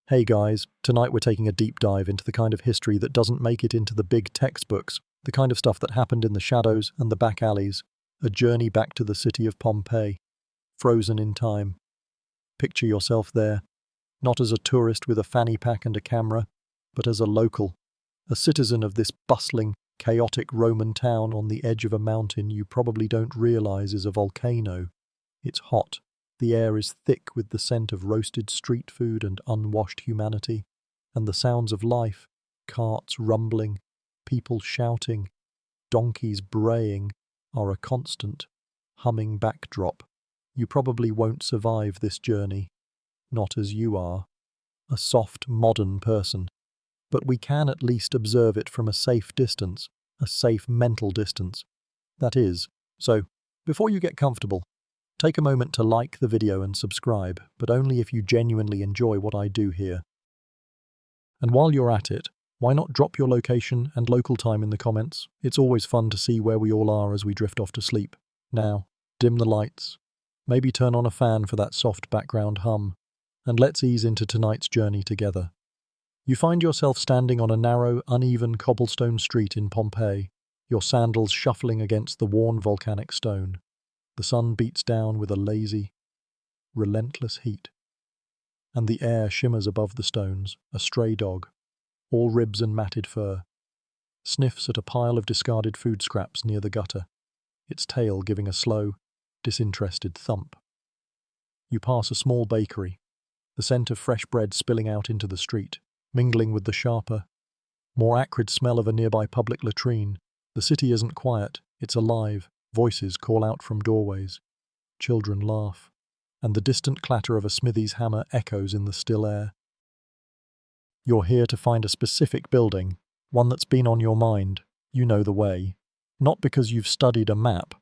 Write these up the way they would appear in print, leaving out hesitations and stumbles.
Hey guys, tonight we're taking a deep dive into the kind of history that doesn't make it into the big textbooks, the kind of stuff that happened in the shadows and the back alleys, a journey back to the city of Pompeii, frozen in time. Picture yourself there, not as a tourist with a fanny pack and a camera, but as a local, a citizen of this bustling, chaotic Roman town on the edge of a mountain you probably don't realize is a volcano. It's hot. The air is thick with the scent of roasted street food and unwashed humanity, and the sounds of life, carts rumbling, people shouting, donkeys braying, are a constant, humming backdrop. You probably won't survive this journey, not as you are, a soft, modern person. But we can at least observe it from a safe distance, a safe mental distance. That is, so, before you get comfortable, take a moment to like the video and subscribe, but only if you genuinely enjoy what I do here. And while you're at it, why not drop your location and local time in the comments? It's always fun to see where we all are as we drift off to sleep. Now, dim the lights, maybe turn on a fan for that soft background hum, and let's ease into tonight's journey together. You find yourself standing on a narrow, uneven cobblestone street in Pompeii, your sandals shuffling against the worn volcanic stone. The sun beats down with a lazy, relentless heat, and the air shimmers above the stones. A stray dog, all ribs and matted fur, sniffs at a pile of discarded food scraps near the gutter, its tail giving a slow, disinterested thump. You pass a small bakery, the scent of fresh bread spilling out into the street, mingling with the sharper, more acrid smell of a nearby public latrine. The city isn't quiet, it's alive. Voices call out from doorways, children laugh, and the distant clatter of a smithy's hammer echoes in the still air. You're here to find a specific building, one that's been on your mind. You know the way. Not because you've studied a map,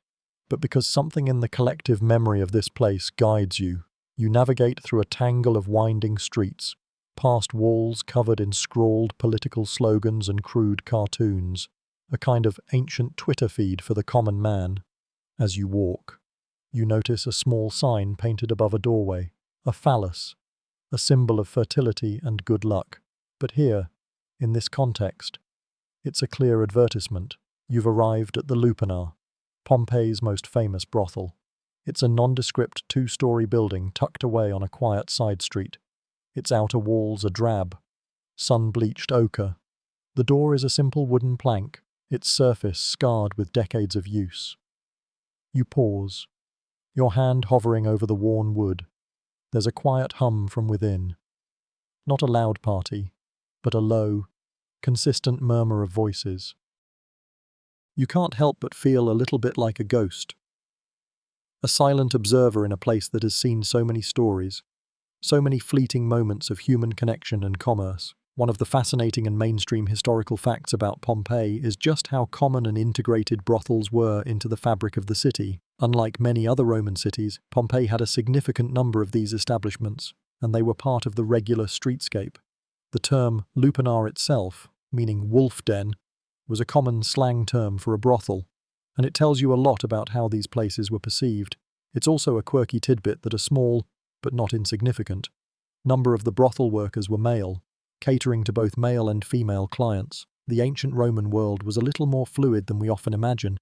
but because something in the collective memory of this place guides you. You navigate through a tangle of winding streets, past walls covered in scrawled political slogans and crude cartoons, a kind of ancient Twitter feed for the common man. As you walk, you notice a small sign painted above a doorway, a phallus, a symbol of fertility and good luck. But here, in this context, it's a clear advertisement. You've arrived at the Lupanar, Pompeii's most famous brothel. It's a nondescript two-story building tucked away on a quiet side street. Its outer walls are drab, sun-bleached ochre. The door is a simple wooden plank, its surface scarred with decades of use. You pause, your hand hovering over the worn wood. There's a quiet hum from within. Not a loud party, but a low, consistent murmur of voices. You can't help but feel a little bit like a ghost. A silent observer in a place that has seen so many stories, so many fleeting moments of human connection and commerce. One of the fascinating and mainstream historical facts about Pompeii is just how common and integrated brothels were into the fabric of the city. Unlike many other Roman cities, Pompeii had a significant number of these establishments, and they were part of the regular streetscape. The term lupanar itself, meaning wolf den, was a common slang term for a brothel, and it tells you a lot about how these places were perceived. It's also a quirky tidbit that a small, but not insignificant, number of the brothel workers were male, catering to both male and female clients. The ancient Roman world was a little more fluid than we often imagine.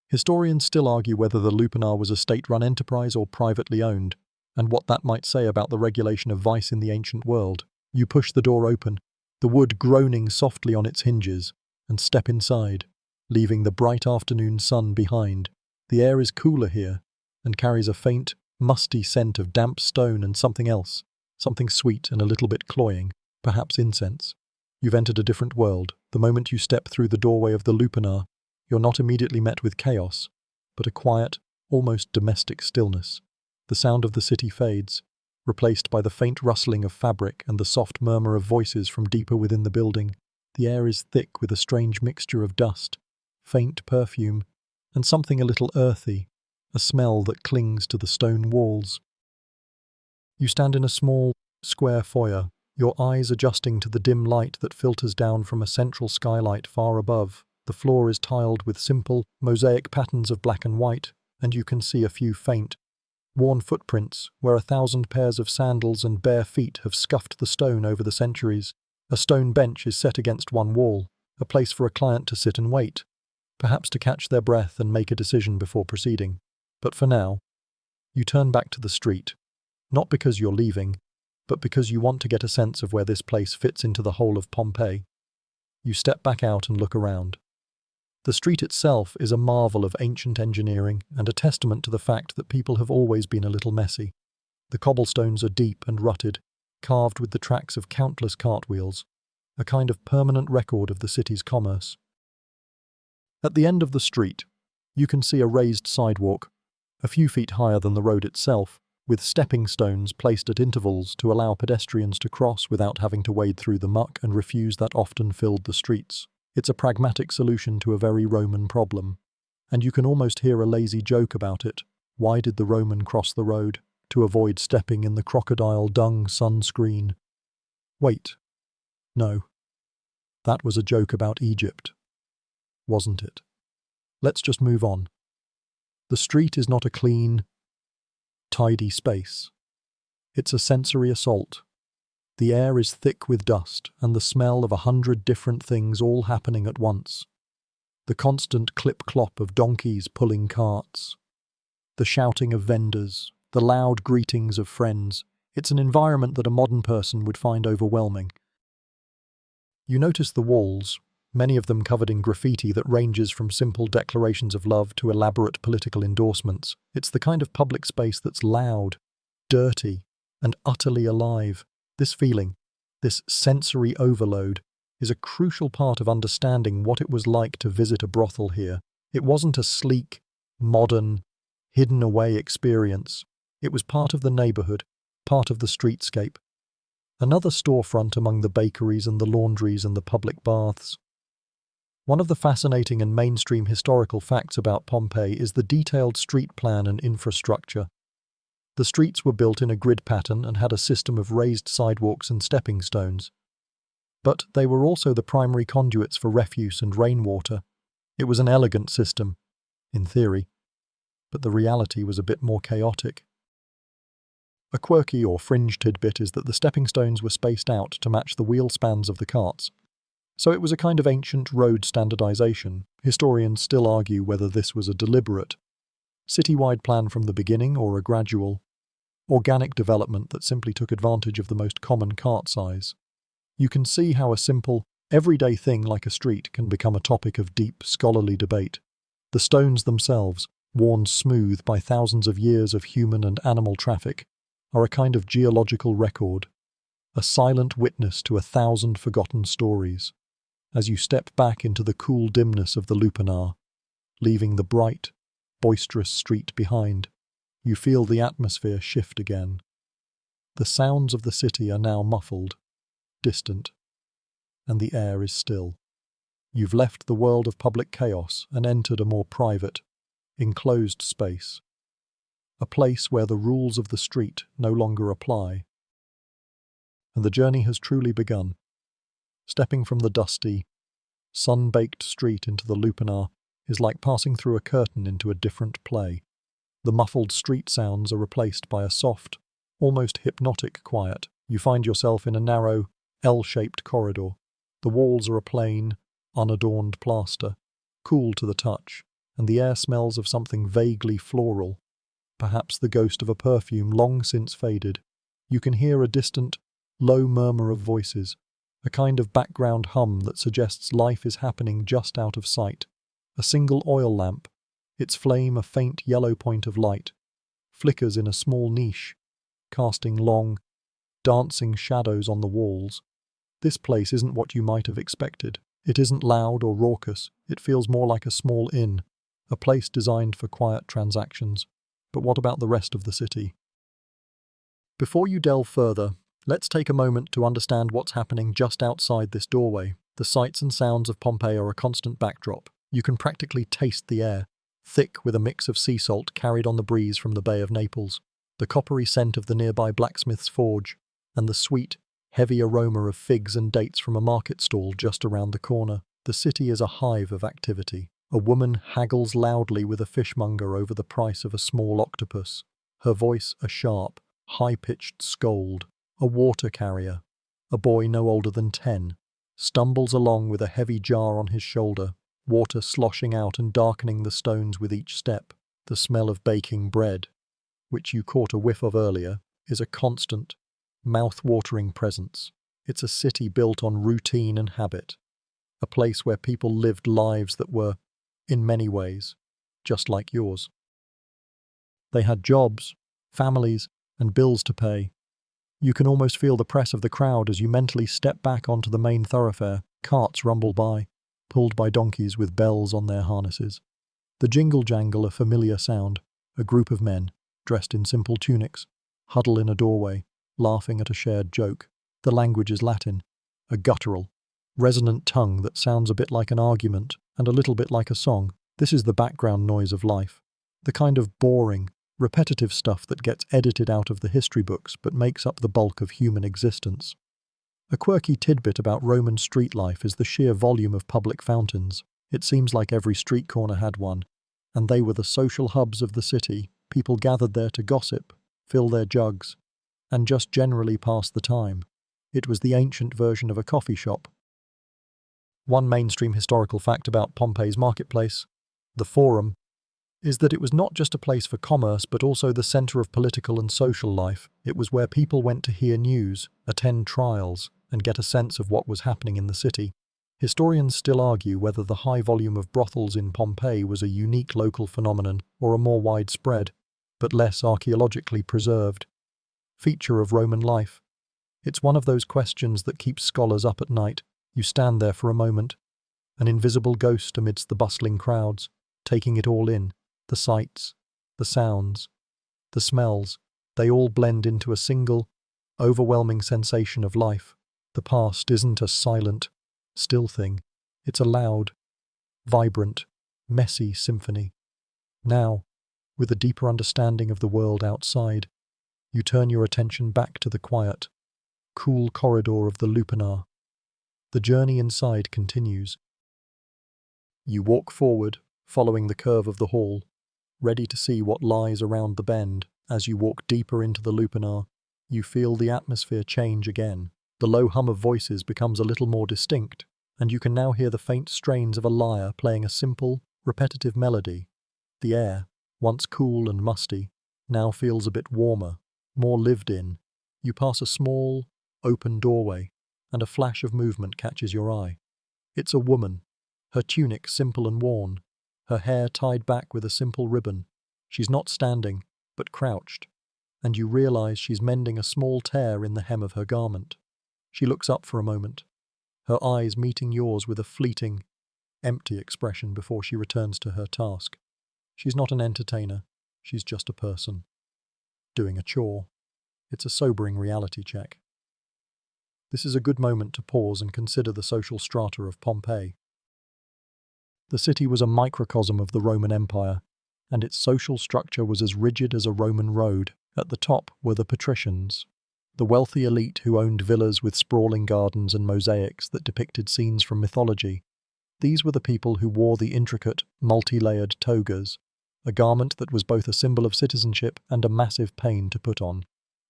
Historians still argue whether the lupanar was a state-run enterprise or privately owned, and what that might say about the regulation of vice in the ancient world. You push the door open, the wood groaning softly on its hinges, and step inside, leaving the bright afternoon sun behind. The air is cooler here, and carries a faint, musty scent of damp stone and something else. Something sweet and a little bit cloying, perhaps incense. You've entered a different world. The moment you step through the doorway of the lupanar, you're not immediately met with chaos, but a quiet, almost domestic stillness. The sound of the city fades, replaced by the faint rustling of fabric and the soft murmur of voices from deeper within the building. The air is thick with a strange mixture of dust, faint perfume, and something a little earthy, a smell that clings to the stone walls. You stand in a small, square foyer, your eyes adjusting to the dim light that filters down from a central skylight far above. The floor is tiled with simple, mosaic patterns of black and white, and you can see a few faint, Worn footprints, where 1,000 pairs of sandals and bare feet have scuffed the stone over the centuries. A stone bench is set against one wall, a place for a client to sit and wait, perhaps to catch their breath and make a decision before proceeding. But for now, you turn back to the street, not because you're leaving, but because you want to get a sense of where this place fits into the whole of Pompeii. You step back out and look around. The street itself is a marvel of ancient engineering and a testament to the fact that people have always been a little messy. The cobblestones are deep and rutted, carved with the tracks of countless cartwheels, a kind of permanent record of the city's commerce. At the end of the street, you can see a raised sidewalk, a few feet higher than the road itself, with stepping stones placed at intervals to allow pedestrians to cross without having to wade through the muck and refuse that often filled the streets. It's a pragmatic solution to a very Roman problem, and you can almost hear a lazy joke about it. Why did the Roman cross the road? To avoid stepping in the crocodile dung sunscreen. Wait. No. That was a joke about Egypt, wasn't it? Let's just move on. The street is not a clean, tidy space. It's a sensory assault. The air is thick with dust and the smell of 100 different things all happening at once. The constant clip-clop of donkeys pulling carts. The shouting of vendors. The loud greetings of friends. It's an environment that a modern person would find overwhelming. You notice the walls, many of them covered in graffiti that ranges from simple declarations of love to elaborate political endorsements. It's the kind of public space that's loud, dirty, and utterly alive. This feeling, this sensory overload, is a crucial part of understanding what it was like to visit a brothel here. It wasn't a sleek, modern, hidden-away experience. It was part of the neighborhood, part of the streetscape. Another storefront among the bakeries and the laundries and the public baths. One of the fascinating and mainstream historical facts about Pompeii is the detailed street plan and infrastructure. The streets were built in a grid pattern and had a system of raised sidewalks and stepping stones. But they were also the primary conduits for refuse and rainwater. It was an elegant system, in theory, but the reality was a bit more chaotic. A quirky or fringe tidbit is that the stepping stones were spaced out to match the wheel spans of the carts. So it was a kind of ancient road standardization. Historians still argue whether this was a deliberate, citywide plan from the beginning or a gradual, organic development that simply took advantage of the most common cart size. You can see how a simple, everyday thing like a street can become a topic of deep, scholarly debate. The stones themselves, worn smooth by thousands of years of human and animal traffic, are a kind of geological record, a silent witness to 1,000 forgotten stories. As you step back into the cool dimness of the lupanar, leaving the bright, boisterous street behind, you feel the atmosphere shift again. The sounds of the city are now muffled, distant, and the air is still. You've left the world of public chaos and entered a more private, enclosed space, a place where the rules of the street no longer apply. And the journey has truly begun. Stepping from the dusty, sun-baked street into the lupanar is like passing through a curtain into a different play. The muffled street sounds are replaced by a soft, almost hypnotic quiet. You find yourself in a narrow, L-shaped corridor. The walls are a plain, unadorned plaster, cool to the touch, and the air smells of something vaguely floral, perhaps the ghost of a perfume long since faded. You can hear a distant, low murmur of voices, a kind of background hum that suggests life is happening just out of sight. A single oil lamp, its flame a faint yellow point of light, flickers in a small niche, casting long, dancing shadows on the walls. This place isn't what you might have expected. It isn't loud or raucous. It feels more like a small inn, a place designed for quiet transactions. But what about the rest of the city? Before you delve further, let's take a moment to understand what's happening just outside this doorway. The sights and sounds of Pompeii are a constant backdrop. You can practically taste the air, thick with a mix of sea salt carried on the breeze from the Bay of Naples, the coppery scent of the nearby blacksmith's forge, and the sweet, heavy aroma of figs and dates from a market stall just around the corner. The city is a hive of activity. A woman haggles loudly with a fishmonger over the price of a small octopus. her voice a sharp, high-pitched scold. A water carrier, a boy no older than 10, stumbles along with a heavy jar on his shoulder, water sloshing out and darkening the stones with each step. The smell of baking bread, which you caught a whiff of earlier, is a constant, mouth-watering presence. It's a city built on routine and habit, a place where people lived lives that were, in many ways, just like yours. They had jobs, families, and bills to pay. You can almost feel the press of the crowd as you mentally step back onto the main thoroughfare. Carts rumble by, pulled by donkeys with bells on their harnesses. The jingle-jangle a familiar sound. A group of men, dressed in simple tunics, huddle in a doorway, laughing at a shared joke. The language is Latin, a guttural, resonant tongue that sounds a bit like an argument and a little bit like a song. This is the background noise of life, the kind of boring, repetitive stuff that gets edited out of the history books but makes up the bulk of human existence. A quirky tidbit about Roman street life is the sheer volume of public fountains. It seems like every street corner had one, and they were the social hubs of the city. People gathered there to gossip, fill their jugs, and just generally pass the time. It was the ancient version of a coffee shop. One mainstream historical fact about Pompeii's marketplace, the Forum, is that it was not just a place for commerce but also the centre of political and social life. It was where people went to hear news, attend trials, and get a sense of what was happening in the city. Historians still argue whether the high volume of brothels in Pompeii was a unique local phenomenon or a more widespread, but less archaeologically preserved, feature of Roman life. It's one of those questions that keeps scholars up at night. You stand there for a moment, an invisible ghost amidst the bustling crowds, taking it all in. The sights, the sounds, the smells, they all blend into a single, overwhelming sensation of life. The past isn't a silent, still thing. It's a loud, vibrant, messy symphony. Now, with a deeper understanding of the world outside, you turn your attention back to the quiet, cool corridor of the Lupanar. The journey inside continues. You walk forward, following the curve of the hall, ready to see what lies around the bend. As you walk deeper into the Lupanar, you feel the atmosphere change again. The low hum of voices becomes a little more distinct, and you can now hear the faint strains of a lyre playing a simple, repetitive melody. The air, once cool and musty, now feels a bit warmer, more lived in. You pass a small, open doorway, and a flash of movement catches your eye. It's a woman, her tunic simple and worn, her hair tied back with a simple ribbon. She's not standing, but crouched, and you realize she's mending a small tear in the hem of her garment. She looks up for a moment, her eyes meeting yours with a fleeting, empty expression before she returns to her task. She's not an entertainer, she's just a person, doing a chore. It's a sobering reality check. This is a good moment to pause and consider the social strata of Pompeii. The city was a microcosm of the Roman Empire, and its social structure was as rigid as a Roman road. At the top were the patricians, the wealthy elite who owned villas with sprawling gardens and mosaics that depicted scenes from mythology. These were the people who wore the intricate, multi-layered togas, a garment that was both a symbol of citizenship and a massive pain to put on.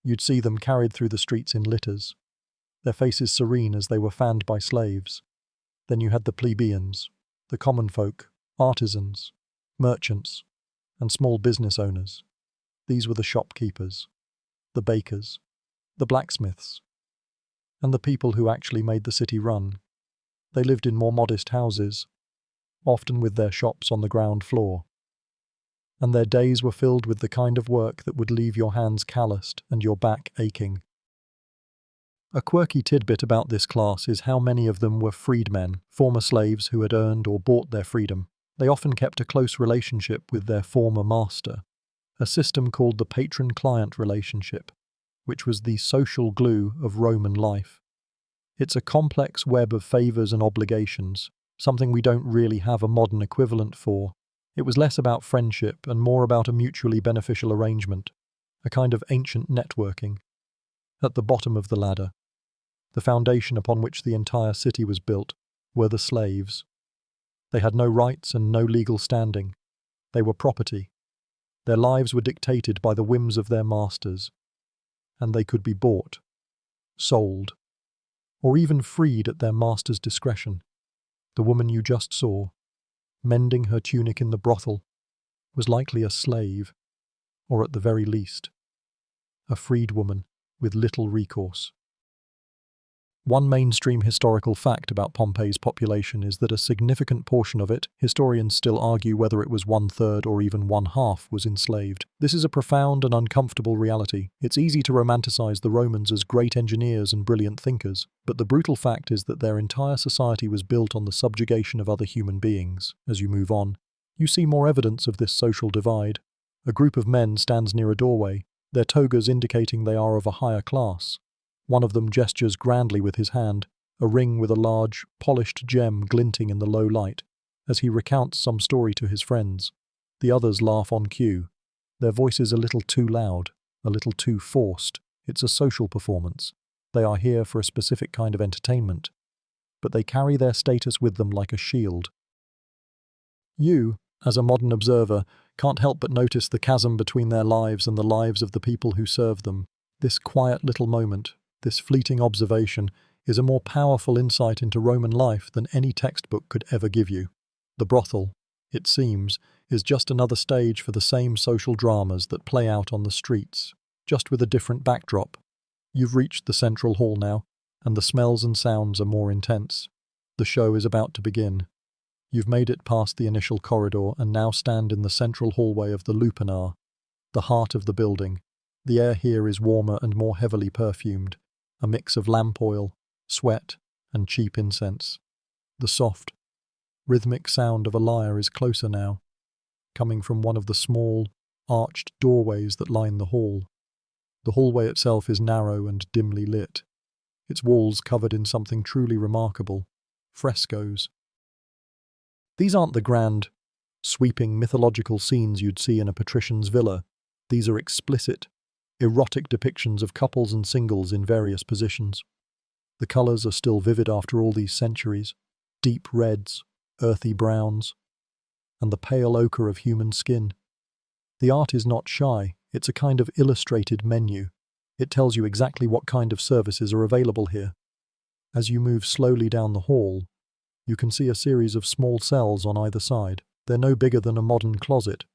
You'd see them carried through the streets in litters, their faces serene as they were fanned by slaves. Then you had the plebeians, the common folk, artisans, merchants, and small business owners. These were the shopkeepers, the bakers, the blacksmiths, and the people who actually made the city run. They lived in more modest houses, often with their shops on the ground floor, and their days were filled with the kind of work that would leave your hands calloused and your back aching. A quirky tidbit about this class is how many of them were freedmen, former slaves who had earned or bought their freedom. They often kept a close relationship with their former master, a system called the patron-client relationship, which was the social glue of Roman life. It's a complex web of favours and obligations, something we don't really have a modern equivalent for. It was less about friendship and more about a mutually beneficial arrangement, a kind of ancient networking. At the bottom of the ladder, the foundation upon which the entire city was built, were the slaves. They had no rights and no legal standing. They were property, Their lives were dictated by the whims of their masters, and they could be bought, sold, or even freed at their master's discretion. The woman you just saw, mending her tunic in the brothel, was likely a slave, or at the very least, a freed woman with little recourse. One mainstream historical fact about Pompeii's population is that a significant portion of it, historians still argue whether it was 1/3 or even 1/2, was enslaved. This is a profound and uncomfortable reality. It's easy to romanticize the Romans as great engineers and brilliant thinkers, but the brutal fact is that their entire society was built on the subjugation of other human beings. As you move on, you see more evidence of this social divide. A group of men stands near a doorway, their togas indicating they are of a higher class. One of them gestures grandly with his hand, a ring with a large, polished gem glinting in the low light, as he recounts some story to his friends. The others laugh on cue. Their voices a little too loud, a little too forced. It's a social performance. They are here for a specific kind of entertainment, but they carry their status with them like a shield. You, as a modern observer, can't help but notice the chasm between their lives and the lives of the people who serve them. This quiet little moment, this fleeting observation, is a more powerful insight into Roman life than any textbook could ever give you. The brothel, it seems, is just another stage for the same social dramas that play out on the streets, just with a different backdrop. You've reached the central hall now, and the smells and sounds are more intense. The show is about to begin. You've made it past the initial corridor and now stand in the central hallway of the lupanar, the heart of the building. The air here is warmer and more heavily perfumed, a mix of lamp oil, sweat, and cheap incense. The soft, rhythmic sound of a lyre is closer now, coming from one of the small, arched doorways that line the hall. The hallway itself is narrow and dimly lit, its walls covered in something truly remarkable, frescoes. These aren't the grand, sweeping mythological scenes you'd see in a patrician's villa. These are explicit, erotic depictions of couples and singles in various positions. The colours are still vivid after all these centuries, deep reds, earthy browns, and the pale ochre of human skin. The art is not shy, it's a kind of illustrated menu. It tells you exactly what kind of services are available here. As you move slowly down the hall, you can see a series of small cells on either side. They're no bigger than a modern closet,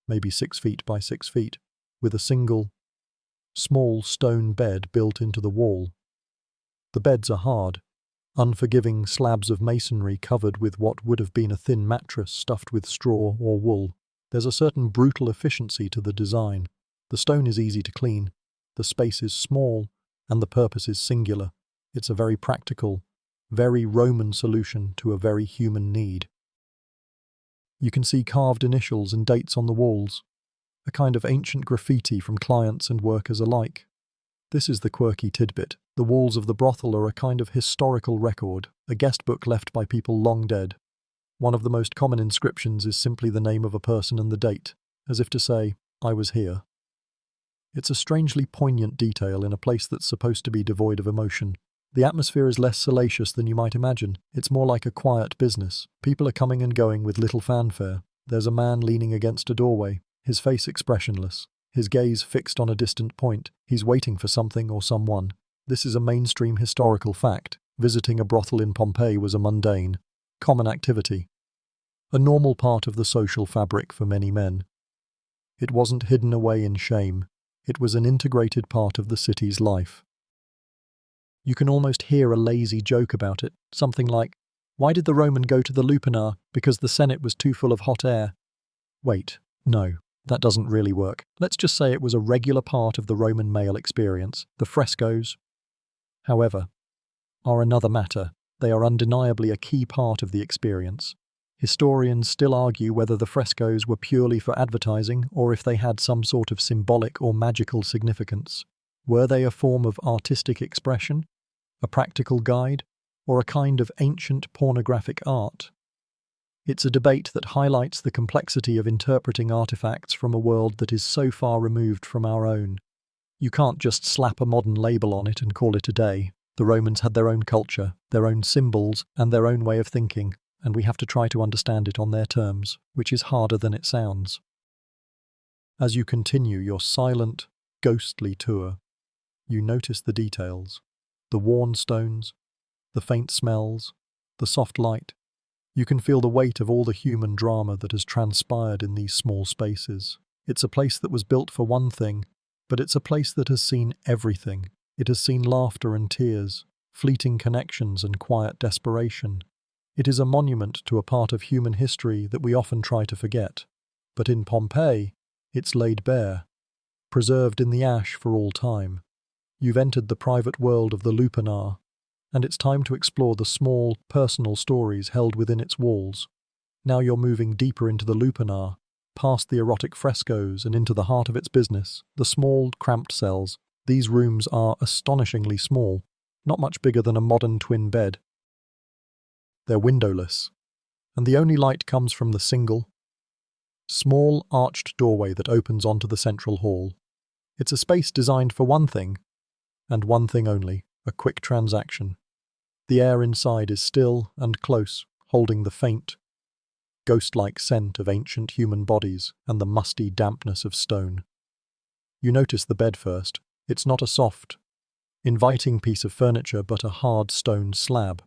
maybe 6 feet by 6 feet, with a single, small stone bed built into the wall. The beds are hard, unforgiving slabs of masonry covered with what would have been a thin mattress stuffed with straw or wool. There's a certain brutal efficiency to the design. The stone is easy to clean, the space is small, and the purpose is singular. It's a very practical, very Roman solution to a very human need. You can see carved initials and dates on the walls, a kind of ancient graffiti from clients and workers alike. This is the quirky tidbit. The walls of the brothel are a kind of historical record, a guest book left by people long dead. One of the most common inscriptions is simply the name of a person and the date, as if to say, "I was here." It's a strangely poignant detail in a place that's supposed to be devoid of emotion. The atmosphere is less salacious than you might imagine. It's more like a quiet business. People are coming and going with little fanfare. There's a man leaning against a doorway, his face expressionless, his gaze fixed on a distant point. He's waiting for something or someone. This is a mainstream historical fact. Visiting a brothel in Pompeii was a mundane, common activity, a normal part of the social fabric for many men. It wasn't hidden away in shame. It was an integrated part of the city's life. You can almost hear a lazy joke about it, something like, "Why did the Roman go to the lupanar? Because the Senate was too full of hot air." Wait, no, that doesn't really work. Let's just say it was a regular part of the Roman male experience. The frescoes, however, are another matter. They are undeniably a key part of the experience. Historians still argue whether the frescoes were purely for advertising or if they had some sort of symbolic or magical significance. Were they a form of artistic expression, a practical guide, or a kind of ancient pornographic art? It's a debate that highlights the complexity of interpreting artifacts from a world that is so far removed from our own. You can't just slap a modern label on it and call it a day. The Romans had their own culture, their own symbols, and their own way of thinking, and we have to try to understand it on their terms, which is harder than it sounds. As you continue your silent, ghostly tour, you notice the details, the worn stones, the faint smells, the soft light. You can feel the weight of all the human drama that has transpired in these small spaces. It's a place that was built for one thing, but it's a place that has seen everything. It has seen laughter and tears, fleeting connections and quiet desperation. It is a monument to a part of human history that we often try to forget. But in Pompeii, it's laid bare, preserved in the ash for all time. You've entered the private world of the lupanar, and it's time to explore the small, personal stories held within its walls. Now you're moving deeper into the lupanar, past the erotic frescoes and into the heart of its business, the small, cramped cells. These rooms are astonishingly small, not much bigger than a modern twin bed. They're windowless, and the only light comes from the single, small, arched doorway that opens onto the central hall. It's a space designed for one thing, and one thing only, a quick transaction. The air inside is still and close, holding the faint, ghost-like scent of ancient human bodies and the musty dampness of stone. You notice the bed first. It's not a soft, inviting piece of furniture but a hard stone slab,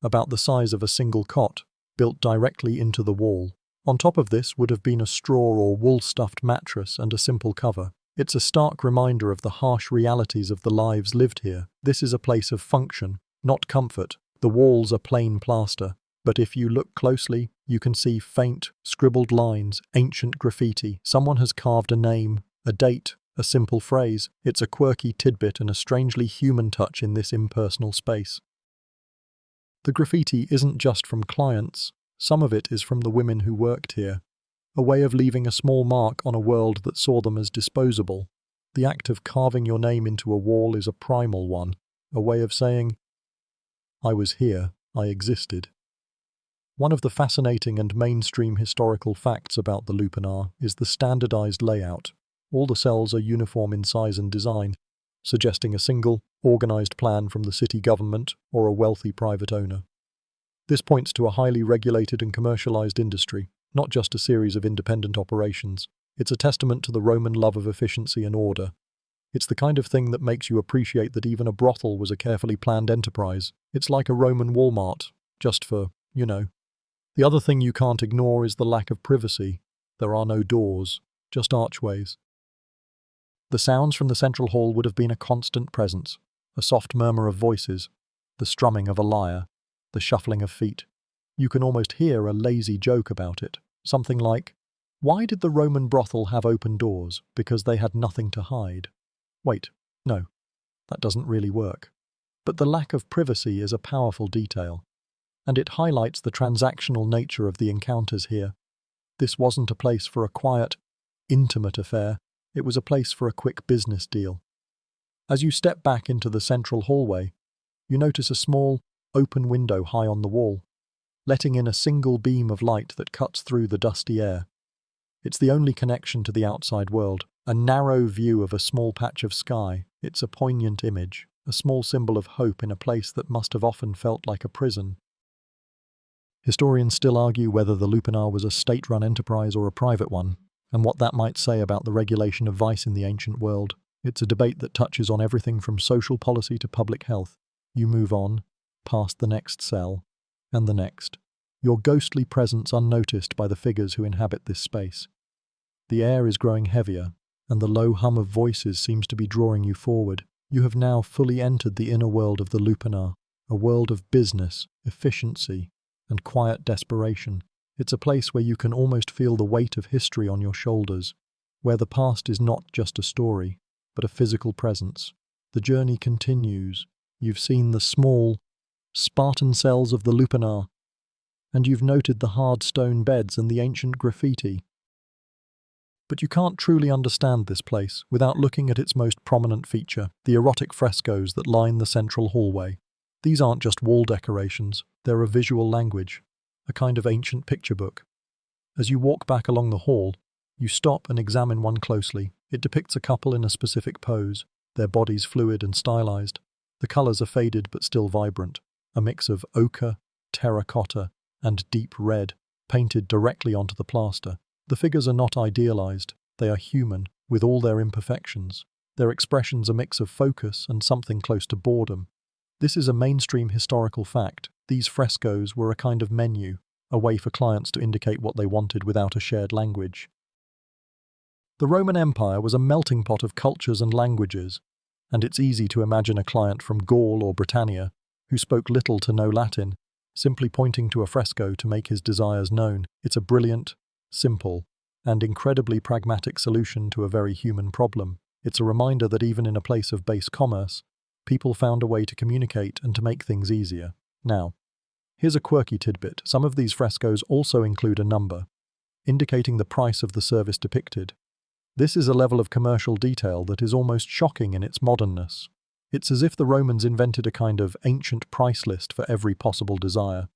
about the size of a single cot, built directly into the wall. On top of this would have been a straw or wool-stuffed mattress and a simple cover. It's a stark reminder of the harsh realities of the lives lived here. This is a place of function, not comfort. The walls are plain plaster, but if you look closely, you can see faint, scribbled lines, ancient graffiti. Someone has carved a name, a date, a simple phrase. It's a quirky tidbit and a strangely human touch in this impersonal space. The graffiti isn't just from clients. Some of it is from the women who worked here, a way of leaving a small mark on a world that saw them as disposable. The act of carving your name into a wall is a primal one, a way of saying, I was here, I existed. One of the fascinating and mainstream historical facts about the lupanar is the standardized layout. All the cells are uniform in size and design, suggesting a single, organized plan from the city government or a wealthy private owner. This points to a highly regulated and commercialized industry, not just a series of independent operations. It's a testament to the Roman love of efficiency and order. It's the kind of thing that makes you appreciate that even a brothel was a carefully planned enterprise. It's like a Roman Walmart, just for, The other thing you can't ignore is the lack of privacy. There are no doors, just archways. The sounds from the central hall would have been a constant presence, a soft murmur of voices, the strumming of a lyre, the shuffling of feet. You can almost hear a lazy joke about it, something like, why did the Roman brothel have open doors? Because they had nothing to hide. Wait, no, that doesn't really work. But the lack of privacy is a powerful detail, and it highlights the transactional nature of the encounters here. This wasn't a place for a quiet, intimate affair. It was a place for a quick business deal. As you step back into the central hallway, you notice a small, open window high on the wall, letting in a single beam of light that cuts through the dusty air. It's the only connection to the outside world, a narrow view of a small patch of sky. It's a poignant image, a small symbol of hope in a place that must have often felt like a prison. Historians still argue whether the lupanar was a state-run enterprise or a private one, and what that might say about the regulation of vice in the ancient world. It's a debate that touches on everything from social policy to public health. You move on, past the next cell, and the next, your ghostly presence unnoticed by the figures who inhabit this space. The air is growing heavier, and the low hum of voices seems to be drawing you forward. You have now fully entered the inner world of the lupanar, a world of business, efficiency, and quiet desperation. It's a place where you can almost feel the weight of history on your shoulders, where the past is not just a story, but a physical presence. The journey continues. You've seen the small, Spartan cells of the lupanar, and you've noted the hard stone beds and the ancient graffiti. But you can't truly understand this place without looking at its most prominent feature, the erotic frescoes that line the central hallway. These aren't just wall decorations, they're a visual language, a kind of ancient picture book. As you walk back along the hall, you stop and examine one closely. It depicts a couple in a specific pose, their bodies fluid and stylized. The colors are faded but still vibrant, a mix of ochre, terracotta, and deep red, painted directly onto the plaster. The figures are not idealized, They are human, with all their imperfections. Their expression's a mix of focus and something close to boredom. This is a mainstream historical fact. These frescoes were a kind of menu, a way for clients to indicate what they wanted without a shared language. The Roman Empire was a melting pot of cultures and languages, and it's easy to imagine a client from Gaul or Britannia who spoke little to no Latin, simply pointing to a fresco to make his desires known. It's a brilliant, simple, and incredibly pragmatic solution to a very human problem. It's a reminder that even in a place of base commerce, people found a way to communicate and to make things easier. Now, here's a quirky tidbit. Some of these frescoes also include a number, indicating the price of the service depicted. This is a level of commercial detail that is almost shocking in its modernness. It's as if the Romans invented a kind of ancient price list for every possible desire.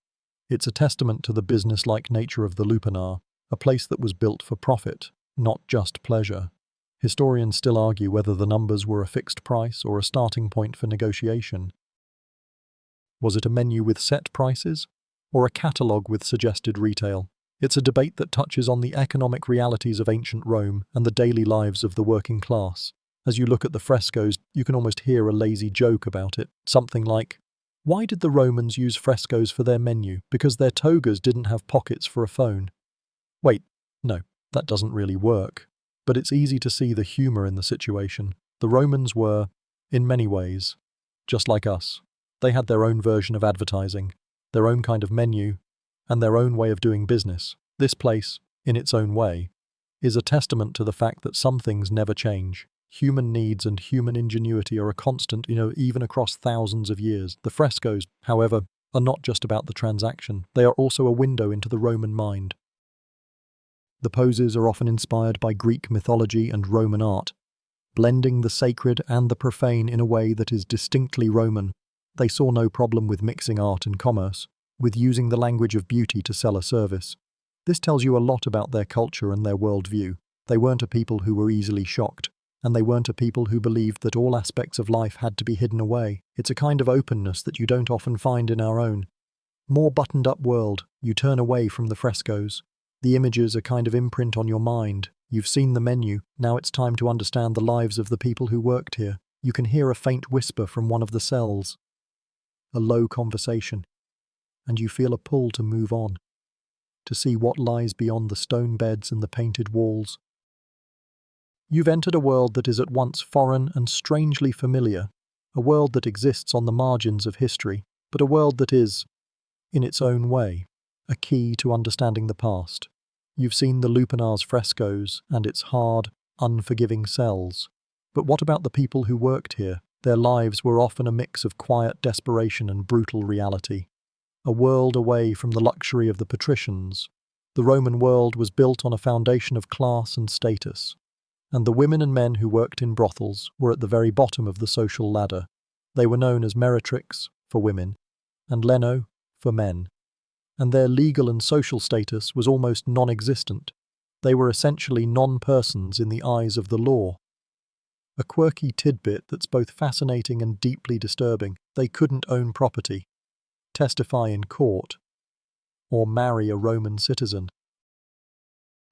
It's a testament to the business-like nature of the lupanar, a place that was built for profit, not just pleasure. Historians still argue whether the numbers were a fixed price or a starting point for negotiation. Was it a menu with set prices, or a catalogue with suggested retail? It's a debate that touches on the economic realities of ancient Rome and the daily lives of the working class. As you look at the frescoes, you can almost hear a lazy joke about it, something like, "Why did the Romans use frescoes for their menu? Because their togas didn't have pockets for a phone." Wait, no, that doesn't really work. But it's easy to see the humor in the situation. The Romans were, in many ways, just like us. They had their own version of advertising, their own kind of menu, and their own way of doing business. This place, in its own way, is a testament to the fact that some things never change. Human needs and human ingenuity are a constant, even across thousands of years. The frescoes, however, are not just about the transaction. They are also a window into the Roman mind. The poses are often inspired by Greek mythology and Roman art, blending the sacred and the profane in a way that is distinctly Roman. They saw no problem with mixing art and commerce, with using the language of beauty to sell a service. This tells you a lot about their culture and their worldview. They weren't a people who were easily shocked, and they weren't a people who believed that all aspects of life had to be hidden away. It's a kind of openness that you don't often find in our own more buttoned-up world. You turn away from the frescoes. The images are kind of imprint on your mind. You've seen the menu, now it's time to understand the lives of the people who worked here. You can hear a faint whisper from one of the cells, a low conversation, and you feel a pull to move on, to see what lies beyond the stone beds and the painted walls. You've entered a world that is at once foreign and strangely familiar, a world that exists on the margins of history, but a world that is, in its own way, a key to understanding the past. You've seen the lupanar's frescoes and its hard, unforgiving cells. But what about the people who worked here? Their lives were often a mix of quiet desperation and brutal reality. A world away from the luxury of the patricians, the Roman world was built on a foundation of class and status, and the women and men who worked in brothels were at the very bottom of the social ladder. They were known as meretrix, for women, and leno, for men, and their legal and social status was almost non-existent. They were essentially non-persons in the eyes of the law. A quirky tidbit that's both fascinating and deeply disturbing: they couldn't own property, testify in court, or marry a Roman citizen.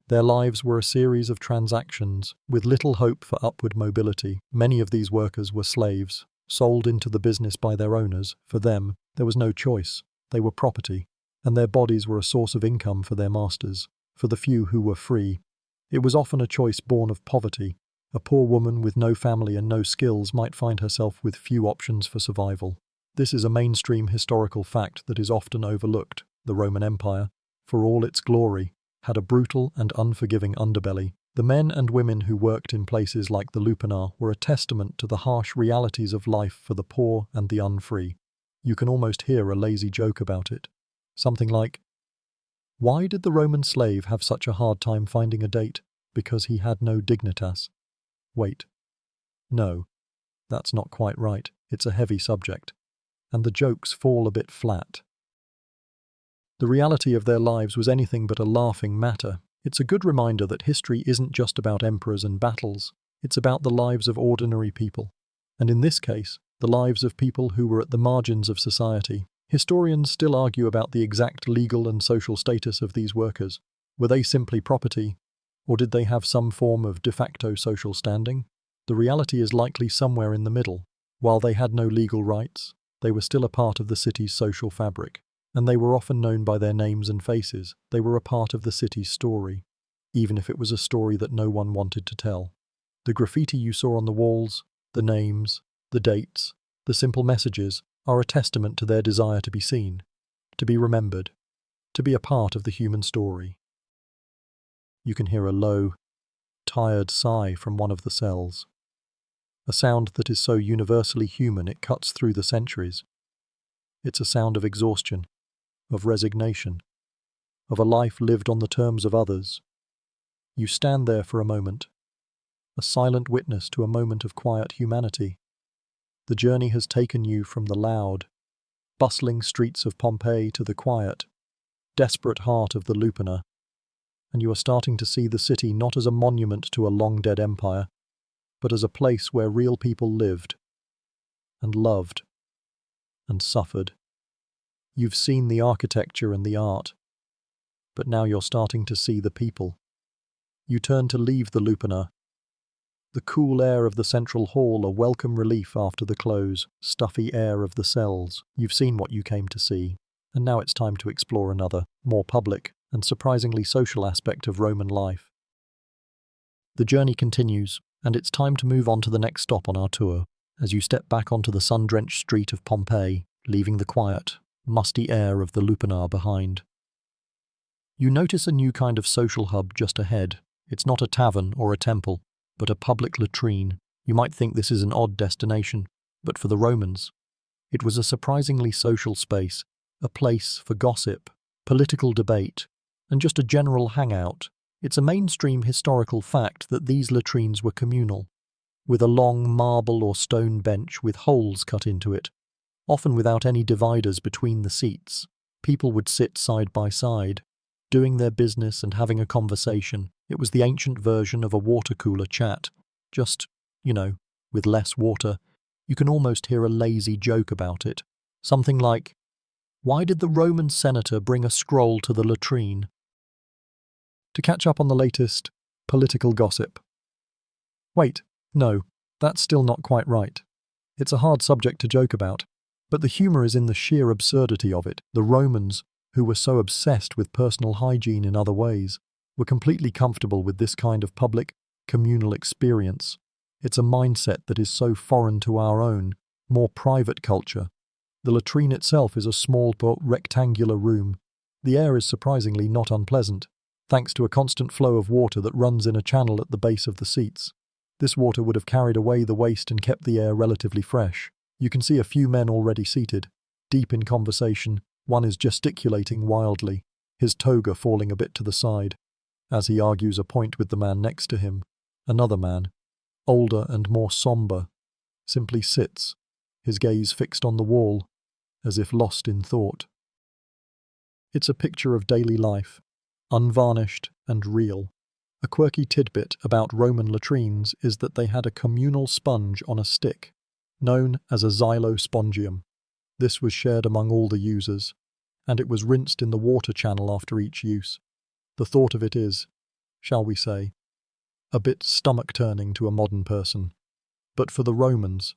Their lives were a series of transactions, with little hope for upward mobility. Many of these workers were slaves, sold into the business by their owners. For them, there was no choice. They were property, and their bodies were a source of income for their masters. For the few who were free, it was often a choice born of poverty. A poor woman with no family and no skills might find herself with few options for survival. This is a mainstream historical fact that is often overlooked. The Roman Empire, for all its glory, had a brutal and unforgiving underbelly. The men and women who worked in places like the lupanar were a testament to the harsh realities of life for the poor and the unfree. You can almost hear a lazy joke about it. Something like, "Why did the Roman slave have such a hard time finding a date? Because he had no dignitas." Wait. No, that's not quite right. It's a heavy subject, and the jokes fall a bit flat. The reality of their lives was anything but a laughing matter. It's a good reminder that history isn't just about emperors and battles. It's about the lives of ordinary people. And in this case, the lives of people who were at the margins of society. Historians still argue about the exact legal and social status of these workers. Were they simply property, Or did they have some form of de facto social standing? The reality is likely somewhere in the middle. While they had no legal rights, they were still a part of the city's social fabric, and they were often known by their names and faces. They were a part of the city's story, even if it was a story that no one wanted to tell. The graffiti you saw on the walls, the names, the dates, the simple messages are a testament to their desire to be seen, to be remembered, to be a part of the human story. You can hear a low, tired sigh from one of the cells, a sound that is so universally human it cuts through the centuries. It's a sound of exhaustion, of resignation, of a life lived on the terms of others. You stand there for a moment, a silent witness to a moment of quiet humanity. The journey has taken you from the loud, bustling streets of Pompeii to the quiet, desperate heart of the Lupanar, and you are starting to see the city not as a monument to a long-dead empire, but as a place where real people lived, and loved, and suffered. You've seen the architecture and the art, but now you're starting to see the people. You turn to leave the Lupanar. The cool air of the central hall a welcome relief after the close, stuffy air of the cells. You've seen what you came to see, and now it's time to explore another, more public, and surprisingly social aspect of Roman life. The journey continues, and it's time to move on to the next stop on our tour, as you step back onto the sun-drenched street of Pompeii, leaving the quiet, musty air of the Lupanar behind. You notice a new kind of social hub just ahead. It's not a tavern or a temple, but a public latrine. You might think this is an odd destination, but for the Romans, it was a surprisingly social space, a place for gossip, political debate, and just a general hangout. It's a mainstream historical fact that these latrines were communal, with a long marble or stone bench with holes cut into it, often without any dividers between the seats. People would sit side by side, doing their business and having a conversation. It was the ancient version of a water cooler chat, just, with less water. You can almost hear a lazy joke about it. Something like, "Why did the Roman senator bring a scroll to the latrine?" To catch up on the latest political gossip. Wait, no, that's still not quite right. It's a hard subject to joke about, but the humour is in the sheer absurdity of it. The Romans, who were so obsessed with personal hygiene in other ways, were completely comfortable with this kind of public, communal experience. It's a mindset that is so foreign to our own, more private culture. The latrine itself is a small but rectangular room. The air is surprisingly not unpleasant, thanks to a constant flow of water that runs in a channel at the base of the seats. This water would have carried away the waste and kept the air relatively fresh. You can see a few men already seated, deep in conversation. One is gesticulating wildly, his toga falling a bit to the side, as he argues a point with the man next to him. Another man, older and more sombre, simply sits, his gaze fixed on the wall, as if lost in thought. It's a picture of daily life, unvarnished and real. A quirky tidbit about Roman latrines is that they had a communal sponge on a stick, known as a xylospongium. This was shared among all the users, and it was rinsed in the water channel after each use. The thought of it is, shall we say, a bit stomach-turning to a modern person. But for the Romans,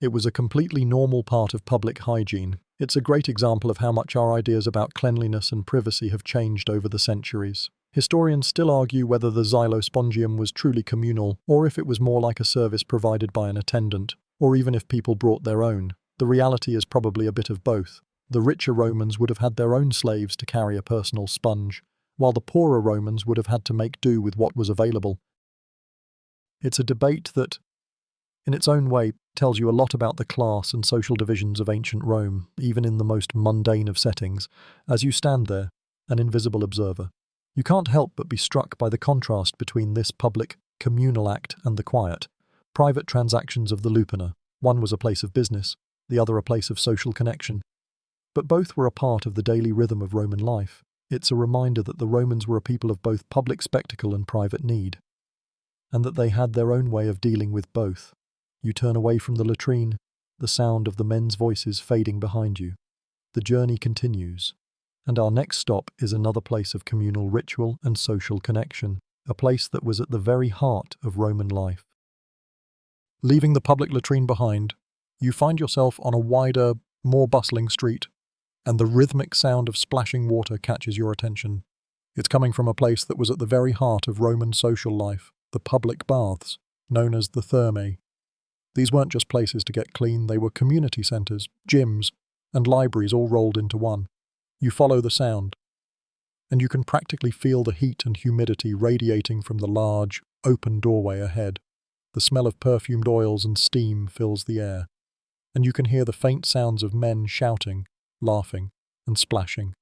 it was a completely normal part of public hygiene. It's a great example of how much our ideas about cleanliness and privacy have changed over the centuries. Historians still argue whether the xylospongium was truly communal, or if it was more like a service provided by an attendant, or even if people brought their own. The reality is probably a bit of both. The richer Romans would have had their own slaves to carry a personal sponge, while the poorer Romans would have had to make do with what was available. It's a debate that, in its own way, tells you a lot about the class and social divisions of ancient Rome, even in the most mundane of settings, as you stand there, an invisible observer. You can't help but be struck by the contrast between this public, communal act and the quiet, private transactions of the Lupanar. One was a place of business, the other a place of social connection. But both were a part of the daily rhythm of Roman life. It's a reminder that the Romans were a people of both public spectacle and private need, and that they had their own way of dealing with both. You turn away from the latrine, the sound of the men's voices fading behind you. The journey continues, and our next stop is another place of communal ritual and social connection. a place that was at the very heart of Roman life. Leaving the public latrine behind, you find yourself on a wider, more bustling street, and the rhythmic sound of splashing water catches your attention. It's coming from a place that was at the very heart of Roman social life, the public baths, known as the thermae. These weren't just places to get clean, they were community centres, gyms, and libraries all rolled into one. You follow the sound, and you can practically feel the heat and humidity radiating from the large, open doorway ahead. The smell of perfumed oils and steam fills the air, and you can hear the faint sounds of men shouting, laughing, and splashing.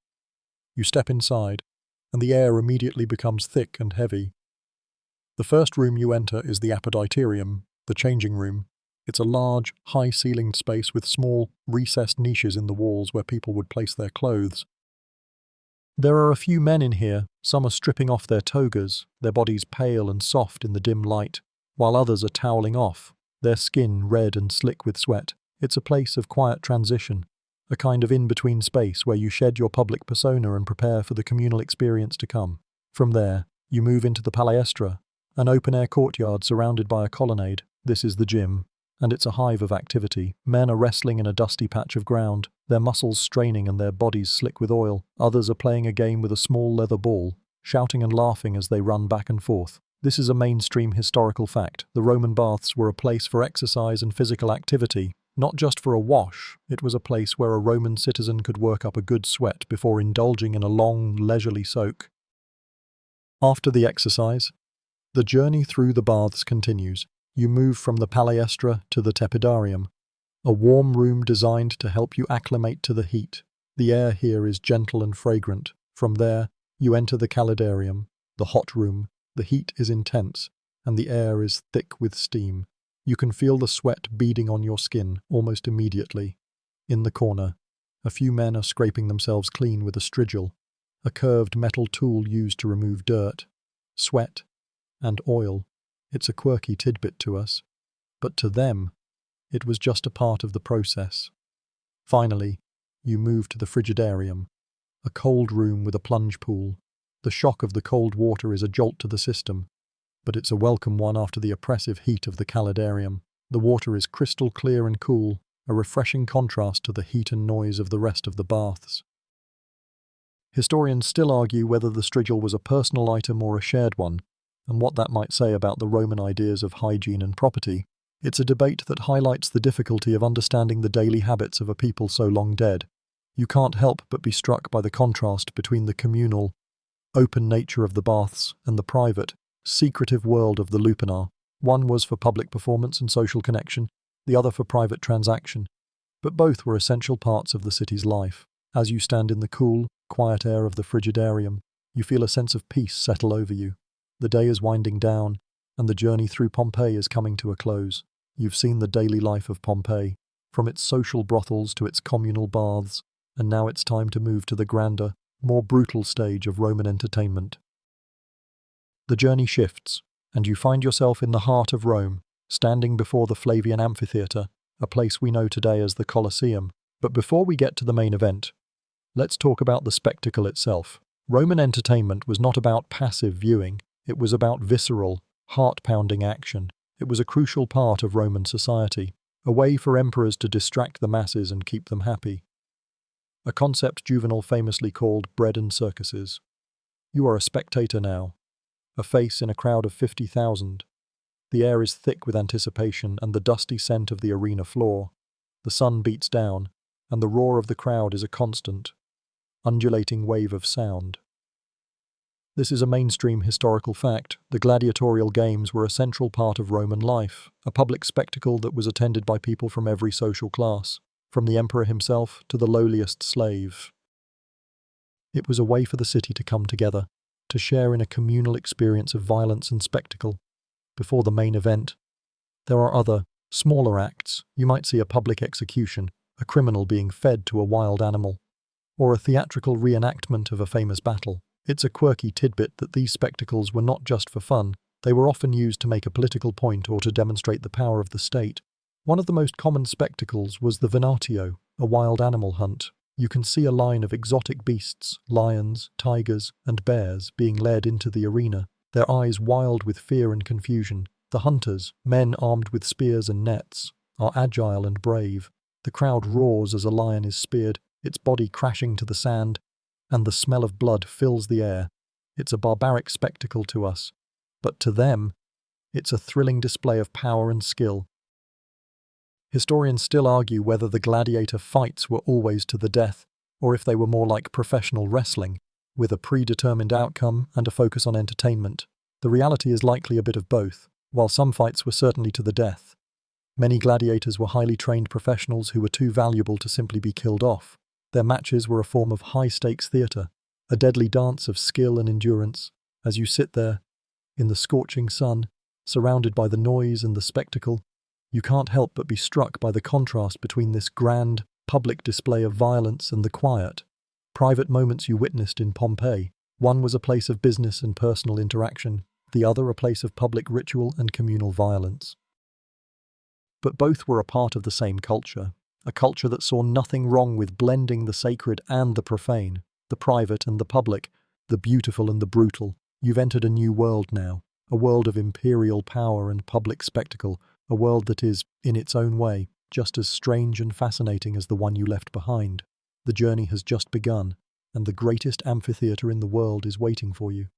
You step inside, and the air immediately becomes thick and heavy. The first room you enter is the apoditerium, the changing room. It's a large, high-ceilinged space with small, recessed niches in the walls where people would place their clothes. There are a few men in here, some are stripping off their togas, their bodies pale and soft in the dim light, while others are toweling off, their skin red and slick with sweat. It's a place of quiet transition, a kind of in-between space where you shed your public persona and prepare for the communal experience to come. From there, you move into the palaestra, an open-air courtyard surrounded by a colonnade. This is the gym, and it's a hive of activity. Men are wrestling in a dusty patch of ground, their muscles straining and their bodies slick with oil. Others are playing a game with a small leather ball, shouting and laughing as they run back and forth. This is a mainstream historical fact. The Roman baths were a place for exercise and physical activity, not just for a wash. It was a place where a Roman citizen could work up a good sweat before indulging in a long, leisurely soak. After the exercise, the journey through the baths continues. You move from the palaestra to the tepidarium, a warm room designed to help you acclimate to the heat. The air here is gentle and fragrant. From there, you enter the calidarium, the hot room. The heat is intense, and the air is thick with steam. You can feel the sweat beading on your skin almost immediately. In the corner, a few men are scraping themselves clean with a strigil, a curved metal tool used to remove dirt, sweat, and oil. It's a quirky tidbit to us, but to them, it was just a part of the process. Finally, you move to the frigidarium, a cold room with a plunge pool. The shock of the cold water is a jolt to the system, but it's a welcome one after the oppressive heat of the calidarium. The water is crystal clear and cool, a refreshing contrast to the heat and noise of the rest of the baths. Historians still argue whether the strigil was a personal item or a shared one, and what that might say about the Roman ideas of hygiene and property. It's a debate that highlights the difficulty of understanding the daily habits of a people so long dead. You can't help but be struck by the contrast between the communal, open nature of the baths and the private, secretive world of the lupanar. One was for public performance and social connection, the other for private transaction, but both were essential parts of the city's life. As you stand in the cool, quiet air of the frigidarium, you feel a sense of peace settle over you. The day is winding down, and the journey through Pompeii is coming to a close. You've seen the daily life of Pompeii, from its social brothels to its communal baths, and now it's time to move to the grander, more brutal stage of Roman entertainment. The journey shifts, and you find yourself in the heart of Rome, standing before the Flavian Amphitheatre, a place we know today as the Colosseum. But before we get to the main event, let's talk about the spectacle itself. Roman entertainment was not about passive viewing, it was about visceral, heart-pounding action. It was a crucial part of Roman society, a way for emperors to distract the masses and keep them happy. A concept Juvenal famously called bread and circuses. You are a spectator now, a face in a crowd of 50,000. The air is thick with anticipation and the dusty scent of the arena floor. The sun beats down, and the roar of the crowd is a constant, undulating wave of sound. This is a mainstream historical fact. The gladiatorial games were a central part of Roman life, a public spectacle that was attended by people from every social class, from the emperor himself to the lowliest slave. It was a way for the city to come together, to share in a communal experience of violence and spectacle. Before the main event, there are other, smaller acts. You might see a public execution, a criminal being fed to a wild animal, or a theatrical reenactment of a famous battle. It's a quirky tidbit that these spectacles were not just for fun, they were often used to make a political point or to demonstrate the power of the state. One of the most common spectacles was the venatio, a wild animal hunt. You can see a line of exotic beasts, lions, tigers, and bears being led into the arena. their eyes wild with fear and confusion. The hunters, men armed with spears and nets, are agile and brave. The crowd roars as a lion is speared, its body crashing to the sand, and the smell of blood fills the air. It's a barbaric spectacle to us, but to them, it's a thrilling display of power and skill. Historians still argue whether the gladiator fights were always to the death, or if they were more like professional wrestling, with a predetermined outcome and a focus on entertainment. The reality is likely a bit of both. While some fights were certainly to the death, many gladiators were highly trained professionals who were too valuable to simply be killed off. Their matches were a form of high-stakes theatre, a deadly dance of skill and endurance. As you sit there, in the scorching sun, surrounded by the noise and the spectacle, you can't help but be struck by the contrast between this grand, public display of violence and the quiet, private moments you witnessed in Pompeii. One was a place of business and personal interaction, the other a place of public ritual and communal violence. But both were a part of the same culture, a culture that saw nothing wrong with blending the sacred and the profane, the private and the public, the beautiful and the brutal. You've entered a new world now, a world of imperial power and public spectacle, a world that is, in its own way, just as strange and fascinating as the one you left behind. The journey has just begun, and the greatest amphitheatre in the world is waiting for you.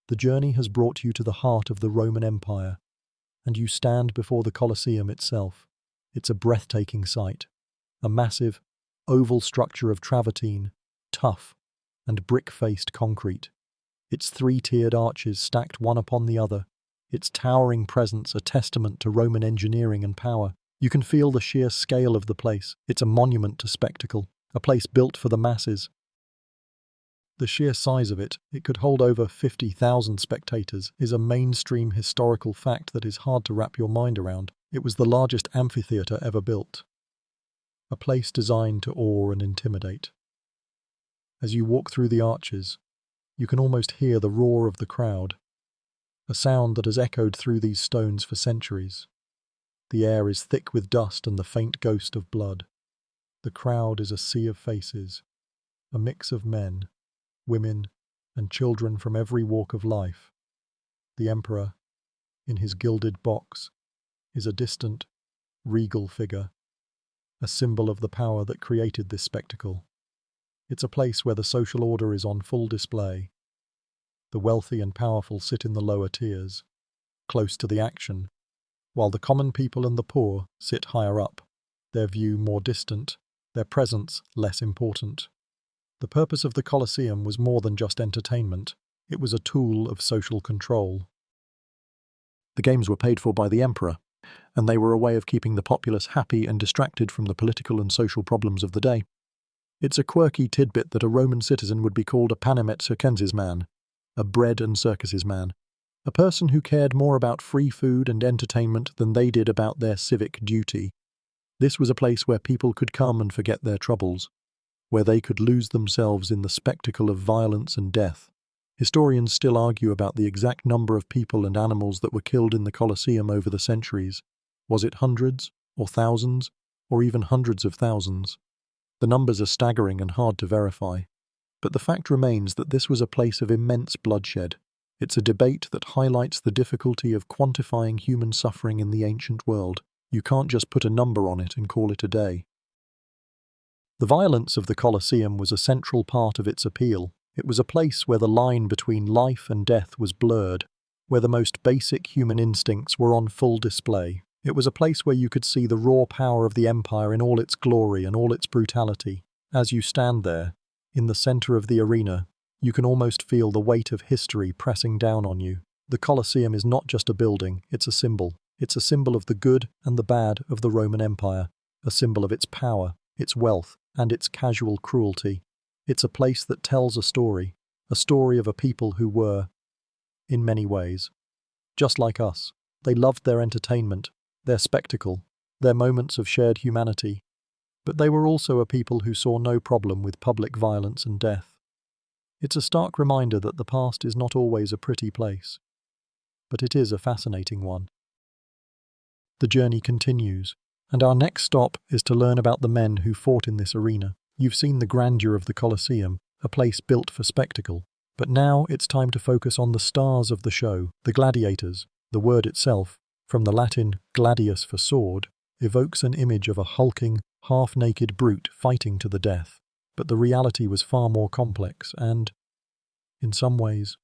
The journey has brought you to the heart of the Roman Empire, and you stand before the Colosseum itself. It's a breathtaking sight, a massive, oval structure of travertine, tough, and brick-faced concrete. Its three-tiered arches stacked one upon the other, its towering presence a testament to Roman engineering and power. You can feel the sheer scale of the place. It's a monument to spectacle, a place built for the masses. The sheer size of it could hold over 50,000 spectators, is a mainstream historical fact that is hard to wrap your mind around. It was the largest amphitheatre ever built, a place designed to awe and intimidate. As you walk through the arches, you can almost hear the roar of the crowd, a sound that has echoed through these stones for centuries. The air is thick with dust and the faint ghost of blood. The crowd is a sea of faces, a mix of men, women, and children from every walk of life. The emperor, in his gilded box, is a distant, regal figure, a symbol of the power that created this spectacle. It's a place where the social order is on full display. The wealthy and powerful sit in the lower tiers, close to the action, while the common people and the poor sit higher up, their view more distant, their presence less important. The purpose of the Colosseum was more than just entertainment. It was a tool of social control. The games were paid for by the emperor, and they were a way of keeping the populace happy and distracted from the political and social problems of the day. It's a quirky tidbit that a Roman citizen would be called a panem circenses man, a bread and circuses man, a person who cared more about free food and entertainment than they did about their civic duty. This was a place where people could come and forget their troubles, where they could lose themselves in the spectacle of violence and death. Historians still argue about the exact number of people and animals that were killed in the Colosseum over the centuries. Was it hundreds, or thousands, or even hundreds of thousands? The numbers are staggering and hard to verify. But the fact remains that this was a place of immense bloodshed. It's a debate that highlights the difficulty of quantifying human suffering in the ancient world. You can't just put a number on it and call it a day. The violence of the Colosseum was a central part of its appeal. It was a place where the line between life and death was blurred, where the most basic human instincts were on full display. It was a place where you could see the raw power of the empire in all its glory and all its brutality. As you stand there, in the center of the arena, you can almost feel the weight of history pressing down on you. The Colosseum is not just a building, it's a symbol. It's a symbol of the good and the bad of the Roman Empire, a symbol of its power, its wealth, and its casual cruelty. It's a place that tells a story of a people who were, in many ways, just like us. They loved their entertainment, their spectacle, their moments of shared humanity, but they were also a people who saw no problem with public violence and death. It's a stark reminder that the past is not always a pretty place, but it is a fascinating one. The journey continues, and our next stop is to learn about the men who fought in this arena. You've seen the grandeur of the Colosseum, a place built for spectacle, But now it's time to focus on the stars of the show, the gladiators. The word itself, from the Latin gladius for sword, evokes an image of a hulking, half-naked brute fighting to the death. But the reality was far more complex and, in some ways,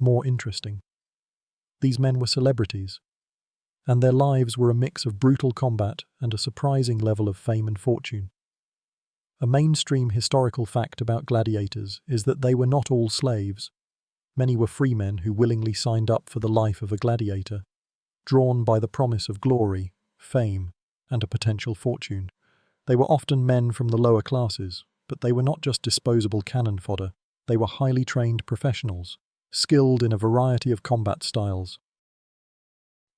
more interesting. These men were celebrities, and their lives were a mix of brutal combat and a surprising level of fame and fortune. A mainstream historical fact about gladiators is that they were not all slaves. Many were free men who willingly signed up for the life of a gladiator, drawn by the promise of glory, fame, and a potential fortune. They were often men from the lower classes, but they were not just disposable cannon fodder. They were highly trained professionals, skilled in a variety of combat styles.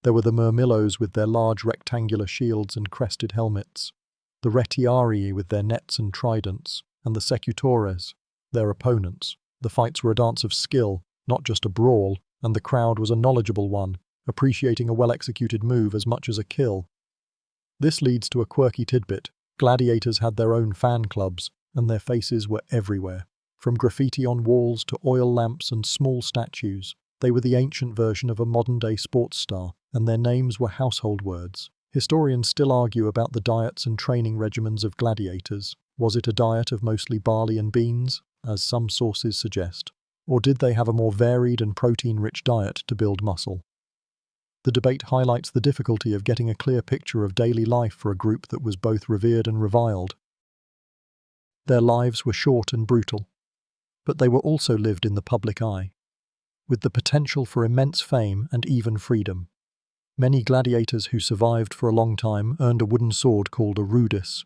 There were the murmillos with their large rectangular shields and crested helmets, the retiarii with their nets and tridents, and the secutores, their opponents. The fights were a dance of skill, not just a brawl, and the crowd was a knowledgeable one, appreciating a well-executed move as much as a kill. This leads to a quirky tidbit. Gladiators had their own fan clubs, and their faces were everywhere. From graffiti on walls to oil lamps and small statues, they were the ancient version of a modern-day sports star, and their names were household words. Historians still argue about the diets and training regimens of gladiators. Was it a diet of mostly barley and beans, as some sources suggest? Or did they have a more varied and protein-rich diet to build muscle? The debate highlights the difficulty of getting a clear picture of daily life for a group that was both revered and reviled. Their lives were short and brutal, but they were also lived in the public eye, with the potential for immense fame and even freedom. Many gladiators who survived for a long time earned a wooden sword called a rudis,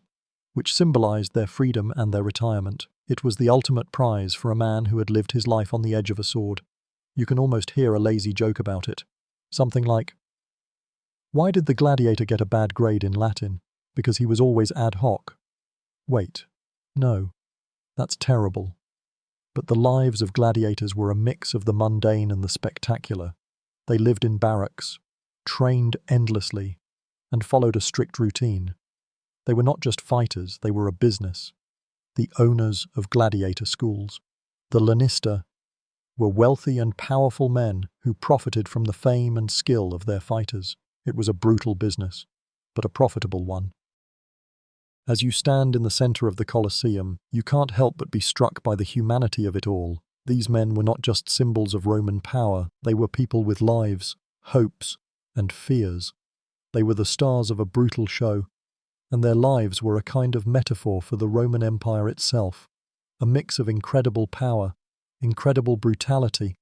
which symbolized their freedom and their retirement. It was the ultimate prize for a man who had lived his life on the edge of a sword. You can almost hear a lazy joke about it. Something like, "Why did the gladiator get a bad grade in Latin? Because he was always ad hoc." Wait, no, that's terrible. But the lives of gladiators were a mix of the mundane and the spectacular. They lived in barracks, trained endlessly, and followed a strict routine. They were not just fighters, they were a business. The owners of gladiator schools, the lanista, were wealthy and powerful men who profited from the fame and skill of their fighters. It was a brutal business, but a profitable one. As you stand in the center of the Colosseum, you can't help but be struck by the humanity of it all. These men were not just symbols of Roman power, they were people with lives, hopes, and fears. They were the stars of a brutal show, and their lives were a kind of metaphor for the Roman Empire itself, a mix of incredible power, incredible brutality,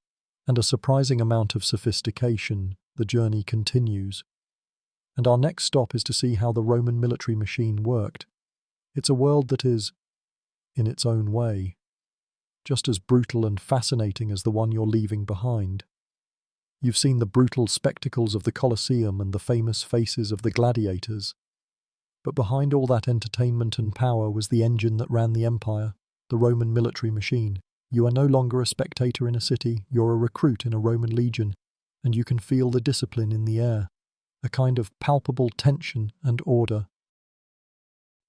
and a surprising amount of sophistication. The journey continues. And our next stop is to see how the Roman military machine worked. It's a world that is, in its own way, just as brutal and fascinating as the one you're leaving behind. You've seen the brutal spectacles of the Colosseum and the famous faces of the gladiators. But behind all that entertainment and power was the engine that ran the empire, the Roman military machine. You are no longer a spectator in a city, you're a recruit in a Roman legion, and you can feel the discipline in the air, a kind of palpable tension and order.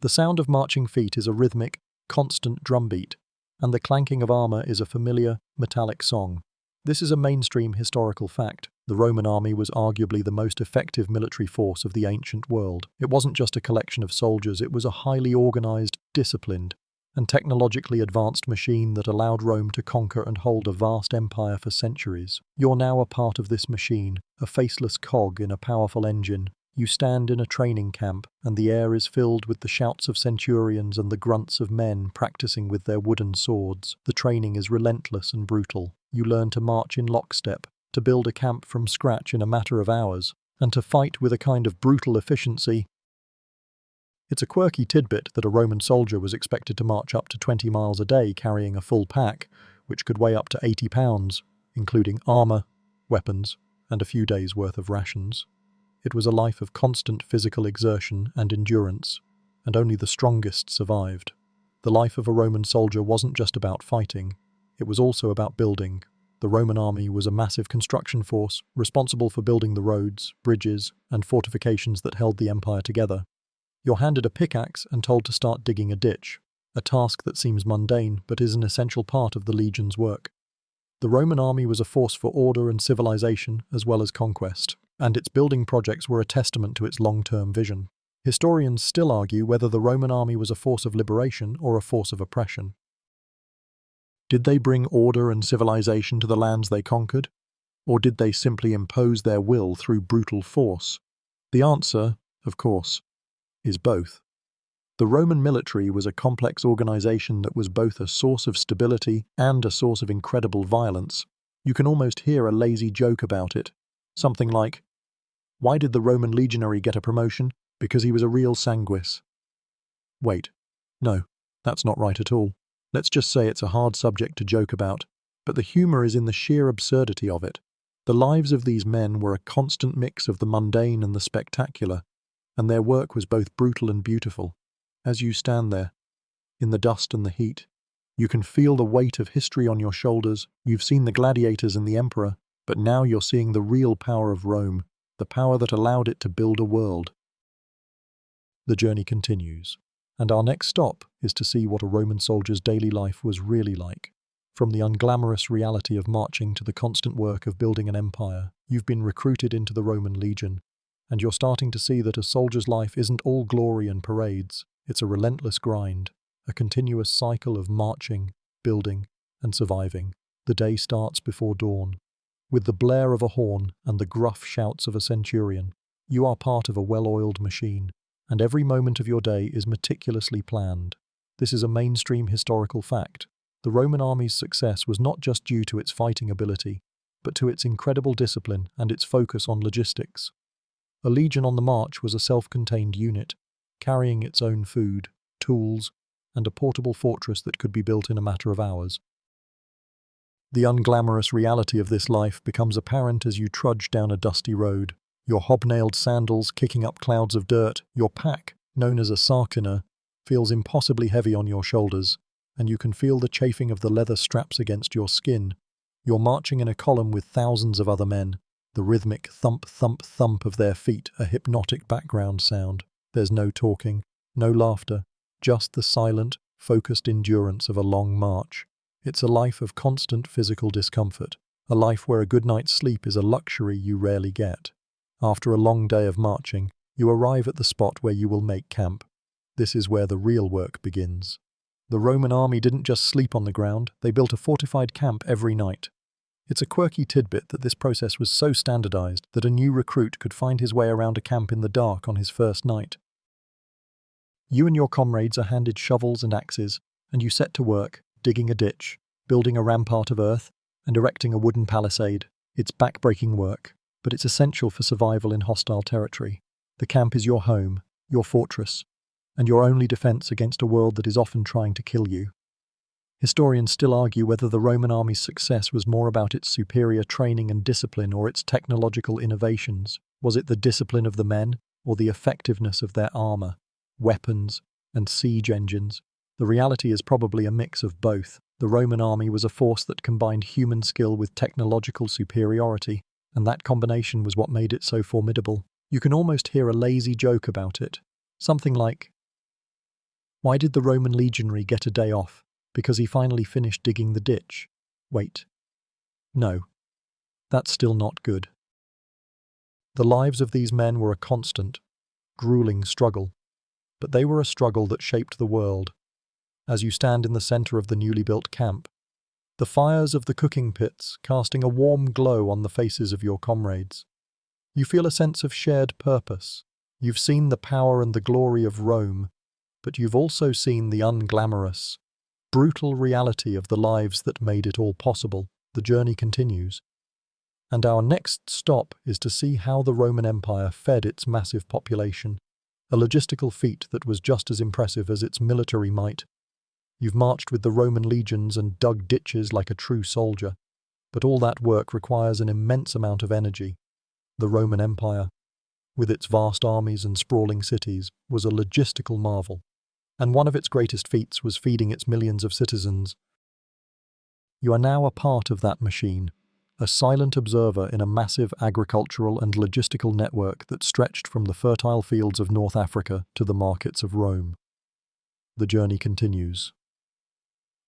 The sound of marching feet is a rhythmic, constant drumbeat, and the clanking of armor is a familiar, metallic song. This is a mainstream historical fact. The Roman army was arguably the most effective military force of the ancient world. It wasn't just a collection of soldiers, it was a highly organized, disciplined, and technologically advanced machine that allowed Rome to conquer and hold a vast empire for centuries. You're now a part of this machine, a faceless cog in a powerful engine. You stand in a training camp, and the air is filled with the shouts of centurions and the grunts of men practicing with their wooden swords. The training is relentless and brutal. You learn to march in lockstep, to build a camp from scratch in a matter of hours, and to fight with a kind of brutal efficiency. It's a quirky tidbit that a Roman soldier was expected to march up to 20 miles a day carrying a full pack, which could weigh up to 80 pounds, including armor, weapons, and a few days' worth of rations. It was a life of constant physical exertion and endurance, and only the strongest survived. The life of a Roman soldier wasn't just about fighting, it was also about building. The Roman army was a massive construction force, responsible for building the roads, bridges, and fortifications that held the empire together. You're handed a pickaxe and told to start digging a ditch, a task that seems mundane but is an essential part of the legion's work. The Roman army was a force for order and civilization as well as conquest, and its building projects were a testament to its long-term vision. Historians still argue whether the Roman army was a force of liberation or a force of oppression. Did they bring order and civilization to the lands they conquered? Or did they simply impose their will through brutal force? The answer, of course, is both. The Roman military was a complex organization that was both a source of stability and a source of incredible violence. You can almost hear a lazy joke about it. Something like, "Why did the Roman legionary get a promotion? Because he was a real sanguis." Wait, no, that's not right at all. Let's just say it's a hard subject to joke about, but the humor is in the sheer absurdity of it. The lives of these men were a constant mix of the mundane and the spectacular, and their work was both brutal and beautiful. As you stand there, in the dust and the heat, you can feel the weight of history on your shoulders. You've seen the gladiators and the emperor, but now you're seeing the real power of Rome, the power that allowed it to build a world. The journey continues, and our next stop is to see what a Roman soldier's daily life was really like. From the unglamorous reality of marching to the constant work of building an empire, you've been recruited into the Roman legion, and you're starting to see that a soldier's life isn't all glory and parades. It's a relentless grind, a continuous cycle of marching, building, and surviving. The day starts before dawn. With the blare of a horn and the gruff shouts of a centurion, you are part of a well-oiled machine, and every moment of your day is meticulously planned. This is a mainstream historical fact. The Roman army's success was not just due to its fighting ability, but to its incredible discipline and its focus on logistics. A legion on the march was a self-contained unit, carrying its own food, tools, and a portable fortress that could be built in a matter of hours. The unglamorous reality of this life becomes apparent as you trudge down a dusty road, your hobnailed sandals kicking up clouds of dirt. Your pack, known as a sarkina, feels impossibly heavy on your shoulders, and you can feel the chafing of the leather straps against your skin. You're marching in a column with thousands of other men, the rhythmic thump, thump, thump of their feet a hypnotic background sound. There's no talking, no laughter, just the silent, focused endurance of a long march. It's a life of constant physical discomfort, a life where a good night's sleep is a luxury you rarely get. After a long day of marching, you arrive at the spot where you will make camp. This is where the real work begins. The Roman army didn't just sleep on the ground, they built a fortified camp every night. It's a quirky tidbit that this process was so standardized that a new recruit could find his way around a camp in the dark on his first night. You and your comrades are handed shovels and axes, and you set to work, digging a ditch, building a rampart of earth, and erecting a wooden palisade. It's back-breaking work, but it's essential for survival in hostile territory. The camp is your home, your fortress, and your only defense against a world that is often trying to kill you. Historians still argue whether the Roman army's success was more about its superior training and discipline or its technological innovations. Was it the discipline of the men, or the effectiveness of their armor, weapons, and siege engines? The reality is probably a mix of both. The Roman army was a force that combined human skill with technological superiority, and that combination was what made it so formidable. You can almost hear a lazy joke about it. Something like, "Why did the Roman legionary get a day off? Because he finally finished digging the ditch." Wait. No. That's still not good. The lives of these men were a constant, grueling struggle, but they were a struggle that shaped the world. As you stand in the center of the newly built camp, the fires of the cooking pits casting a warm glow on the faces of your comrades, you feel a sense of shared purpose. You've seen the power and the glory of Rome, but you've also seen the unglamorous, brutal reality of the lives that made it all possible. The journey continues, and our next stop is to see how the Roman Empire fed its massive population, a logistical feat that was just as impressive as its military might. You've marched with the Roman legions and dug ditches like a true soldier, but all that work requires an immense amount of energy. The Roman Empire, with its vast armies and sprawling cities, was a logistical marvel, and one of its greatest feats was feeding its millions of citizens. You are now a part of that machine, a silent observer in a massive agricultural and logistical network that stretched from the fertile fields of North Africa to the markets of Rome. The journey continues,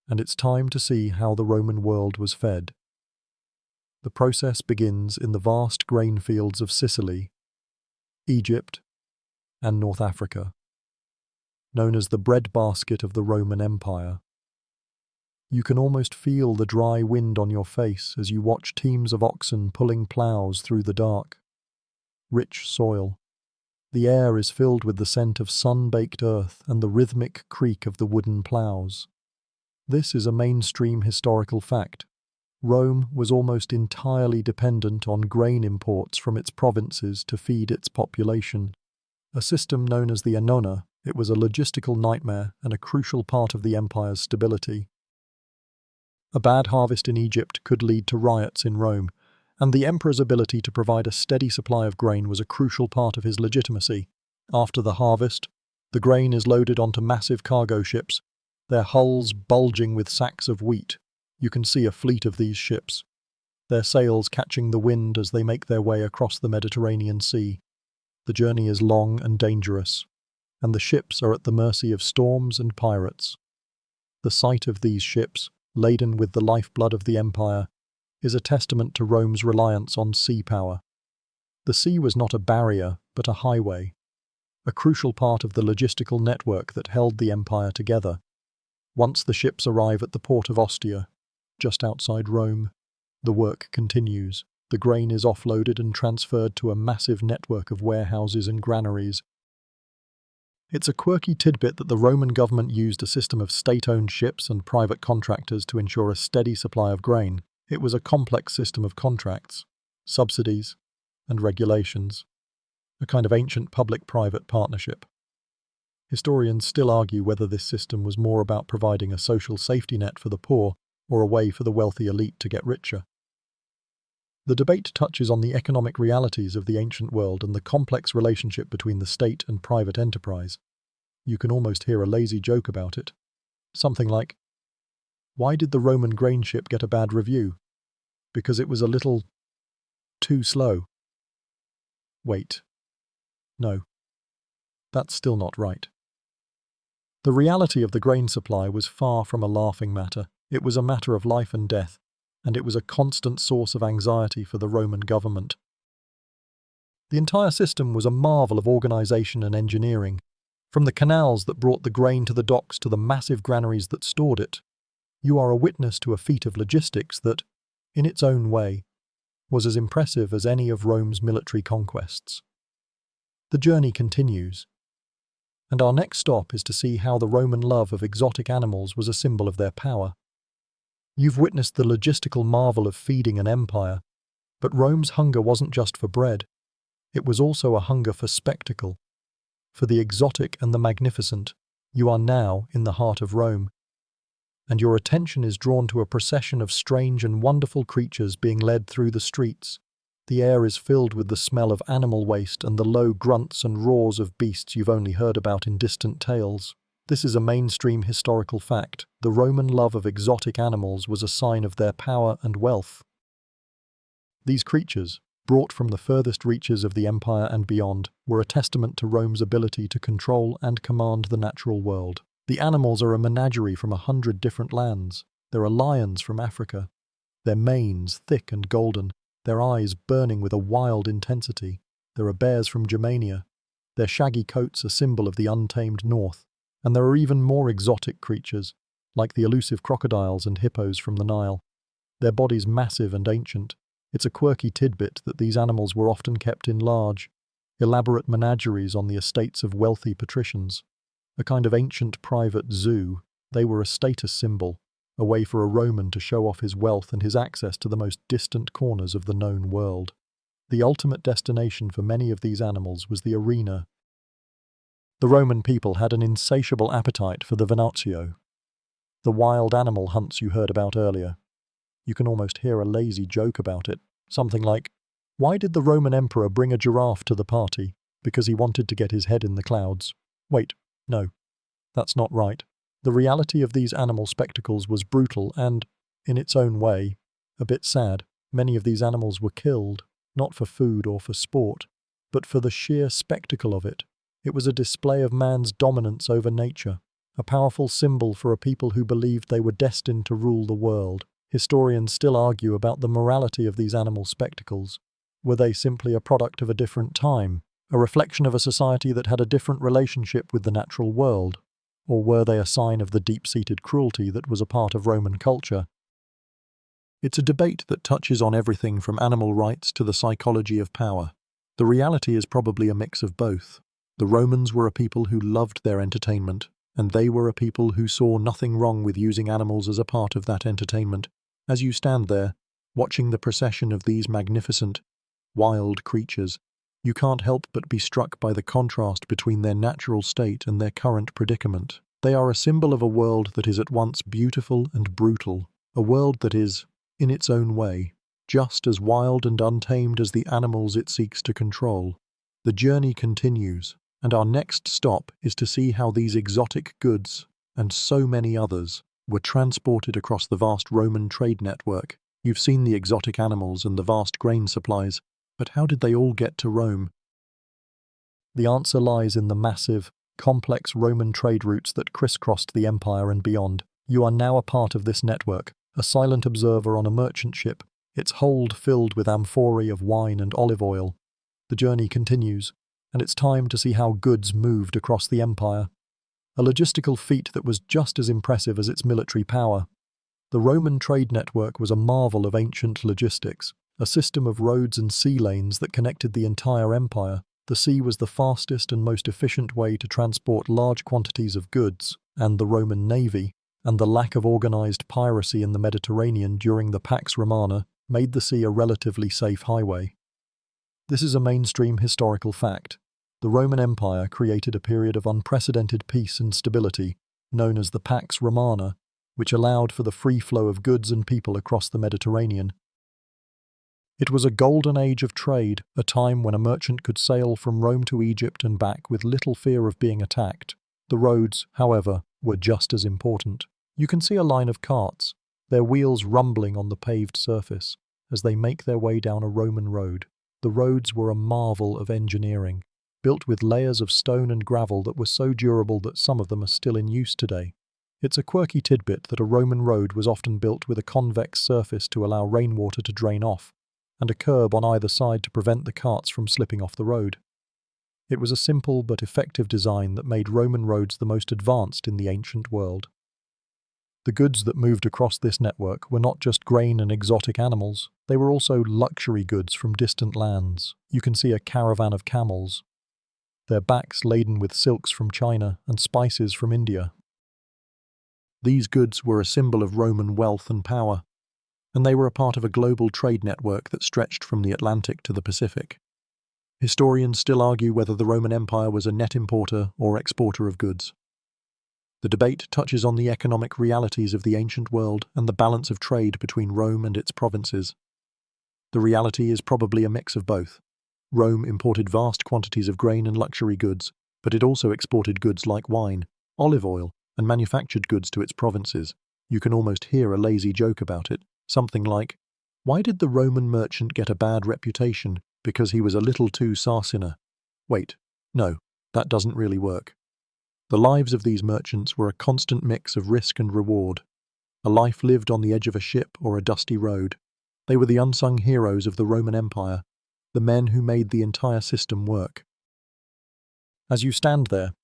and it's time to see how the Roman world was fed. The process begins in the vast grain fields of Sicily, Egypt, and North Africa, known as the breadbasket of the Roman Empire. You can almost feel the dry wind on your face as you watch teams of oxen pulling ploughs through the dark, rich soil. The air is filled with the scent of sun-baked earth and the rhythmic creak of the wooden ploughs. This is a mainstream historical fact. Rome was almost entirely dependent on grain imports from its provinces to feed its population. A system known as the annona, it was a logistical nightmare and a crucial part of the empire's stability. A bad harvest in Egypt could lead to riots in Rome, and the emperor's ability to provide a steady supply of grain was a crucial part of his legitimacy. After the harvest, the grain is loaded onto massive cargo ships, their hulls bulging with sacks of wheat. You can see a fleet of these ships, their sails catching the wind as they make their way across the Mediterranean Sea. The journey is long and dangerous, and the ships are at the mercy of storms and pirates. The sight of these ships, laden with the lifeblood of the empire, is a testament to Rome's reliance on sea power. The sea was not a barrier, but a highway, a crucial part of the logistical network that held the empire together. Once the ships arrive at the port of Ostia, just outside Rome, the work continues. The grain is offloaded and transferred to a massive network of warehouses and granaries. It's a quirky tidbit that the Roman government used a system of state-owned ships and private contractors to ensure a steady supply of grain. It was a complex system of contracts, subsidies, and regulations, a kind of ancient public-private partnership. Historians still argue whether this system was more about providing a social safety net for the poor or a way for the wealthy elite to get richer. The debate touches on the economic realities of the ancient world and the complex relationship between the state and private enterprise. You can almost hear a lazy joke about it. Something like, "Why did the Roman grain ship get a bad review? Because it was a little too slow." Wait. No. That's still not right. The reality of the grain supply was far from a laughing matter. It was a matter of life and death, and it was a constant source of anxiety for the Roman government. The entire system was a marvel of organization and engineering, from the canals that brought the grain to the docks to the massive granaries that stored it. You are a witness to a feat of logistics that, in its own way, was as impressive as any of Rome's military conquests. The journey continues, and our next stop is to see how the Roman love of exotic animals was a symbol of their power. You've witnessed the logistical marvel of feeding an empire, but Rome's hunger wasn't just for bread. It was also a hunger for spectacle, for the exotic and the magnificent. You are now in the heart of Rome, and your attention is drawn to a procession of strange and wonderful creatures being led through the streets. The air is filled with the smell of animal waste and the low grunts and roars of beasts you've only heard about in distant tales. This is a mainstream historical fact. The Roman love of exotic animals was a sign of their power and wealth. These creatures, brought from the furthest reaches of the empire and beyond, were a testament to Rome's ability to control and command the natural world. The animals are a menagerie from 100 different lands. There are lions from Africa, their manes thick and golden, their eyes burning with a wild intensity. There are bears from Germania, their shaggy coats a symbol of the untamed north. And there are even more exotic creatures, like the elusive crocodiles and hippos from the Nile. Their bodies massive and ancient. It's a quirky tidbit that these animals were often kept in large, elaborate menageries on the estates of wealthy patricians. A kind of ancient private zoo, they were a status symbol, a way for a Roman to show off his wealth and his access to the most distant corners of the known world. The ultimate destination for many of these animals was the arena. The Roman people had an insatiable appetite for the venatio, the wild animal hunts you heard about earlier. You can almost hear a lazy joke about it, something like, "Why did the Roman emperor bring a giraffe to the party? Because he wanted to get his head in the clouds." Wait, no, that's not right. The reality of these animal spectacles was brutal and, in its own way, a bit sad. Many of these animals were killed, not for food or for sport, but for the sheer spectacle of it. It was a display of man's dominance over nature, a powerful symbol for a people who believed they were destined to rule the world. Historians still argue about the morality of these animal spectacles. Were they simply a product of a different time, a reflection of a society that had a different relationship with the natural world? Or were they a sign of the deep-seated cruelty that was a part of Roman culture? It's a debate that touches on everything from animal rights to the psychology of power. The reality is probably a mix of both. The Romans were a people who loved their entertainment, and they were a people who saw nothing wrong with using animals as a part of that entertainment. As you stand there, watching the procession of these magnificent, wild creatures, you can't help but be struck by the contrast between their natural state and their current predicament. They are a symbol of a world that is at once beautiful and brutal, a world that is, in its own way, just as wild and untamed as the animals it seeks to control. The journey continues, and our next stop is to see how these exotic goods, and so many others, were transported across the vast Roman trade network. You've seen the exotic animals and the vast grain supplies, but how did they all get to Rome? The answer lies in the massive, complex Roman trade routes that crisscrossed the empire and beyond. You are now a part of this network, a silent observer on a merchant ship, its hold filled with amphorae of wine and olive oil. The journey continues, and it's time to see how goods moved across the empire. A logistical feat that was just as impressive as its military power. The Roman trade network was a marvel of ancient logistics, a system of roads and sea lanes that connected the entire empire. The sea was the fastest and most efficient way to transport large quantities of goods, and the Roman navy, and the lack of organized piracy in the Mediterranean during the Pax Romana, made the sea a relatively safe highway. This is a mainstream historical fact. The Roman Empire created a period of unprecedented peace and stability, known as the Pax Romana, which allowed for the free flow of goods and people across the Mediterranean. It was a golden age of trade, a time when a merchant could sail from Rome to Egypt and back with little fear of being attacked. The roads, however, were just as important. You can see a line of carts, their wheels rumbling on the paved surface, as they make their way down a Roman road. The roads were a marvel of engineering, built with layers of stone and gravel that were so durable that some of them are still in use today. It's a quirky tidbit that a Roman road was often built with a convex surface to allow rainwater to drain off, and a curb on either side to prevent the carts from slipping off the road. It was a simple but effective design that made Roman roads the most advanced in the ancient world. The goods that moved across this network were not just grain and exotic animals, they were also luxury goods from distant lands. You can see a caravan of camels, their backs laden with silks from China and spices from India. These goods were a symbol of Roman wealth and power, and they were a part of a global trade network that stretched from the Atlantic to the Pacific. Historians still argue whether the Roman Empire was a net importer or exporter of goods. The debate touches on the economic realities of the ancient world and the balance of trade between Rome and its provinces. The reality is probably a mix of both. Rome imported vast quantities of grain and luxury goods, but it also exported goods like wine, olive oil, and manufactured goods to its provinces. You can almost hear a lazy joke about it, something like, "Why did the Roman merchant get a bad reputation? Because he was a little too sarcina." Wait, no, that doesn't really work. The lives of these merchants were a constant mix of risk and reward, a life lived on the edge of a ship or a dusty road. They were the unsung heroes of the Roman Empire, the men who made the entire system work. As you stand there,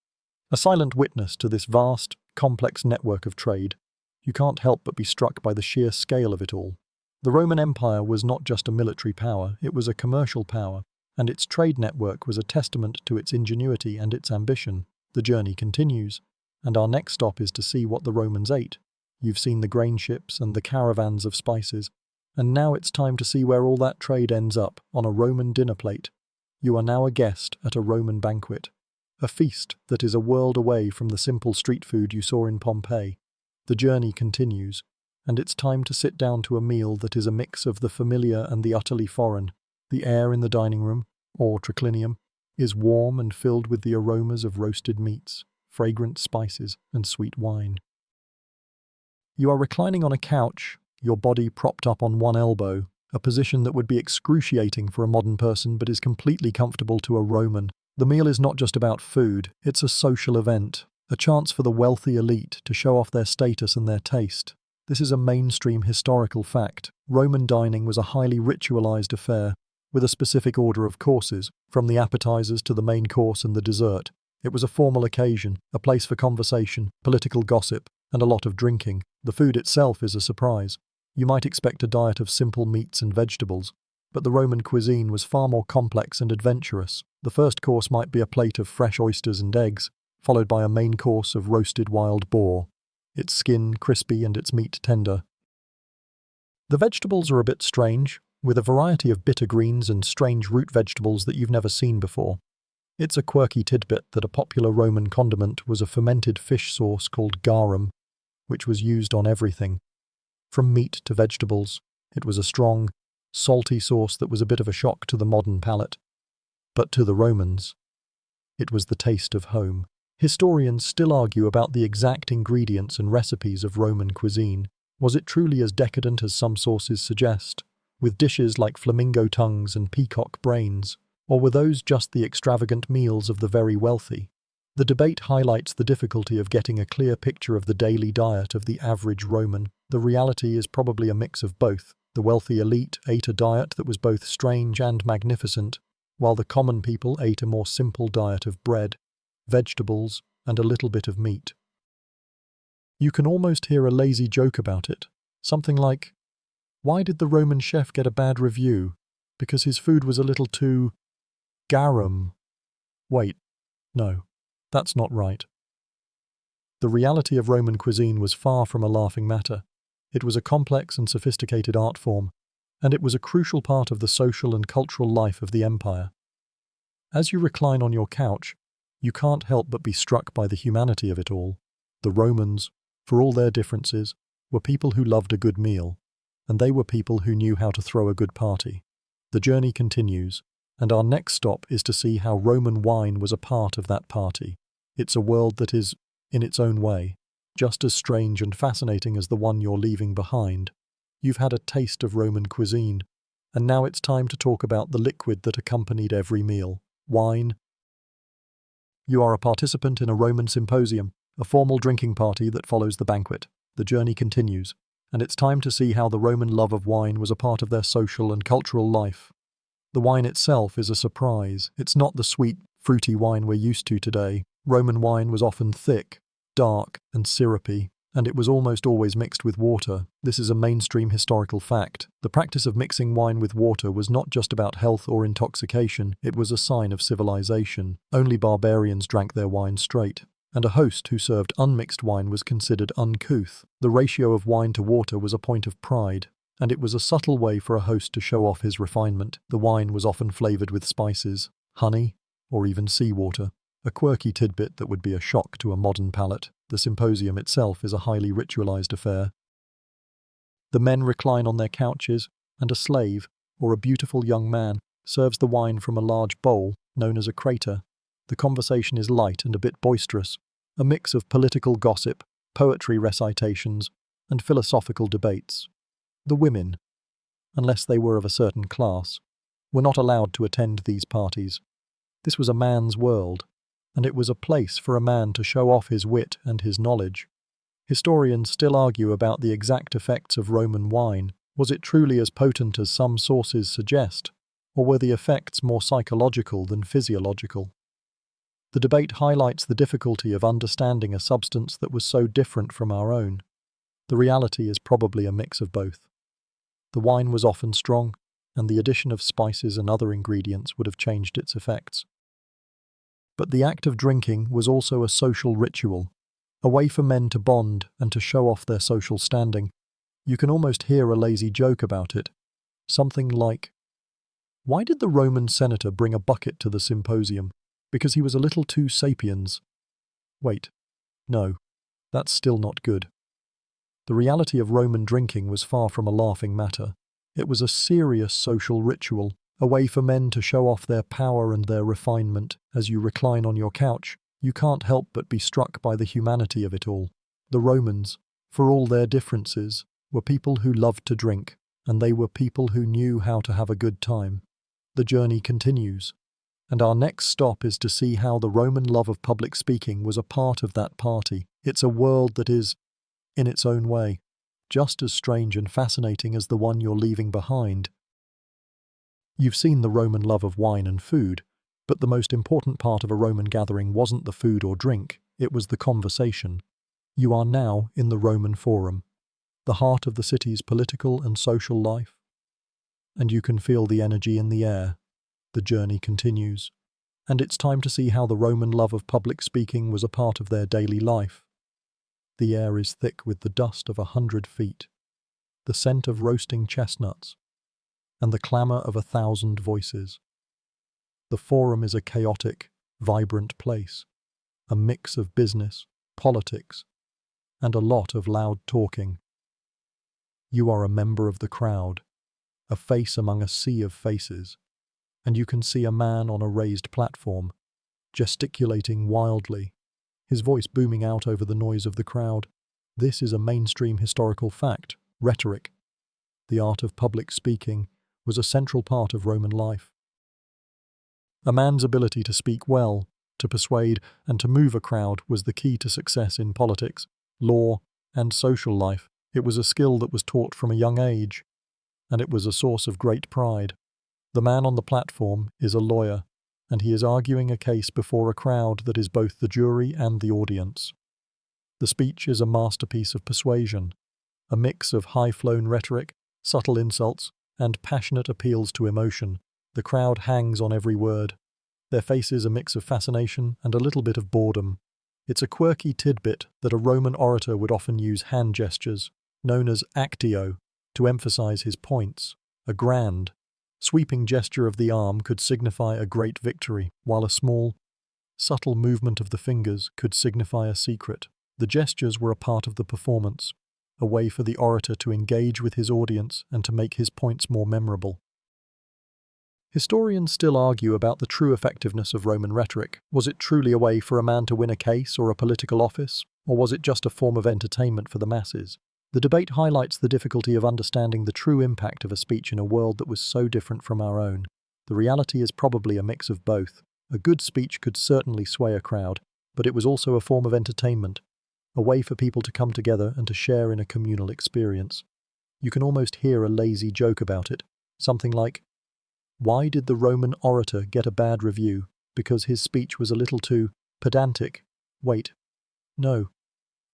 a silent witness to this vast, complex network of trade, you can't help but be struck by the sheer scale of it all. The Roman Empire was not just a military power, it was a commercial power, and its trade network was a testament to its ingenuity and its ambition. The journey continues, and our next stop is to see what the Romans ate. You've seen the grain ships and the caravans of spices, and now it's time to see where all that trade ends up, on a Roman dinner plate. You are now a guest at a Roman banquet, a feast that is a world away from the simple street food you saw in Pompeii. The journey continues, and it's time to sit down to a meal that is a mix of the familiar and the utterly foreign. The air in the dining room, or triclinium, is warm and filled with the aromas of roasted meats, fragrant spices, and sweet wine. You are reclining on a couch, your body propped up on one elbow, a position that would be excruciating for a modern person but is completely comfortable to a Roman. The meal is not just about food, it's a social event, a chance for the wealthy elite to show off their status and their taste. This is a mainstream historical fact. Roman dining was a highly ritualized affair, with a specific order of courses, from the appetizers to the main course and the dessert. It was a formal occasion, a place for conversation, political gossip, and a lot of drinking. The food itself is a surprise. You might expect a diet of simple meats and vegetables, but the Roman cuisine was far more complex and adventurous. The first course might be a plate of fresh oysters and eggs, followed by a main course of roasted wild boar, its skin crispy and its meat tender. The vegetables are a bit strange, with a variety of bitter greens and strange root vegetables that you've never seen before. It's a quirky tidbit that a popular Roman condiment was a fermented fish sauce called garum, which was used on everything. From meat to vegetables, it was a strong, salty sauce that was a bit of a shock to the modern palate. But to the Romans, it was the taste of home. Historians still argue about the exact ingredients and recipes of Roman cuisine. Was it truly as decadent as some sources suggest, with dishes like flamingo tongues and peacock brains? Or were those just the extravagant meals of the very wealthy? The debate highlights the difficulty of getting a clear picture of the daily diet of the average Roman. The reality is probably a mix of both. The wealthy elite ate a diet that was both strange and magnificent, while the common people ate a more simple diet of bread, vegetables, and a little bit of meat. You can almost hear a lazy joke about it. Something like, "Why did the Roman chef get a bad review? Because his food was a little too garum." Wait, no, that's not right. The reality of Roman cuisine was far from a laughing matter. It was a complex and sophisticated art form, and it was a crucial part of the social and cultural life of the empire. As you recline on your couch, you can't help but be struck by the humanity of it all. The Romans, for all their differences, were people who loved a good meal, and they were people who knew how to throw a good party. The journey continues, and our next stop is to see how Roman wine was a part of that party. It's a world that is, in its own way, just as strange and fascinating as the one you're leaving behind. You've had a taste of Roman cuisine, and now it's time to talk about the liquid that accompanied every meal: wine. You are a participant in a Roman symposium, a formal drinking party that follows the banquet. The journey continues, and it's time to see how the Roman love of wine was a part of their social and cultural life. The wine itself is a surprise. It's not the sweet, fruity wine we're used to today. Roman wine was often thick, dark, and syrupy, and it was almost always mixed with water. This is a mainstream historical fact. The practice of mixing wine with water was not just about health or intoxication, it was a sign of civilization. Only barbarians drank their wine straight, and a host who served unmixed wine was considered uncouth. The ratio of wine to water was a point of pride, and it was a subtle way for a host to show off his refinement. The wine was often flavored with spices, honey, or even seawater. A quirky tidbit that would be a shock to a modern palate. The symposium itself is a highly ritualized affair. The men recline on their couches, and a slave, or a beautiful young man, serves the wine from a large bowl, known as a crater. The conversation is light and a bit boisterous, a mix of political gossip, poetry recitations, and philosophical debates. The women, unless they were of a certain class, were not allowed to attend these parties. This was a man's world, and it was a place for a man to show off his wit and his knowledge. Historians still argue about the exact effects of Roman wine. Was it truly as potent as some sources suggest, or were the effects more psychological than physiological? The debate highlights the difficulty of understanding a substance that was so different from our own. The reality is probably a mix of both. The wine was often strong, and the addition of spices and other ingredients would have changed its effects. But the act of drinking was also a social ritual, a way for men to bond and to show off their social standing. You can almost hear a lazy joke about it. Something like, "Why did the Roman senator bring a bucket to the symposium? Because he was a little too sapiens." Wait, no, that's still not good. The reality of Roman drinking was far from a laughing matter. It was a serious social ritual, a way for men to show off their power and their refinement. As you recline on your couch, you can't help but be struck by the humanity of it all. The Romans, for all their differences, were people who loved to drink, and they were people who knew how to have a good time. The journey continues, and our next stop is to see how the Roman love of public speaking was a part of that party. It's a world that is, in its own way, just as strange and fascinating as the one you're leaving behind. You've seen the Roman love of wine and food, but the most important part of a Roman gathering wasn't the food or drink, it was the conversation. You are now in the Roman Forum, the heart of the city's political and social life. And you can feel the energy in the air. The journey continues. And it's time to see how the Roman love of public speaking was a part of their daily life. The air is thick with the dust of 100 feet, the scent of roasting chestnuts, and the clamour of 1,000 voices. The Forum is a chaotic, vibrant place, a mix of business, politics, and a lot of loud talking. You are a member of the crowd, a face among a sea of faces, and you can see a man on a raised platform, gesticulating wildly, his voice booming out over the noise of the crowd. This is a mainstream historical fact, rhetoric. The art of public speaking was a central part of Roman life. A man's ability to speak well, to persuade, and to move a crowd was the key to success in politics, law, and social life. It was a skill that was taught from a young age, and it was a source of great pride. The man on the platform is a lawyer, and he is arguing a case before a crowd that is both the jury and the audience. The speech is a masterpiece of persuasion, a mix of high-flown rhetoric, subtle insults, and passionate appeals to emotion. The crowd hangs on every word. Their faces a mix of fascination and a little bit of boredom. It's a quirky tidbit that a Roman orator would often use hand gestures, known as actio, to emphasize his points. A grand, sweeping gesture of the arm could signify a great victory, while a small, subtle movement of the fingers could signify a secret. The gestures were a part of the performance, a way for the orator to engage with his audience and to make his points more memorable. Historians still argue about the true effectiveness of Roman rhetoric. Was it truly a way for a man to win a case or a political office, or was it just a form of entertainment for the masses? The debate highlights the difficulty of understanding the true impact of a speech in a world that was so different from our own. The reality is probably a mix of both. A good speech could certainly sway a crowd, but it was also a form of entertainment, a way for people to come together and to share in a communal experience. You can almost hear a lazy joke about it, something like, "Why did the Roman orator get a bad review? Because his speech was a little too pedantic. Wait, no,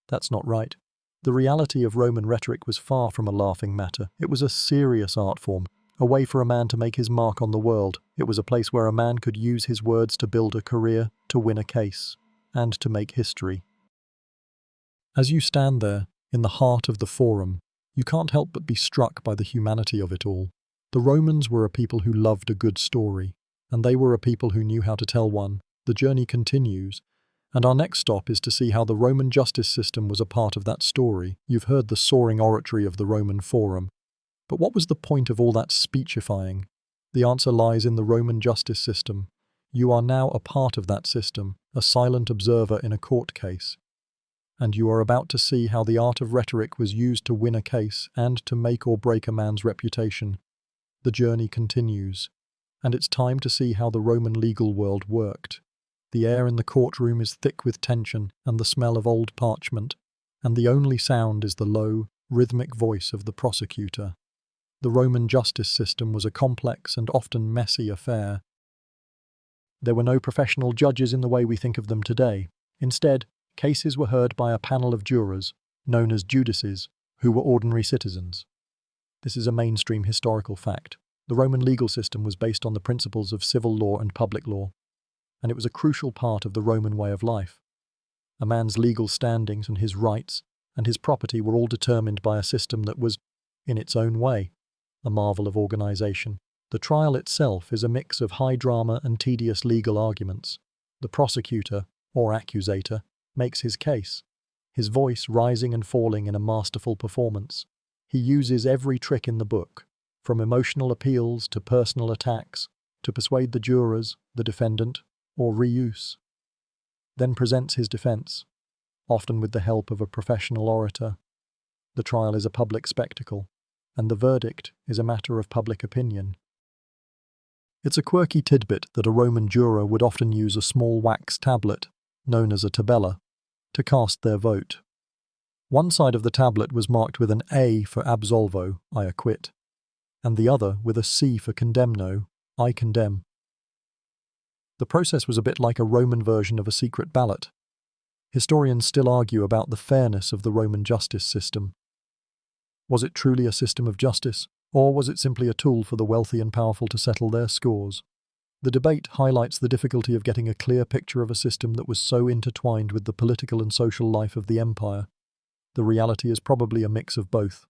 that's not right." The reality of Roman rhetoric was far from a laughing matter. It was a serious art form, a way for a man to make his mark on the world. It was a place where a man could use his words to build a career, to win a case, and to make history. As you stand there, in the heart of the Forum, you can't help but be struck by the humanity of it all. The Romans were a people who loved a good story, and they were a people who knew how to tell one. The journey continues, and our next stop is to see how the Roman justice system was a part of that story. You've heard the soaring oratory of the Roman Forum, but what was the point of all that speechifying? The answer lies in the Roman justice system. You are now a part of that system, a silent observer in a court case. And you are about to see how the art of rhetoric was used to win a case and to make or break a man's reputation. The journey continues, and it's time to see how the Roman legal world worked. The air in the courtroom is thick with tension and the smell of old parchment, and the only sound is the low, rhythmic voice of the prosecutor. The Roman justice system was a complex and often messy affair. There were no professional judges in the way we think of them today. Instead, cases were heard by a panel of jurors, known as judices, who were ordinary citizens. This is a mainstream historical fact. The Roman legal system was based on the principles of civil law and public law, and it was a crucial part of the Roman way of life. A man's legal standings and his rights and his property were all determined by a system that was, in its own way, a marvel of organization. The trial itself is a mix of high drama and tedious legal arguments. The prosecutor, or accusator, makes his case, his voice rising and falling in a masterful performance. He uses every trick in the book, from emotional appeals to personal attacks, to persuade the jurors, the defendant, or reuse. Then presents his defense, often with the help of a professional orator. The trial is a public spectacle, and the verdict is a matter of public opinion. It's a quirky tidbit that a Roman juror would often use a small wax tablet, known as a tabella, to cast their vote. One side of the tablet was marked with an A for absolvo, I acquit, and the other with a C for condemno, I condemn. The process was a bit like a Roman version of a secret ballot. Historians still argue about the fairness of the Roman justice system. Was it truly a system of justice, or was it simply a tool for the wealthy and powerful to settle their scores? The debate highlights the difficulty of getting a clear picture of a system that was so intertwined with the political and social life of the empire. The reality is probably a mix of both.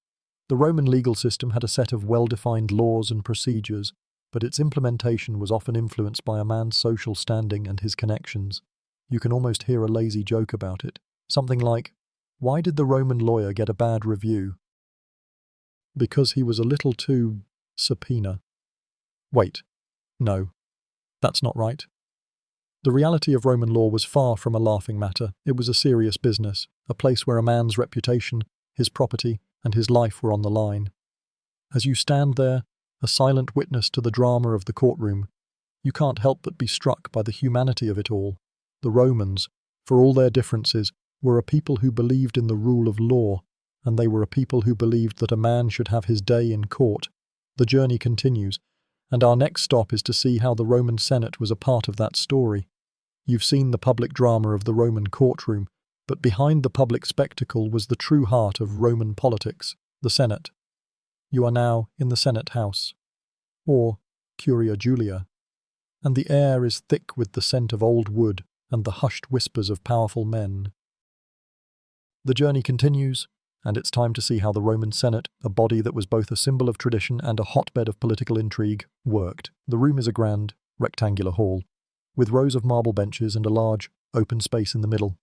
The Roman legal system had a set of well-defined laws and procedures, but its implementation was often influenced by a man's social standing and his connections. You can almost hear a lazy joke about it. Something like, "Why did the Roman lawyer get a bad review?" Because he was a little too subpoena. Wait, no, that's not right. The reality of Roman law was far from a laughing matter. It was a serious business, a place where a man's reputation, his property, and his life were on the line. As you stand there, a silent witness to the drama of the courtroom, you can't help but be struck by the humanity of it all. The Romans, for all their differences, were a people who believed in the rule of law, and they were a people who believed that a man should have his day in court. The journey continues, and our next stop is to see how the Roman Senate was a part of that story. You've seen the public drama of the Roman courtroom, but behind the public spectacle was the true heart of Roman politics, the Senate. You are now in the Senate House, or Curia Julia, and the air is thick with the scent of old wood and the hushed whispers of powerful men. The journey continues, and it's time to see how the Roman Senate, a body that was both a symbol of tradition and a hotbed of political intrigue, worked. The room is a grand, rectangular hall, with rows of marble benches and a large, open space in the middle.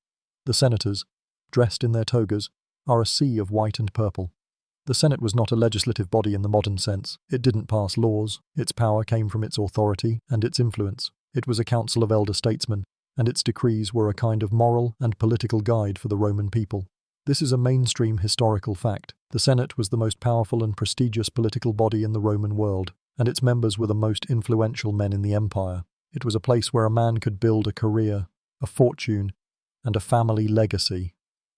The senators, dressed in their togas, are a sea of white and purple. The Senate was not a legislative body in the modern sense. It didn't pass laws. Its power came from its authority and its influence. It was a council of elder statesmen, and its decrees were a kind of moral and political guide for the Roman people. This is a mainstream historical fact. The Senate was the most powerful and prestigious political body in the Roman world, and its members were the most influential men in the empire. It was a place where a man could build a career, a fortune, and a family legacy.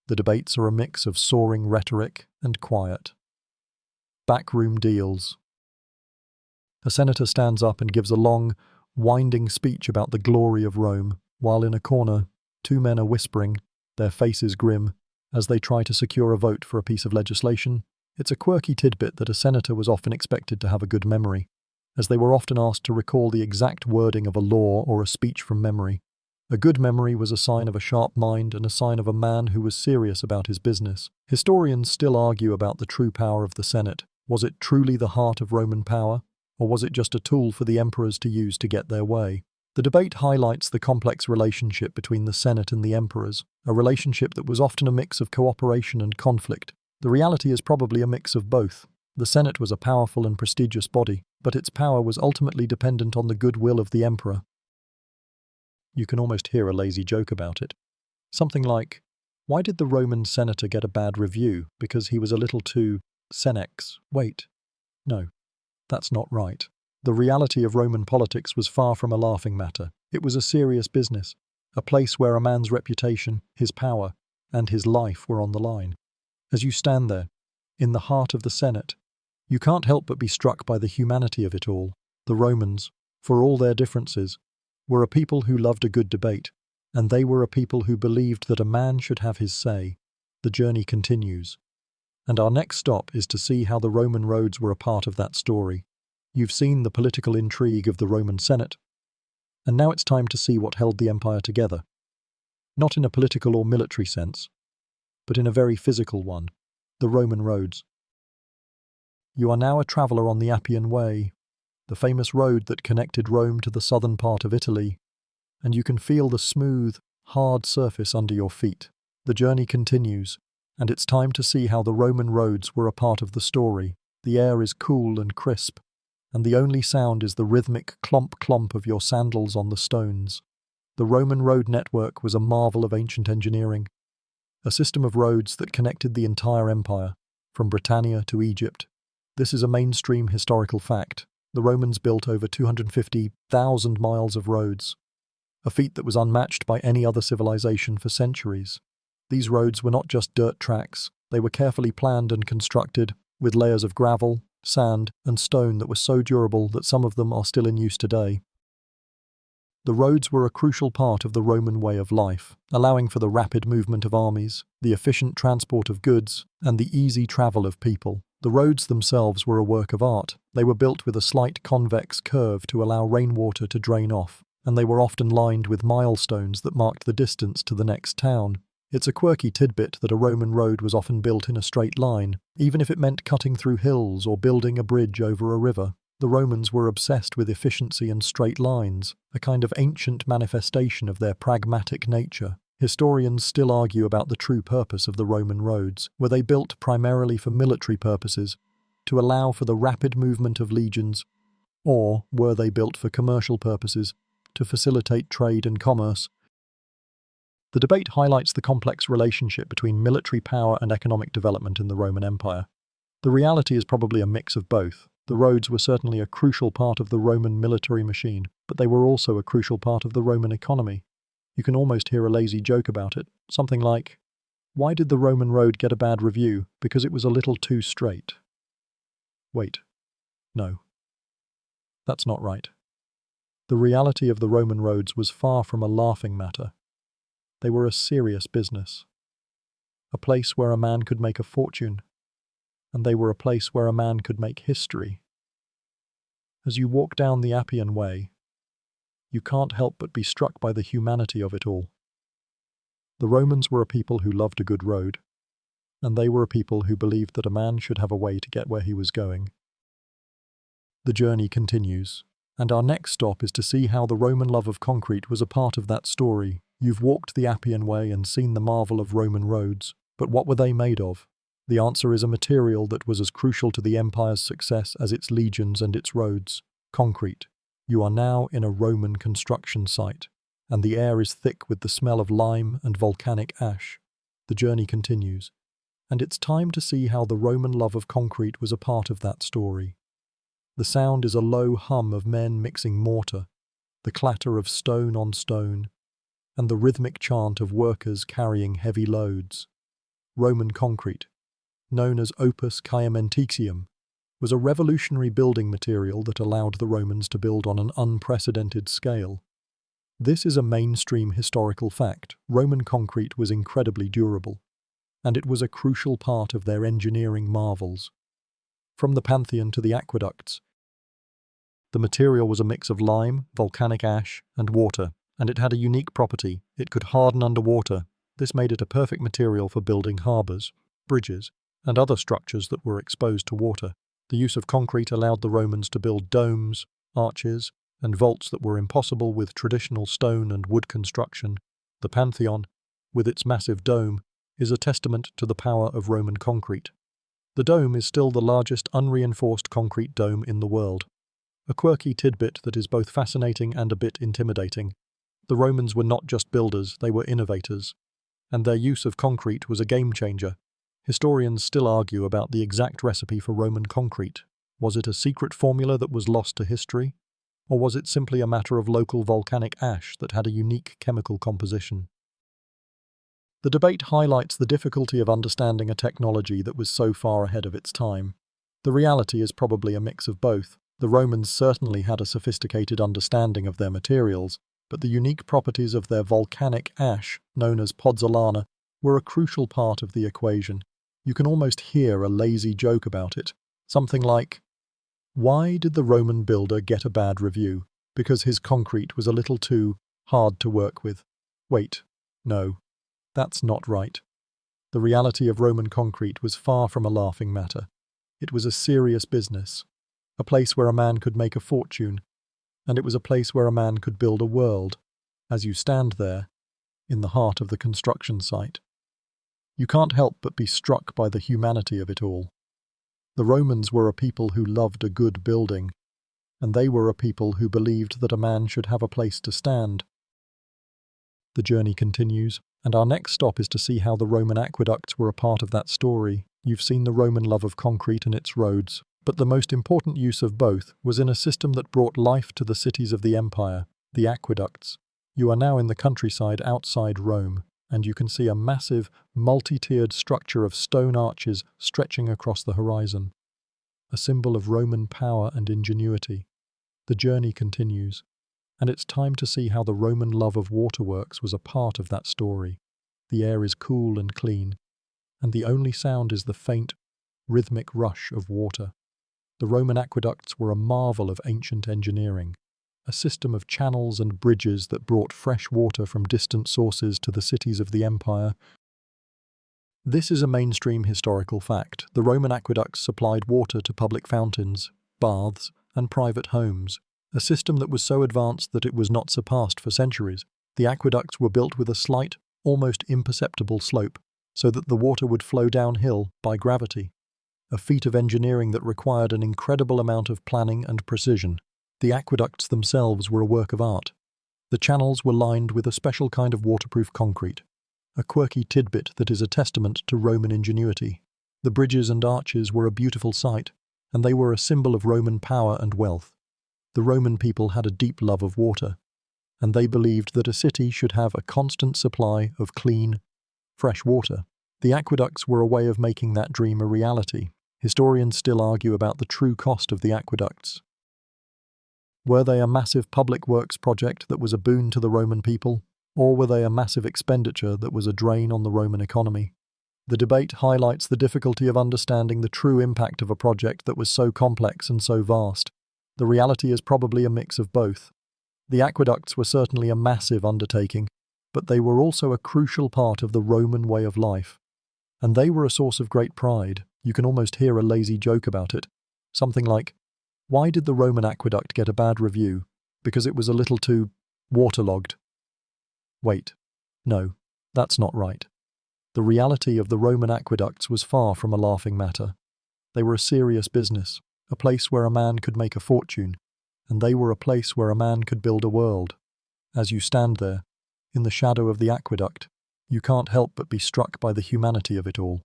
The debates are a mix of soaring rhetoric and quiet. Backroom deals. A senator stands up and gives a long, winding speech about the glory of Rome, while in a corner, two men are whispering, their faces grim, as they try to secure a vote for a piece of legislation. It's a quirky tidbit that a senator was often expected to have a good memory, as they were often asked to recall the exact wording of a law or a speech from memory. A good memory was a sign of a sharp mind and a sign of a man who was serious about his business. Historians still argue about the true power of the Senate. Was it truly the heart of Roman power, or was it just a tool for the emperors to use to get their way? The debate highlights the complex relationship between the Senate and the emperors, a relationship that was often a mix of cooperation and conflict. The reality is probably a mix of both. The Senate was a powerful and prestigious body, but its power was ultimately dependent on the goodwill of the emperor. You can almost hear a lazy joke about it. Something like, "Why did the Roman senator get a bad review? Because he was a little too senex." Wait, no, that's not right. The reality of Roman politics was far from a laughing matter. It was a serious business, a place where a man's reputation, his power, and his life were on the line. As you stand there, in the heart of the Senate, you can't help but be struck by the humanity of it all. The Romans, for all their differences, were a people who loved a good debate, and they were a people who believed that a man should have his say. The journey continues, and our next stop is to see how the Roman roads were a part of that story. You've seen the political intrigue of the Roman Senate, and now it's time to see what held the empire together. Not in a political or military sense, but in a very physical one, the Roman roads. You are now a traveller on the Appian Way, the famous road that connected Rome to the southern part of Italy, and you can feel the smooth, hard surface under your feet. The journey continues, and it's time to see how the Roman roads were a part of the story. The air is cool and crisp, and the only sound is the rhythmic clomp-clomp of your sandals on the stones. The Roman road network was a marvel of ancient engineering, a system of roads that connected the entire empire, from Britannia to Egypt. This is a mainstream historical fact. The Romans built over 250,000 miles of roads, a feat that was unmatched by any other civilization for centuries. These roads were not just dirt tracks, they were carefully planned and constructed, with layers of gravel, sand, and stone that were so durable that some of them are still in use today. The roads were a crucial part of the Roman way of life, allowing for the rapid movement of armies, the efficient transport of goods, and the easy travel of people. The roads themselves were a work of art. They were built with a slight convex curve to allow rainwater to drain off, and they were often lined with milestones that marked the distance to the next town. It's a quirky tidbit that a Roman road was often built in a straight line, even if it meant cutting through hills or building a bridge over a river. The Romans were obsessed with efficiency and straight lines, a kind of ancient manifestation of their pragmatic nature. Historians still argue about the true purpose of the Roman roads. Were they built primarily for military purposes, to allow for the rapid movement of legions, or were they built for commercial purposes, to facilitate trade and commerce? The debate highlights the complex relationship between military power and economic development in the Roman Empire. The reality is probably a mix of both. The roads were certainly a crucial part of the Roman military machine, but they were also a crucial part of the Roman economy. You can almost hear a lazy joke about it, something like, "Why did the Roman road get a bad review? Because it was a little too straight." Wait, no. That's not right. The reality of the Roman roads was far from a laughing matter. They were a serious business. A place where a man could make a fortune, and they were a place where a man could make history. As you walk down the Appian Way, you can't help but be struck by the humanity of it all. The Romans were a people who loved a good road, and they were a people who believed that a man should have a way to get where he was going. The journey continues, and our next stop is to see how the Roman love of concrete was a part of that story. You've walked the Appian Way and seen the marvel of Roman roads, but what were they made of? The answer is a material that was as crucial to the empire's success as its legions and its roads: concrete. You are now in a Roman construction site, and the air is thick with the smell of lime and volcanic ash. The journey continues, and it's time to see how the Roman love of concrete was a part of that story. The sound is a low hum of men mixing mortar, the clatter of stone on stone, and the rhythmic chant of workers carrying heavy loads. Roman concrete, known as opus caementicium, was a revolutionary building material that allowed the Romans to build on an unprecedented scale. This is a mainstream historical fact. Roman concrete was incredibly durable, and it was a crucial part of their engineering marvels. From the Pantheon to the aqueducts, the material was a mix of lime, volcanic ash, and water, and it had a unique property: it could harden underwater. This made it a perfect material for building harbours, bridges, and other structures that were exposed to water. The use of concrete allowed the Romans to build domes, arches, and vaults that were impossible with traditional stone and wood construction. The Pantheon, with its massive dome, is a testament to the power of Roman concrete. The dome is still the largest unreinforced concrete dome in the world. A quirky tidbit that is both fascinating and a bit intimidating. The Romans were not just builders, they were innovators, and their use of concrete was a game changer. Historians still argue about the exact recipe for Roman concrete. Was it a secret formula that was lost to history? Or was it simply a matter of local volcanic ash that had a unique chemical composition? The debate highlights the difficulty of understanding a technology that was so far ahead of its time. The reality is probably a mix of both. The Romans certainly had a sophisticated understanding of their materials, but the unique properties of their volcanic ash, known as pozzolana, were a crucial part of the equation. You can almost hear a lazy joke about it, something like, "Why did the Roman builder get a bad review? Because his concrete was a little too hard to work with." Wait, no, that's not right. The reality of Roman concrete was far from a laughing matter. It was a serious business, a place where a man could make a fortune, and it was a place where a man could build a world. As you stand there, in the heart of the construction site, you can't help but be struck by the humanity of it all. The Romans were a people who loved a good building, and they were a people who believed that a man should have a place to stand. The journey continues, and our next stop is to see how the Roman aqueducts were a part of that story. You've seen the Roman love of concrete and its roads, but the most important use of both was in a system that brought life to the cities of the empire, the aqueducts. You are now in the countryside outside Rome. and you can see a massive, multi-tiered structure of stone arches stretching across the horizon, a symbol of Roman power and ingenuity. The journey continues, and it's time to see how the Roman love of waterworks was a part of that story. The air is cool and clean, and the only sound is the faint, rhythmic rush of water. The Roman aqueducts were a marvel of ancient engineering, a system of channels and bridges that brought fresh water from distant sources to the cities of the empire. This is a mainstream historical fact. The Roman aqueducts supplied water to public fountains, baths, and private homes, a system that was so advanced that it was not surpassed for centuries. The aqueducts were built with a slight, almost imperceptible slope, so that the water would flow downhill by gravity, a feat of engineering that required an incredible amount of planning and precision. The aqueducts themselves were a work of art. The channels were lined with a special kind of waterproof concrete, a quirky tidbit that is a testament to Roman ingenuity. The bridges and arches were a beautiful sight, and they were a symbol of Roman power and wealth. The Roman people had a deep love of water, and they believed that a city should have a constant supply of clean, fresh water. The aqueducts were a way of making that dream a reality. Historians still argue about the true cost of the aqueducts. Were they a massive public works project that was a boon to the Roman people, or were they a massive expenditure that was a drain on the Roman economy? The debate highlights the difficulty of understanding the true impact of a project that was so complex and so vast. The reality is probably a mix of both. The aqueducts were certainly a massive undertaking, but they were also a crucial part of the Roman way of life. And they were a source of great pride. You can almost hear a lazy joke about it. Something like, why did the Roman aqueduct get a bad review? Because it was a little too waterlogged. Wait, no, that's not right. The reality of the Roman aqueducts was far from a laughing matter. They were a serious business, a place where a man could make a fortune, and they were a place where a man could build a world. As you stand there, in the shadow of the aqueduct, you can't help but be struck by the humanity of it all.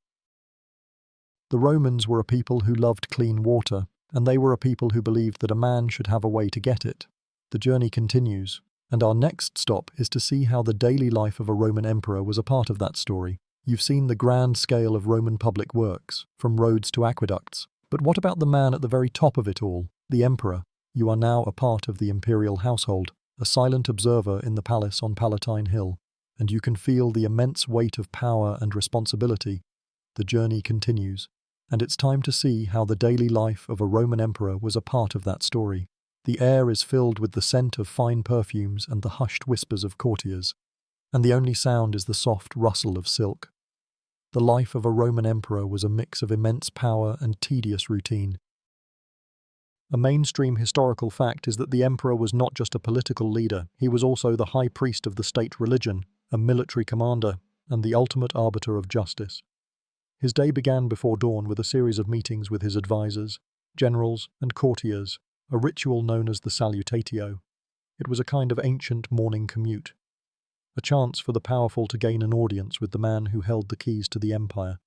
The Romans were a people who loved clean water, and they were a people who believed that a man should have a way to get it. The journey continues, and our next stop is to see how the daily life of a Roman emperor was a part of that story. You've seen the grand scale of Roman public works, from roads to aqueducts. But what about the man at the very top of it all, the emperor? You are now a part of the imperial household, a silent observer in the palace on Palatine Hill, and you can feel the immense weight of power and responsibility. The journey continues, and it's time to see how the daily life of a Roman emperor was a part of that story. The air is filled with the scent of fine perfumes and the hushed whispers of courtiers, and the only sound is the soft rustle of silk. The life of a Roman emperor was a mix of immense power and tedious routine. A mainstream historical fact is that the emperor was not just a political leader, he was also the high priest of the state religion, a military commander, and the ultimate arbiter of justice. His day began before dawn with a series of meetings with his advisors, generals, and courtiers, a ritual known as the salutatio. It was a kind of ancient morning commute, a chance for the powerful to gain an audience with the man who held the keys to the empire.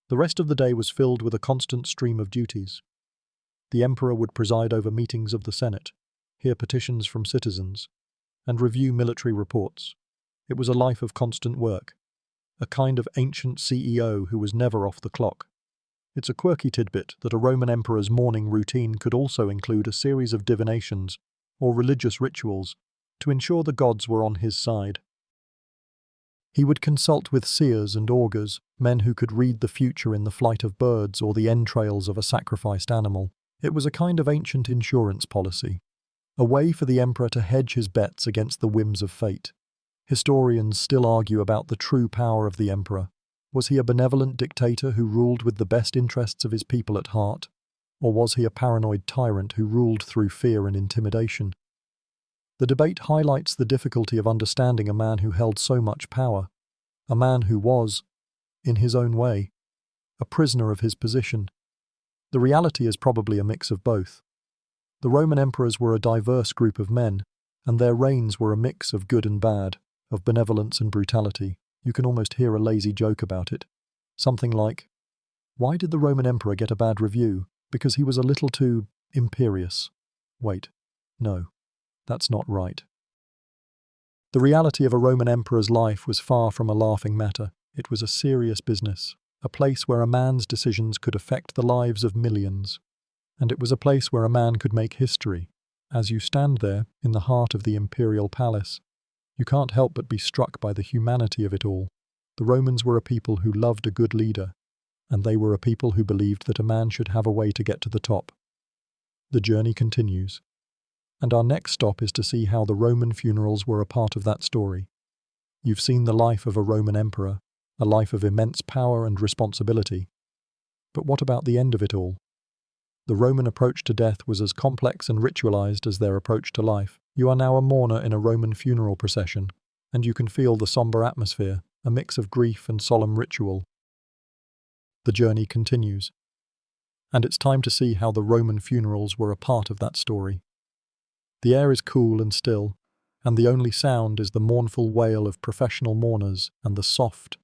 The rest of the day was filled with a constant stream of duties. The emperor would preside over meetings of the Senate, hear petitions from citizens, and review military reports. It was a life of constant work, a kind of ancient CEO who was never off the clock. It's a quirky tidbit that a Roman emperor's morning routine could also include a series of divinations or religious rituals to ensure the gods were on his side. He would consult with seers and augurs, men who could read the future in the flight of birds or the entrails of a sacrificed animal. It was a kind of ancient insurance policy, a way for the emperor to hedge his bets against the whims of fate. Historians still argue about the true power of the emperor. Was he a benevolent dictator who ruled with the best interests of his people at heart? Or was he a paranoid tyrant who ruled through fear and intimidation? The debate highlights the difficulty of understanding a man who held so much power, a man who was, in his own way, a prisoner of his position. The reality is probably a mix of both. The Roman emperors were a diverse group of men, and their reigns were a mix of good and bad, of benevolence and brutality. You can almost hear a lazy joke about it. Something like, why did the Roman emperor get a bad review? Because he was a little too imperious. Wait, no, that's not right. The reality of a Roman emperor's life was far from a laughing matter. It was a serious business, a place where a man's decisions could affect the lives of millions. And it was a place where a man could make history. As you stand there, in the heart of the imperial palace, you can't help but be struck by the humanity of it all. The Romans were a people who loved a good leader, and they were a people who believed that a man should have a way to get to the top. The journey continues, and our next stop is to see how the Roman funerals were a part of that story. You've seen the life of a Roman emperor, a life of immense power and responsibility. But what about the end of it all? The Roman approach to death was as complex and ritualized as their approach to life. You are now a mourner in a Roman funeral procession, and you can feel the somber atmosphere, a mix of grief and solemn ritual. The journey continues, and it's time to see how the Roman funerals were a part of that story. The air is cool and still, and the only sound is the mournful wail of professional mourners and the soft,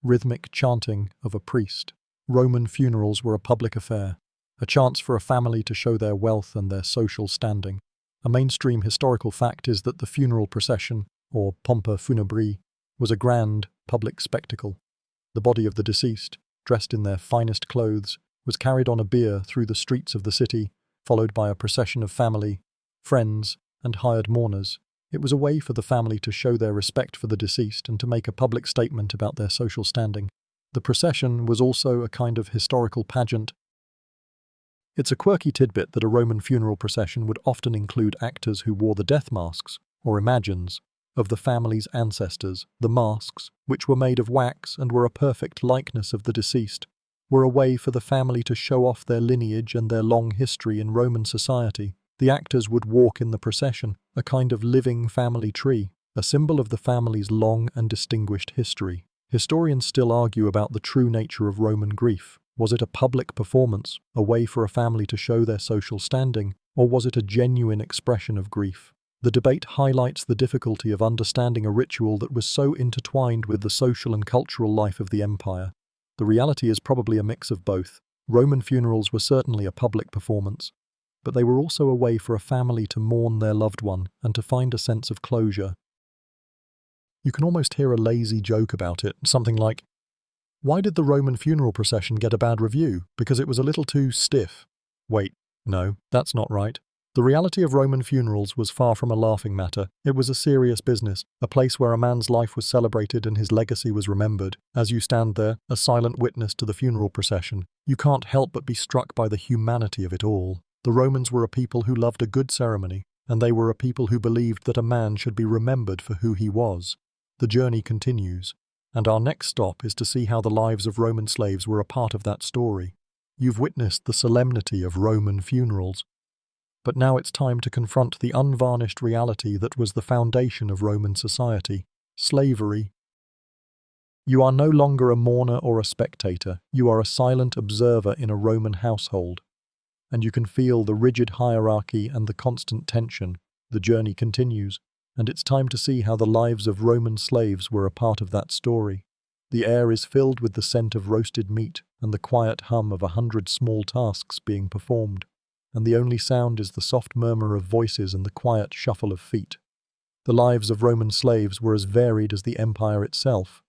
rhythmic chanting of a priest. Roman funerals were a public affair, a chance for a family to show their wealth and their social standing. A mainstream historical fact is that the funeral procession, or pompa funebri, was a grand, public spectacle. The body of the deceased, dressed in their finest clothes, was carried on a bier through the streets of the city, followed by a procession of family, friends, and hired mourners. It was a way for the family to show their respect for the deceased and to make a public statement about their social standing. The procession was also a kind of historical pageant. It's a quirky tidbit that a Roman funeral procession would often include actors who wore the death masks, or imagines, of the family's ancestors. The masks, which were made of wax and were a perfect likeness of the deceased, were a way for the family to show off their lineage and their long history in Roman society. The actors would walk in the procession, a kind of living family tree, a symbol of the family's long and distinguished history. Historians still argue about the true nature of Roman grief. Was it a public performance, a way for a family to show their social standing, or was it a genuine expression of grief? The debate highlights the difficulty of understanding a ritual that was so intertwined with the social and cultural life of the empire. The reality is probably a mix of both. Roman funerals were certainly a public performance, but they were also a way for a family to mourn their loved one and to find a sense of closure. You can almost hear a lazy joke about it, something like, "Why did the Roman funeral procession get a bad review? Because it was a little too stiff." Wait, no, that's not right. The reality of Roman funerals was far from a laughing matter. It was a serious business, a place where a man's life was celebrated and his legacy was remembered. As you stand there, a silent witness to the funeral procession, you can't help but be struck by the humanity of it all. The Romans were a people who loved a good ceremony, and they were a people who believed that a man should be remembered for who he was. The journey continues, and our next stop is to see how the lives of Roman slaves were a part of that story. You've witnessed the solemnity of Roman funerals, but now it's time to confront the unvarnished reality that was the foundation of Roman society: slavery. You are no longer a mourner or a spectator, you are a silent observer in a Roman household, and you can feel the rigid hierarchy and the constant tension. The journey continues, and it's time to see how the lives of Roman slaves were a part of that story. The air is filled with the scent of roasted meat and the quiet hum of 100 small tasks being performed, and the only sound is the soft murmur of voices and the quiet shuffle of feet. The lives of Roman slaves were as varied as the empire itself.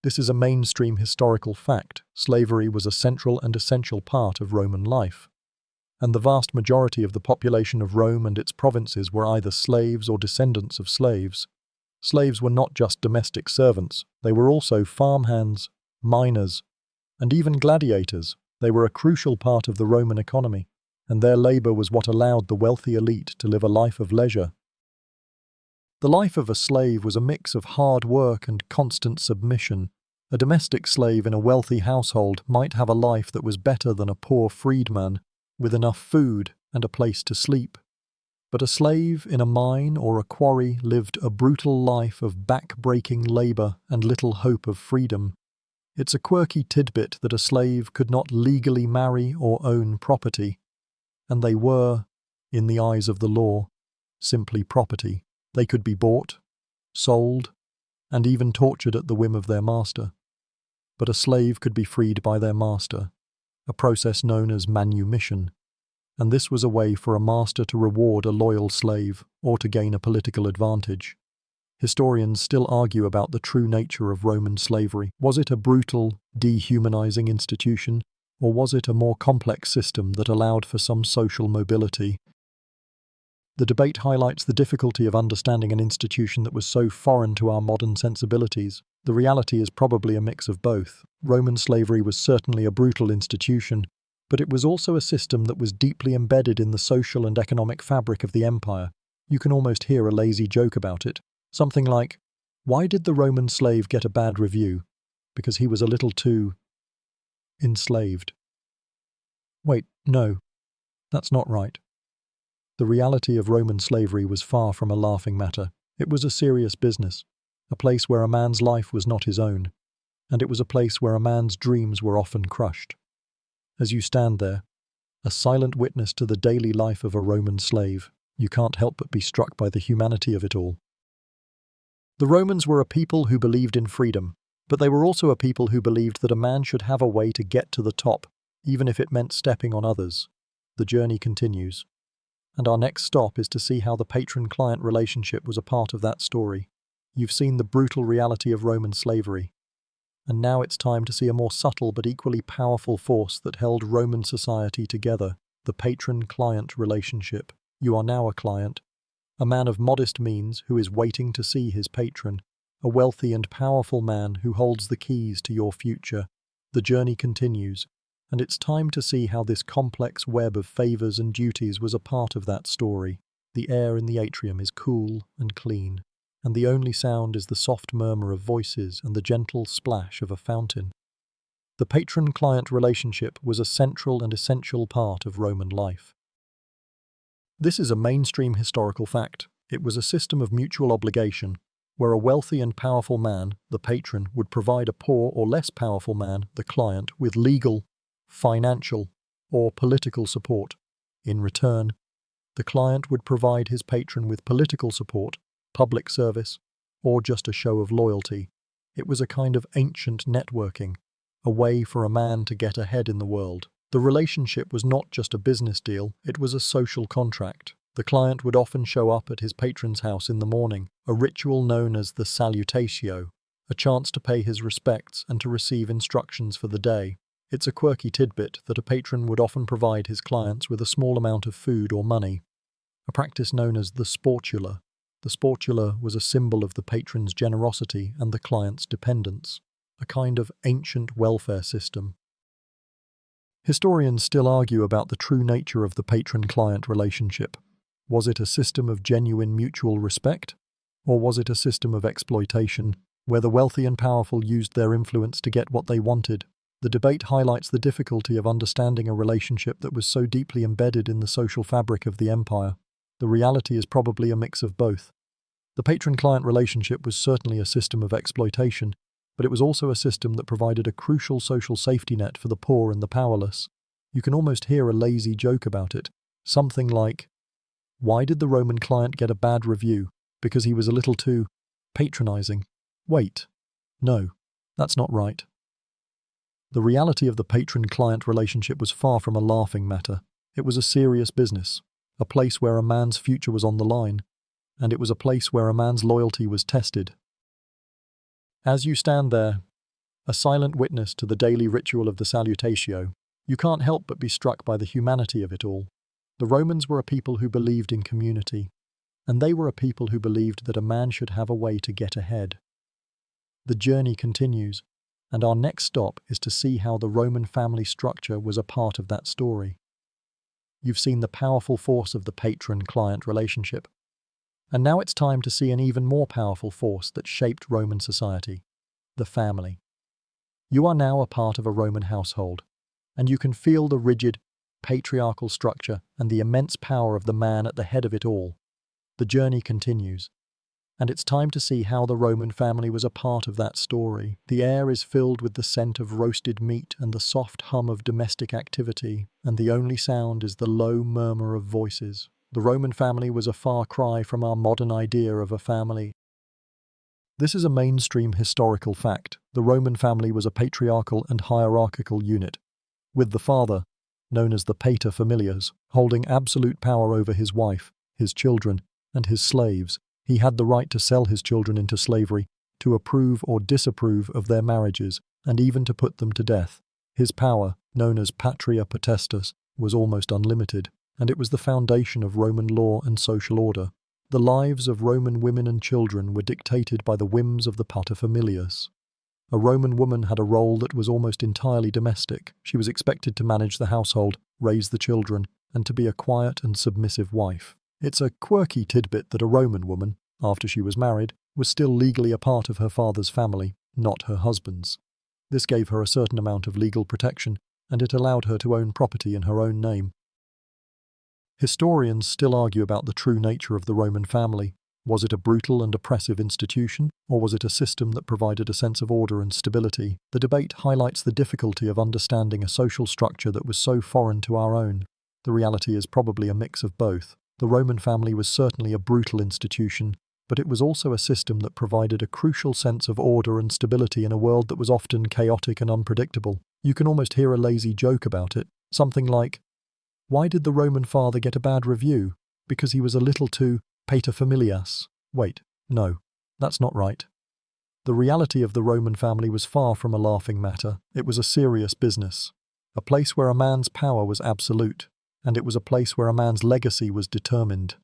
This is a mainstream historical fact. Slavery was a central and essential part of Roman life, and the vast majority of the population of Rome and its provinces were either slaves or descendants of slaves. Slaves were not just domestic servants, they were also farmhands, miners, and even gladiators. They were a crucial part of the Roman economy, and their labor was what allowed the wealthy elite to live a life of leisure. The life of a slave was a mix of hard work and constant submission. A domestic slave in a wealthy household might have a life that was better than a poor freedman, with enough food and a place to sleep. But a slave in a mine or a quarry lived a brutal life of back-breaking labor and little hope of freedom. It's a quirky tidbit that a slave could not legally marry or own property, and they were, in the eyes of the law, simply property. They could be bought, sold, and even tortured at the whim of their master. But a slave could be freed by their master, a process known as manumission, and this was a way for a master to reward a loyal slave or to gain a political advantage. Historians still argue about the true nature of Roman slavery. Was it a brutal, dehumanizing institution, or was it a more complex system that allowed for some social mobility? The debate highlights the difficulty of understanding an institution that was so foreign to our modern sensibilities. The reality is probably a mix of both. Roman slavery was certainly a brutal institution, but it was also a system that was deeply embedded in the social and economic fabric of the empire. You can almost hear a lazy joke about it. Something like, "Why did the Roman slave get a bad review? Because he was a little too enslaved." Wait, no, that's not right. The reality of Roman slavery was far from a laughing matter. It was a serious business, a place where a man's life was not his own, and it was a place where a man's dreams were often crushed. As you stand there, a silent witness to the daily life of a Roman slave, you can't help but be struck by the humanity of it all. The Romans were a people who believed in freedom, but they were also a people who believed that a man should have a way to get to the top, even if it meant stepping on others. The journey continues. And our next stop is to see how the patron-client relationship was a part of that story. You've seen the brutal reality of Roman slavery. And now it's time to see a more subtle but equally powerful force that held Roman society together, the patron-client relationship. You are now a client, a man of modest means who is waiting to see his patron, a wealthy and powerful man who holds the keys to your future. The journey continues, and it's time to see how this complex web of favors and duties was a part of that story. The air in the atrium is cool and clean, and the only sound is the soft murmur of voices and the gentle splash of a fountain. The patron-client relationship was a central and essential part of Roman life. This is a mainstream historical fact. It was a system of mutual obligation, where a wealthy and powerful man, the patron, would provide a poor or less powerful man, the client, with legal, financial, or political support. In return, the client would provide his patron with political support, public service, or just a show of loyalty. It was a kind of ancient networking, a way for a man to get ahead in the world. The relationship was not just a business deal, it was a social contract. The client would often show up at his patron's house in the morning, a ritual known as the salutatio, a chance to pay his respects and to receive instructions for the day. It's a quirky tidbit that a patron would often provide his clients with a small amount of food or money, a practice known as the sportula. The sportula was a symbol of the patron's generosity and the client's dependence, a kind of ancient welfare system. Historians still argue about the true nature of the patron-client relationship. Was it a system of genuine mutual respect, or was it a system of exploitation, where the wealthy and powerful used their influence to get what they wanted? The debate highlights the difficulty of understanding a relationship that was so deeply embedded in the social fabric of the empire. The reality is probably a mix of both. The patron-client relationship was certainly a system of exploitation, but it was also a system that provided a crucial social safety net for the poor and the powerless. You can almost hear a lazy joke about it, something like, "Why did the Roman client get a bad review? Because he was a little too patronizing." Wait, no, that's not right. The reality of the patron-client relationship was far from a laughing matter. It was a serious business, a place where a man's future was on the line, and it was a place where a man's loyalty was tested. As you stand there, a silent witness to the daily ritual of the salutatio, you can't help but be struck by the humanity of it all. The Romans were a people who believed in community, and they were a people who believed that a man should have a way to get ahead. The journey continues, and our next stop is to see how the Roman family structure was a part of that story. You've seen the powerful force of the patron-client relationship, and now it's time to see an even more powerful force that shaped Roman society, the family. You are now a part of a Roman household, and you can feel the rigid, patriarchal structure and the immense power of the man at the head of it all. The journey continues, and it's time to see how the Roman family was a part of that story. The air is filled with the scent of roasted meat and the soft hum of domestic activity, and the only sound is the low murmur of voices. The Roman family was a far cry from our modern idea of a family. This is a mainstream historical fact. The Roman family was a patriarchal and hierarchical unit, with the father, known as the pater familias, holding absolute power over his wife, his children, and his slaves. He had the right to sell his children into slavery, to approve or disapprove of their marriages, and even to put them to death. His power, known as patria potestas, was almost unlimited, and it was the foundation of Roman law and social order. The lives of Roman women and children were dictated by the whims of the paterfamilias. A Roman woman had a role that was almost entirely domestic. She was expected to manage the household, raise the children, and to be a quiet and submissive wife. It's a quirky tidbit that a Roman woman, after she was married, was still legally a part of her father's family, not her husband's. This gave her a certain amount of legal protection, and it allowed her to own property in her own name. Historians still argue about the true nature of the Roman family. Was it a brutal and oppressive institution, or was it a system that provided a sense of order and stability? The debate highlights the difficulty of understanding a social structure that was so foreign to our own. The reality is probably a mix of both. The Roman family was certainly a brutal institution, but it was also a system that provided a crucial sense of order and stability in a world that was often chaotic and unpredictable. You can almost hear a lazy joke about it, something like, "Why did the Roman father get a bad review? Because he was a little too paterfamilias." Wait, no, that's not right. The reality of the Roman family was far from a laughing matter. It was a serious business, a place where a man's power was absolute, and it was a place where a man's legacy was determined.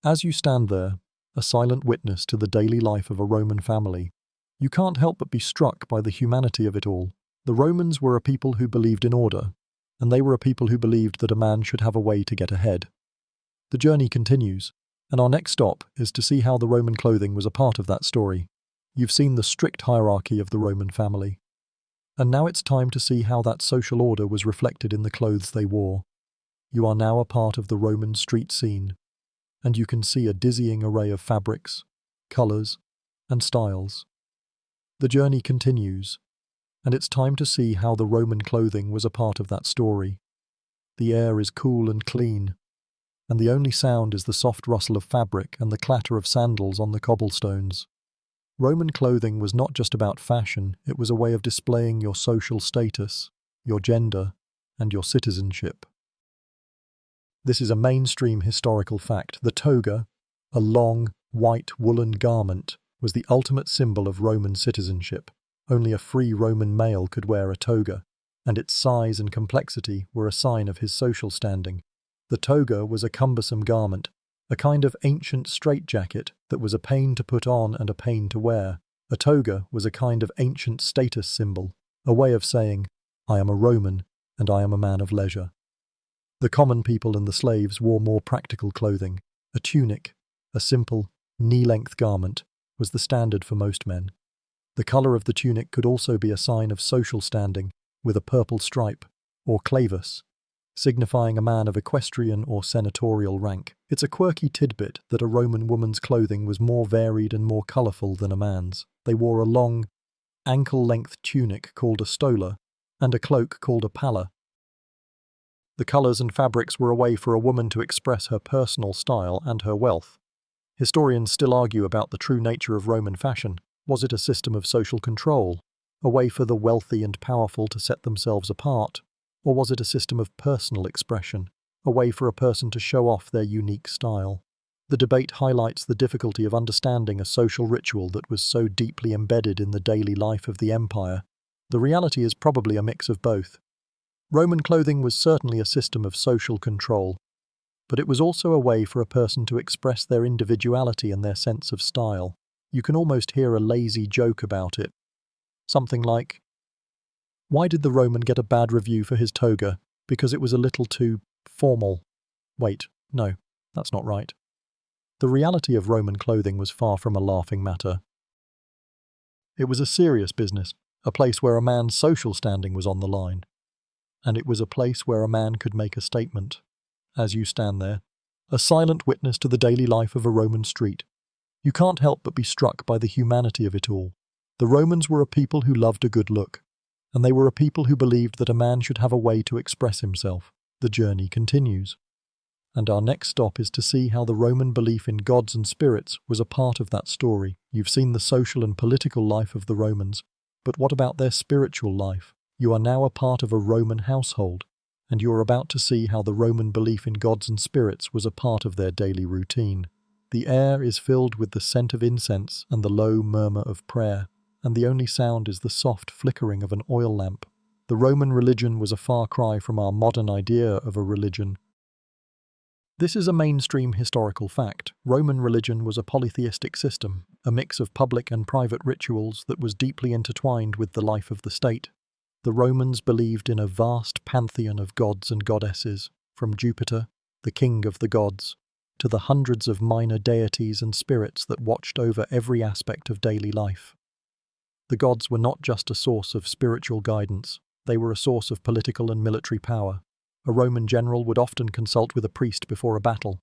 As you stand there, a silent witness to the daily life of a Roman family, you can't help but be struck by the humanity of it all. The Romans were a people who believed in order, and they were a people who believed that a man should have a way to get ahead. The journey continues, and our next stop is to see how the Roman clothing was a part of that story. You've seen the strict hierarchy of the Roman family, and now it's time to see how that social order was reflected in the clothes they wore. You are now a part of the Roman street scene, and you can see a dizzying array of fabrics, colours, and styles. The journey continues, and it's time to see how the Roman clothing was a part of that story. The air is cool and clean, and the only sound is the soft rustle of fabric and the clatter of sandals on the cobblestones. Roman clothing was not just about fashion, it was a way of displaying your social status, your gender, and your citizenship. This is a mainstream historical fact. The toga, a long, white woolen garment, was the ultimate symbol of Roman citizenship. Only a free Roman male could wear a toga, and its size and complexity were a sign of his social standing. The toga was a cumbersome garment, a kind of ancient straitjacket that was a pain to put on and a pain to wear. A toga was a kind of ancient status symbol, a way of saying, "I am a Roman, and I am a man of leisure." The common people and the slaves wore more practical clothing. A tunic, a simple, knee-length garment, was the standard for most men. The colour of the tunic could also be a sign of social standing, with a purple stripe, or clavus, signifying a man of equestrian or senatorial rank. It's a quirky tidbit that a Roman woman's clothing was more varied and more colourful than a man's. They wore a long, ankle-length tunic called a stola, and a cloak called a palla. The colours and fabrics were a way for a woman to express her personal style and her wealth. Historians still argue about the true nature of Roman fashion. Was it a system of social control, a way for the wealthy and powerful to set themselves apart, or was it a system of personal expression, a way for a person to show off their unique style? The debate highlights the difficulty of understanding a social ritual that was so deeply embedded in the daily life of the empire. The reality is probably a mix of both. Roman clothing was certainly a system of social control, but it was also a way for a person to express their individuality and their sense of style. You can almost hear a lazy joke about it. Something like, "Why did the Roman get a bad review for his toga? Because it was a little too formal." Wait, no, that's not right. The reality of Roman clothing was far from a laughing matter. It was a serious business, a place where a man's social standing was on the line. And it was a place where a man could make a statement. As you stand there, a silent witness to the daily life of a Roman street, you can't help but be struck by the humanity of it all. The Romans were a people who loved a good look, and they were a people who believed that a man should have a way to express himself. The journey continues, and our next stop is to see how the Roman belief in gods and spirits was a part of that story. You've seen the social and political life of the Romans, but what about their spiritual life? You are now a part of a Roman household, and you are about to see how the Roman belief in gods and spirits was a part of their daily routine. The air is filled with the scent of incense and the low murmur of prayer, and the only sound is the soft flickering of an oil lamp. The Roman religion was a far cry from our modern idea of a religion. This is a mainstream historical fact. Roman religion was a polytheistic system, a mix of public and private rituals that was deeply intertwined with the life of the state. The Romans believed in a vast pantheon of gods and goddesses, from Jupiter, the king of the gods, to the hundreds of minor deities and spirits that watched over every aspect of daily life. The gods were not just a source of spiritual guidance, they were a source of political and military power. A Roman general would often consult with a priest before a battle,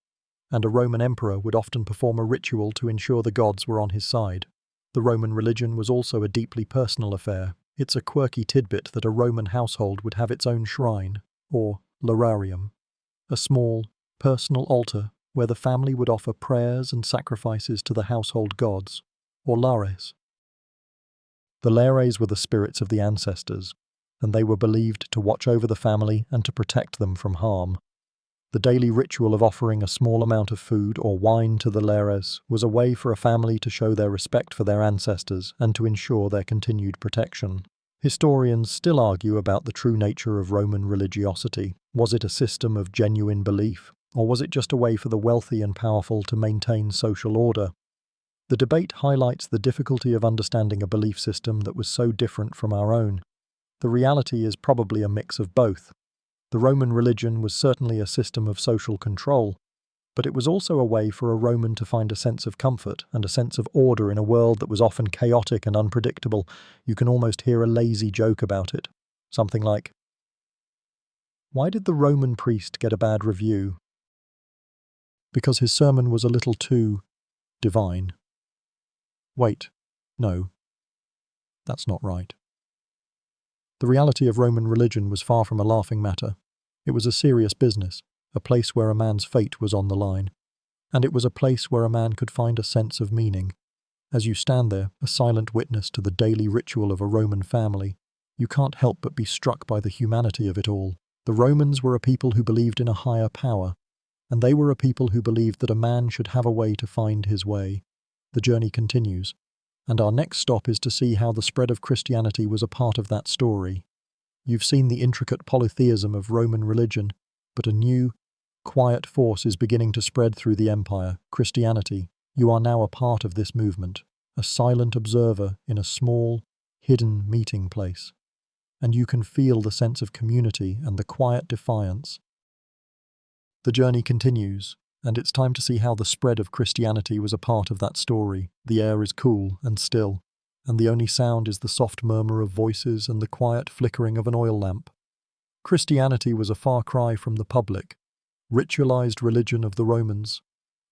and a Roman emperor would often perform a ritual to ensure the gods were on his side. The Roman religion was also a deeply personal affair. It's a quirky tidbit that a Roman household would have its own shrine, or lararium, a small, personal altar where the family would offer prayers and sacrifices to the household gods, or lares. The lares were the spirits of the ancestors, and they were believed to watch over the family and to protect them from harm. The daily ritual of offering a small amount of food or wine to the lares was a way for a family to show their respect for their ancestors and to ensure their continued protection. Historians still argue about the true nature of Roman religiosity. Was it a system of genuine belief, or was it just a way for the wealthy and powerful to maintain social order? The debate highlights the difficulty of understanding a belief system that was so different from our own. The reality is probably a mix of both. The Roman religion was certainly a system of social control, but it was also a way for a Roman to find a sense of comfort and a sense of order in a world that was often chaotic and unpredictable. You can almost hear a lazy joke about it. Something like, "Why did the Roman priest get a bad review? Because his sermon was a little too divine. Wait, no, that's not right." The reality of Roman religion was far from a laughing matter. It was a serious business, a place where a man's fate was on the line. And it was a place where a man could find a sense of meaning. As you stand there, a silent witness to the daily ritual of a Roman family, you can't help but be struck by the humanity of it all. The Romans were a people who believed in a higher power, and they were a people who believed that a man should have a way to find his way. The journey continues, and our next stop is to see how the spread of Christianity was a part of that story. You've seen the intricate polytheism of Roman religion, but a new, quiet force is beginning to spread through the empire, Christianity. You are now a part of this movement, a silent observer in a small, hidden meeting place. And you can feel the sense of community and the quiet defiance. The journey continues, and it's time to see how the spread of Christianity was a part of that story. The air is cool and still, and the only sound is the soft murmur of voices and the quiet flickering of an oil lamp. Christianity was a far cry from the public, ritualized religion of the Romans.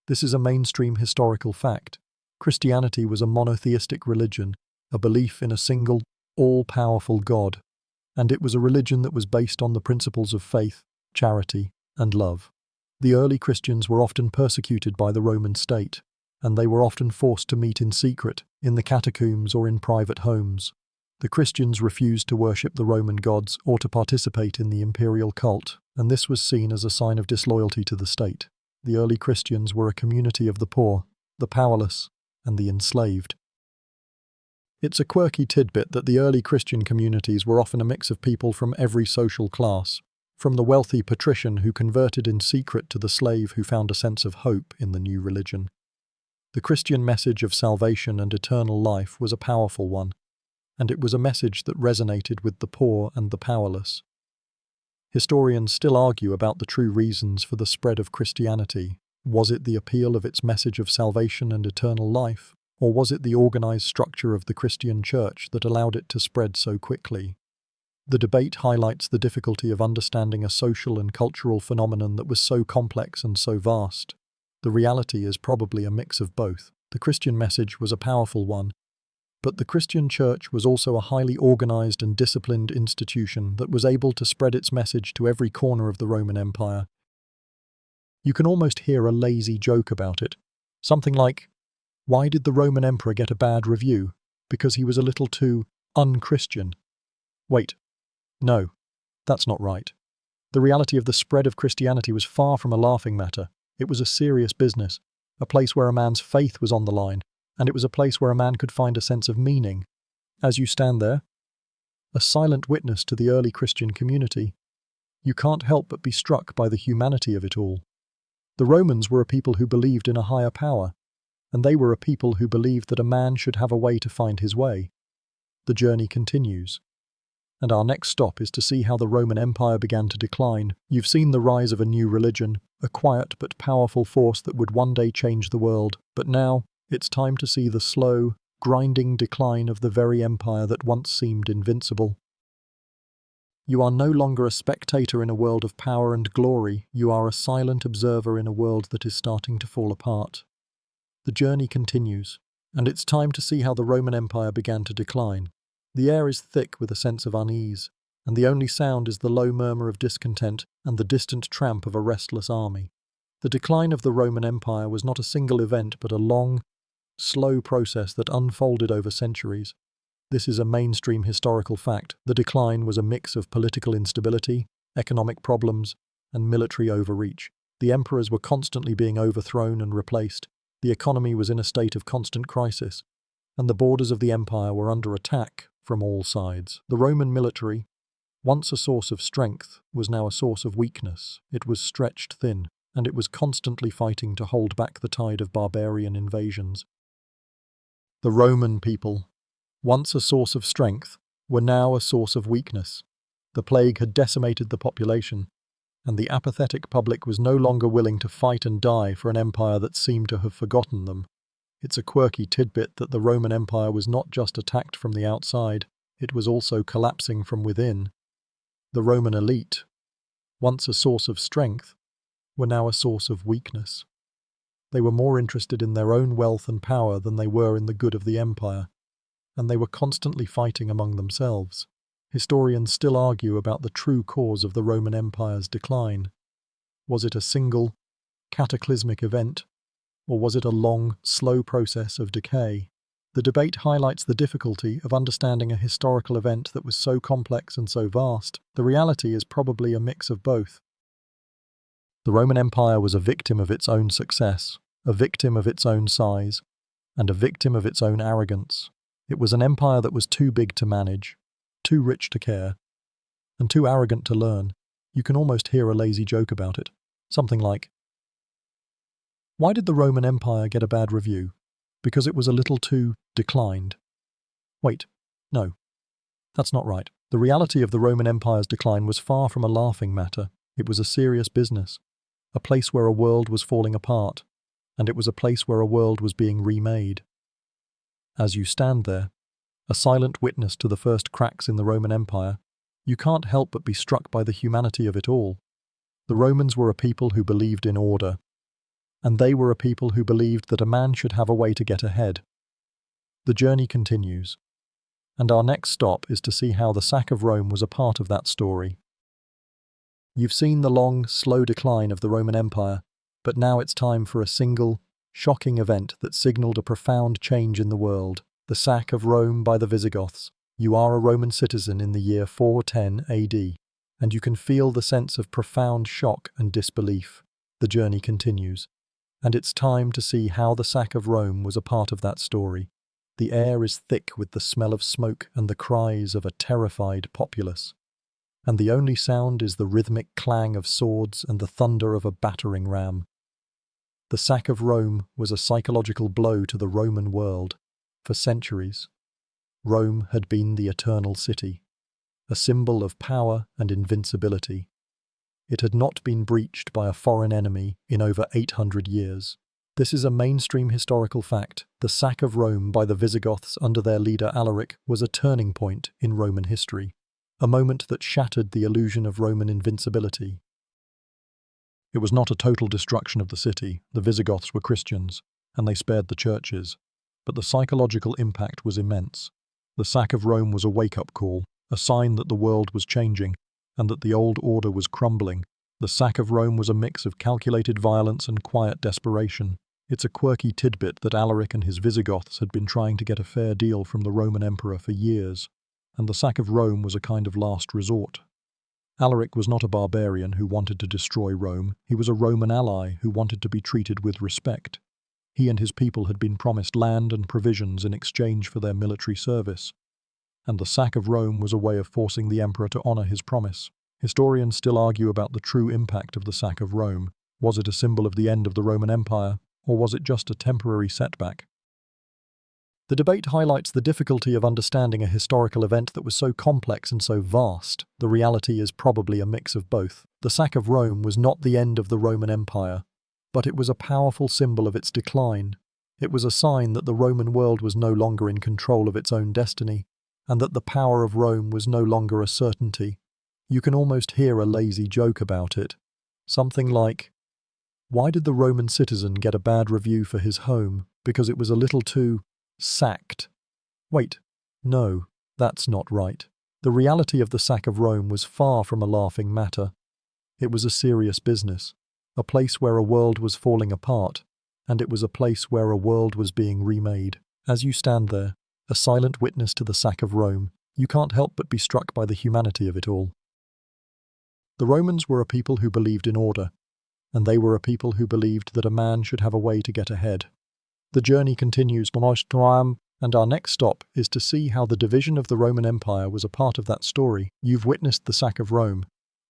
This is a mainstream historical fact. Christianity was a monotheistic religion, a belief in a single, all-powerful God, and it was a religion that was based on the principles of faith, charity, and love. The early Christians were often persecuted by the Roman state, and they were often forced to meet in secret, in the catacombs or in private homes. The Christians refused to worship the Roman gods or to participate in the imperial cult, and this was seen as a sign of disloyalty to the state. The early Christians were a community of the poor, the powerless, and the enslaved. It's a quirky tidbit that the early Christian communities were often a mix of people from every social class, from the wealthy patrician who converted in secret to the slave who found a sense of hope in the new religion. The Christian message of salvation and eternal life was a powerful one, and it was a message that resonated with the poor and the powerless. Historians still argue about the true reasons for the spread of Christianity. Was it the appeal of its message of salvation and eternal life, or was it the organized structure of the Christian church that allowed it to spread so quickly? The debate highlights the difficulty of understanding a social and cultural phenomenon that was so complex and so vast. The reality is probably a mix of both. The Christian message was a powerful one, but the Christian church was also a highly organized and disciplined institution that was able to spread its message to every corner of the Roman Empire. You can almost hear a lazy joke about it. Something like, "Why did the Roman emperor get a bad review? Because he was a little too un-Christian." Wait, no, that's not right. The reality of the spread of Christianity was far from a laughing matter. It was a serious business, a place where a man's faith was on the line, and it was a place where a man could find a sense of meaning. As you stand there, a silent witness to the early Christian community, you can't help but be struck by the humanity of it all. The Romans were a people who believed in a higher power, and they were a people who believed that a man should have a way to find his way. The journey continues, and our next stop is to see how the Roman Empire began to decline. You've seen the rise of a new religion, a quiet but powerful force that would one day change the world, but now it's time to see the slow, grinding decline of the very empire that once seemed invincible. You are no longer a spectator in a world of power and glory, you are a silent observer in a world that is starting to fall apart. The journey continues, and it's time to see how the Roman Empire began to decline. The air is thick with a sense of unease, and the only sound is the low murmur of discontent and the distant tramp of a restless army. The decline of the Roman Empire was not a single event but a long, slow process that unfolded over centuries. This is a mainstream historical fact. The decline was a mix of political instability, economic problems, and military overreach. The emperors were constantly being overthrown and replaced. The economy was in a state of constant crisis, and the borders of the empire were under attack from all sides. The Roman military, once a source of strength, was now a source of weakness. It was stretched thin, and it was constantly fighting to hold back the tide of barbarian invasions. The Roman people, once a source of strength, were now a source of weakness. The plague had decimated the population, and the apathetic public was no longer willing to fight and die for an empire that seemed to have forgotten them. It's a quirky tidbit that the Roman Empire was not just attacked from the outside, it was also collapsing from within. The Roman elite, once a source of strength, were now a source of weakness. They were more interested in their own wealth and power than they were in the good of the empire, and they were constantly fighting among themselves. Historians still argue about the true cause of the Roman Empire's decline. Was it a single, cataclysmic event, or was it a long, slow process of decay? The debate highlights the difficulty of understanding a historical event that was so complex and so vast. The reality is probably a mix of both. The Roman Empire was a victim of its own success, a victim of its own size, and a victim of its own arrogance. It was an empire that was too big to manage, too rich to care, and too arrogant to learn. You can almost hear a lazy joke about it. Something like, "Why did the Roman Empire get a bad review? Because it was a little too declined." Wait, no, that's not right. The reality of the Roman Empire's decline was far from a laughing matter. It was a serious business, a place where a world was falling apart, and it was a place where a world was being remade. As you stand there, a silent witness to the first cracks in the Roman Empire, you can't help but be struck by the humanity of it all. The Romans were a people who believed in order, and they were a people who believed that a man should have a way to get ahead. The journey continues, and our next stop is to see how the sack of Rome was a part of that story. You've seen the long, slow decline of the Roman Empire, but now it's time for a single, shocking event that signaled a profound change in the world. The sack of Rome by the Visigoths. You are a Roman citizen in the year 410 AD, and you can feel the sense of profound shock and disbelief. The journey continues, and it's time to see how the sack of Rome was a part of that story. The air is thick with the smell of smoke and the cries of a terrified populace, and the only sound is the rhythmic clang of swords and the thunder of a battering ram. The sack of Rome was a psychological blow to the Roman world. For centuries, Rome had been the eternal city, a symbol of power and invincibility. It had not been breached by a foreign enemy in over 800 years. This is a mainstream historical fact. The sack of Rome by the Visigoths under their leader Alaric was a turning point in Roman history, a moment that shattered the illusion of Roman invincibility. It was not a total destruction of the city. The Visigoths were Christians, and they spared the churches. But the psychological impact was immense. The sack of Rome was a wake-up call, a sign that the world was changing, and that the old order was crumbling. The sack of Rome was a mix of calculated violence and quiet desperation. It's a quirky tidbit that Alaric and his Visigoths had been trying to get a fair deal from the Roman emperor for years, and the sack of Rome was a kind of last resort. Alaric was not a barbarian who wanted to destroy Rome. He was a Roman ally who wanted to be treated with respect. He and his people had been promised land and provisions in exchange for their military service, and the sack of Rome was a way of forcing the emperor to honor his promise. Historians still argue about the true impact of the sack of Rome. Was it a symbol of the end of the Roman Empire, or was it just a temporary setback? The debate highlights the difficulty of understanding a historical event that was so complex and so vast. The reality is probably a mix of both. The sack of Rome was not the end of the Roman Empire, but it was a powerful symbol of its decline. It was a sign that the Roman world was no longer in control of its own destiny, and that the power of Rome was no longer a certainty. You can almost hear a lazy joke about it. Something like, why did the Roman citizen get a bad review for his home? Because it was a little too sacked. Wait, no, that's not right. The reality of the sack of Rome was far from a laughing matter. It was a serious business, a place where a world was falling apart, and it was a place where a world was being remade. As you stand there, a silent witness to the sack of Rome, you can't help but be struck by the humanity of it all. The Romans were a people who believed in order, and they were a people who believed that a man should have a way to get ahead. The journey continues, and our next stop is to see how the division of the Roman Empire was a part of that story. You've witnessed the sack of Rome,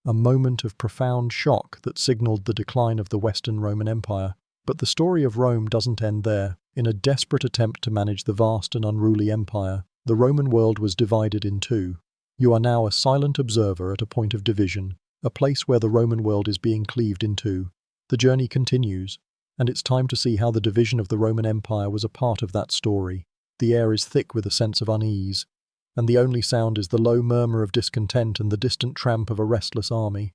a moment of profound shock that signaled the decline of the Western Roman Empire. But the story of Rome doesn't end there. In a desperate attempt to manage the vast and unruly empire, the Roman world was divided in two. You are now a silent observer at a point of division, a place where the Roman world is being cleaved in two. The journey continues, and it's time to see how the division of the Roman Empire was a part of that story. The air is thick with a sense of unease, and the only sound is the low murmur of discontent and the distant tramp of a restless army.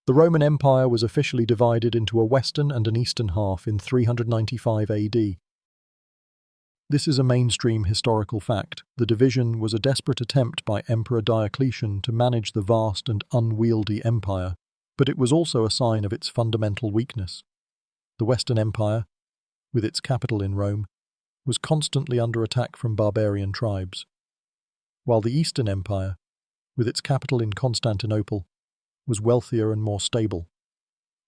The Roman Empire was officially divided into a western and an eastern half in 395 AD. This is a mainstream historical fact. The division was a desperate attempt by Emperor Diocletian to manage the vast and unwieldy empire, but it was also a sign of its fundamental weakness. The Western Empire, with its capital in Rome, was constantly under attack from barbarian tribes, while the Eastern Empire, with its capital in Constantinople, was wealthier and more stable.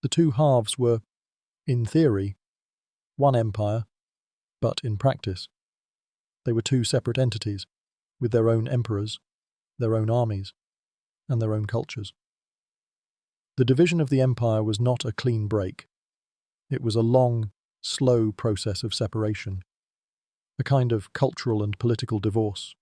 The two halves were, in theory, one empire, but in practice, they were two separate entities, with their own emperors, their own armies, and their own cultures. The division of the empire was not a clean break. It was a long, slow process of separation, a kind of cultural and political divorce.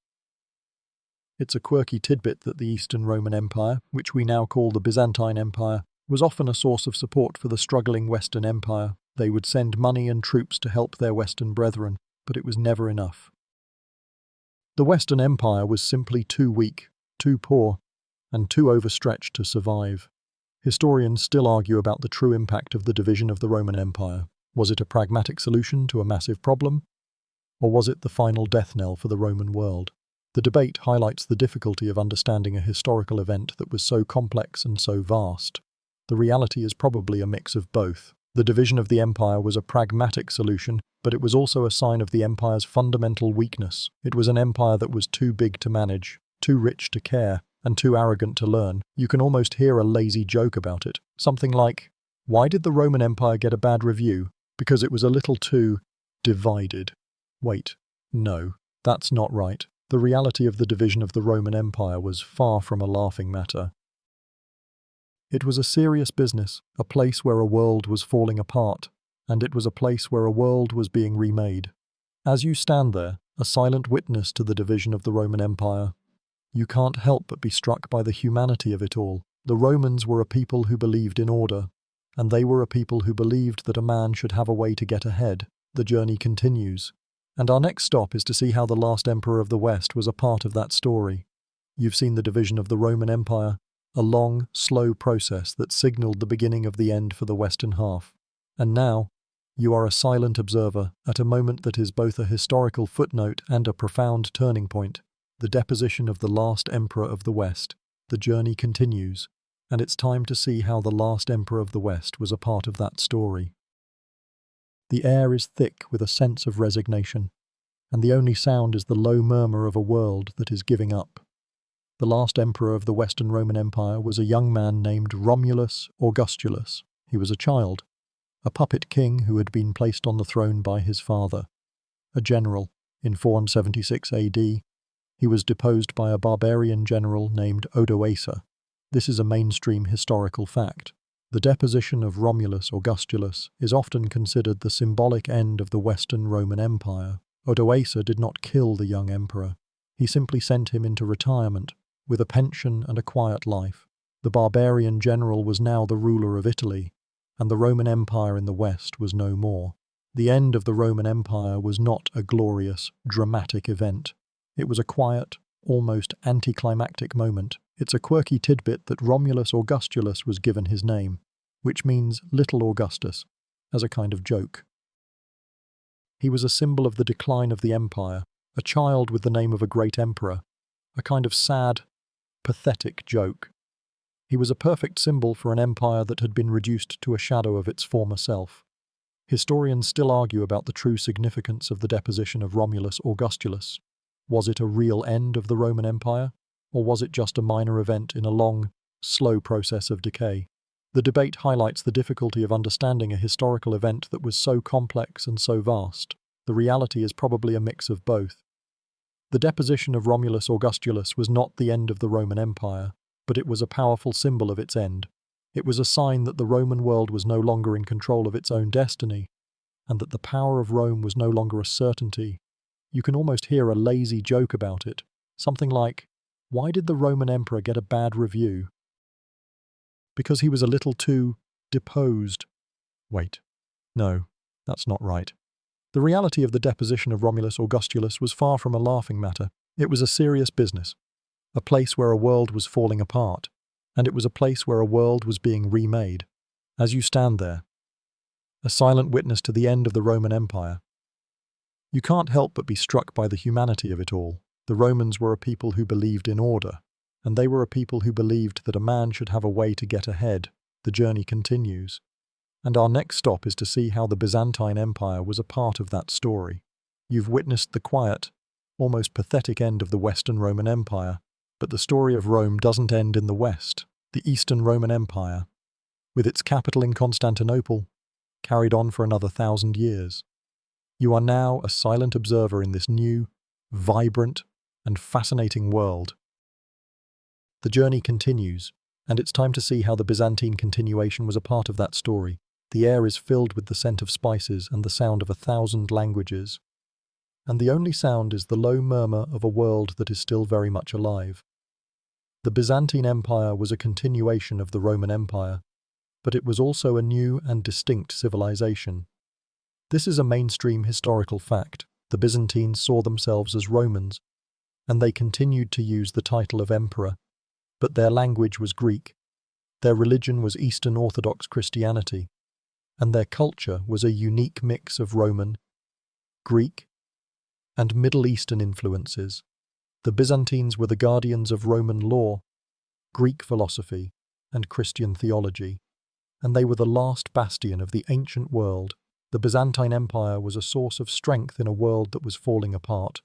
It's a quirky tidbit that the Eastern Roman Empire, which we now call the Byzantine Empire, was often a source of support for the struggling Western Empire. They would send money and troops to help their Western brethren, but it was never enough. The Western Empire was simply too weak, too poor, and too overstretched to survive. Historians still argue about the true impact of the division of the Roman Empire. Was it a pragmatic solution to a massive problem? Or was it the final death knell for the Roman world? The debate highlights the difficulty of understanding a historical event that was so complex and so vast. The reality is probably a mix of both. The division of the empire was a pragmatic solution, but it was also a sign of the empire's fundamental weakness. It was an empire that was too big to manage, too rich to care, and too arrogant to learn. You can almost hear a lazy joke about it. Something like, why did the Roman Empire get a bad review? Because it was a little too divided. Wait, no, that's not right. The reality of the division of the Roman Empire was far from a laughing matter. It was a serious business, a place where a world was falling apart, and it was a place where a world was being remade. As you stand there, a silent witness to the division of the Roman Empire, you can't help but be struck by the humanity of it all. The Romans were a people who believed in order, and they were a people who believed that a man should have a way to get ahead. The journey continues, and our next stop is to see how the last emperor of the West was a part of that story. You've seen the division of the Roman Empire, a long, slow process that signaled the beginning of the end for the Western half. And now, you are a silent observer at a moment that is both a historical footnote and a profound turning point, the deposition of the last emperor of the West. The journey continues, and it's time to see how the last emperor of the West was a part of that story. The air is thick with a sense of resignation, and the only sound is the low murmur of a world that is giving up. The last emperor of the Western Roman Empire was a young man named Romulus Augustulus. He was a child, a puppet king who had been placed on the throne by his father, a general. In 476 AD, he was deposed by a barbarian general named Odoacer. This is a mainstream historical fact. The deposition of Romulus Augustulus is often considered the symbolic end of the Western Roman Empire. Odoacer did not kill the young emperor. He simply sent him into retirement, with a pension and a quiet life. The barbarian general was now the ruler of Italy, and the Roman Empire in the West was no more. The end of the Roman Empire was not a glorious, dramatic event. It was a quiet, almost anticlimactic moment. It's a quirky tidbit that Romulus Augustulus was given his name, which means Little Augustus, as a kind of joke. He was a symbol of the decline of the empire, a child with the name of a great emperor, a kind of sad, pathetic joke. He was a perfect symbol for an empire that had been reduced to a shadow of its former self. Historians still argue about the true significance of the deposition of Romulus Augustulus. Was it a real end of the Roman Empire, or was it just a minor event in a long, slow process of decay? The debate highlights the difficulty of understanding a historical event that was so complex and so vast. The reality is probably a mix of both. The deposition of Romulus Augustulus was not the end of the Roman Empire, but it was a powerful symbol of its end. It was a sign that the Roman world was no longer in control of its own destiny, and that the power of Rome was no longer a certainty. You can almost hear a lazy joke about it, something like, "Why did the Roman emperor get a bad review? Because he was a little too deposed." Wait, no, that's not right. The reality of the deposition of Romulus Augustulus was far from a laughing matter. It was a serious business, a place where a world was falling apart, and it was a place where a world was being remade. As you stand there, a silent witness to the end of the Roman Empire, you can't help but be struck by the humanity of it all. The Romans were a people who believed in order, and they were a people who believed that a man should have a way to get ahead. The journey continues. And our next stop is to see how the Byzantine Empire was a part of that story. You've witnessed the quiet, almost pathetic end of the Western Roman Empire, but the story of Rome doesn't end in the West. The Eastern Roman Empire, with its capital in Constantinople, carried on for another 1,000 years. You are now a silent observer in this new, vibrant, and fascinating world. The journey continues, and it's time to see how the Byzantine continuation was a part of that story. The air is filled with the scent of spices and the sound of 1,000 languages. And the only sound is the low murmur of a world that is still very much alive. The Byzantine Empire was a continuation of the Roman Empire, but it was also a new and distinct civilization. This is a mainstream historical fact. The Byzantines saw themselves as Romans, and they continued to use the title of emperor, but their language was Greek, their religion was Eastern Orthodox Christianity, and their culture was a unique mix of Roman, Greek, and Middle Eastern influences. The Byzantines were the guardians of Roman law, Greek philosophy, and Christian theology, and they were the last bastion of the ancient world. The Byzantine Empire was a source of strength in a world that was falling apart.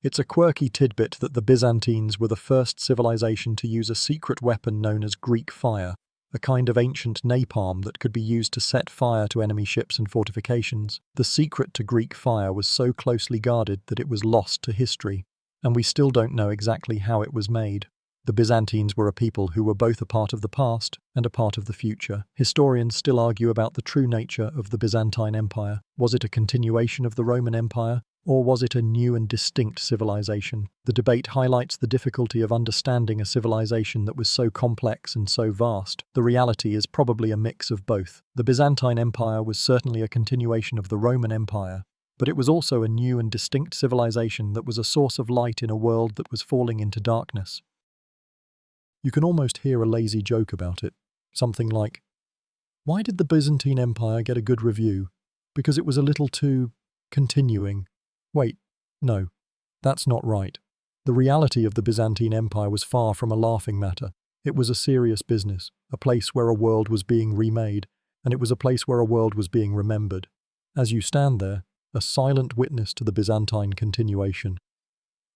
It's a quirky tidbit that the Byzantines were the first civilization to use a secret weapon known as Greek fire, a kind of ancient napalm that could be used to set fire to enemy ships and fortifications. The secret to Greek fire was so closely guarded that it was lost to history, and we still don't know exactly how it was made. The Byzantines were a people who were both a part of the past and a part of the future. Historians still argue about the true nature of the Byzantine Empire. Was it a continuation of the Roman Empire, or was it a new and distinct civilization? The debate highlights the difficulty of understanding a civilization that was so complex and so vast. The reality is probably a mix of both. The Byzantine Empire was certainly a continuation of the Roman Empire, but it was also a new and distinct civilization that was a source of light in a world that was falling into darkness. You can almost hear a lazy joke about it, something like, "Why did the Byzantine Empire get a good review? Because it was a little too continuing." Wait, no, that's not right. The reality of the Byzantine Empire was far from a laughing matter. It was a serious business, a place where a world was being remade, and it was a place where a world was being remembered. As you stand there, a silent witness to the Byzantine continuation,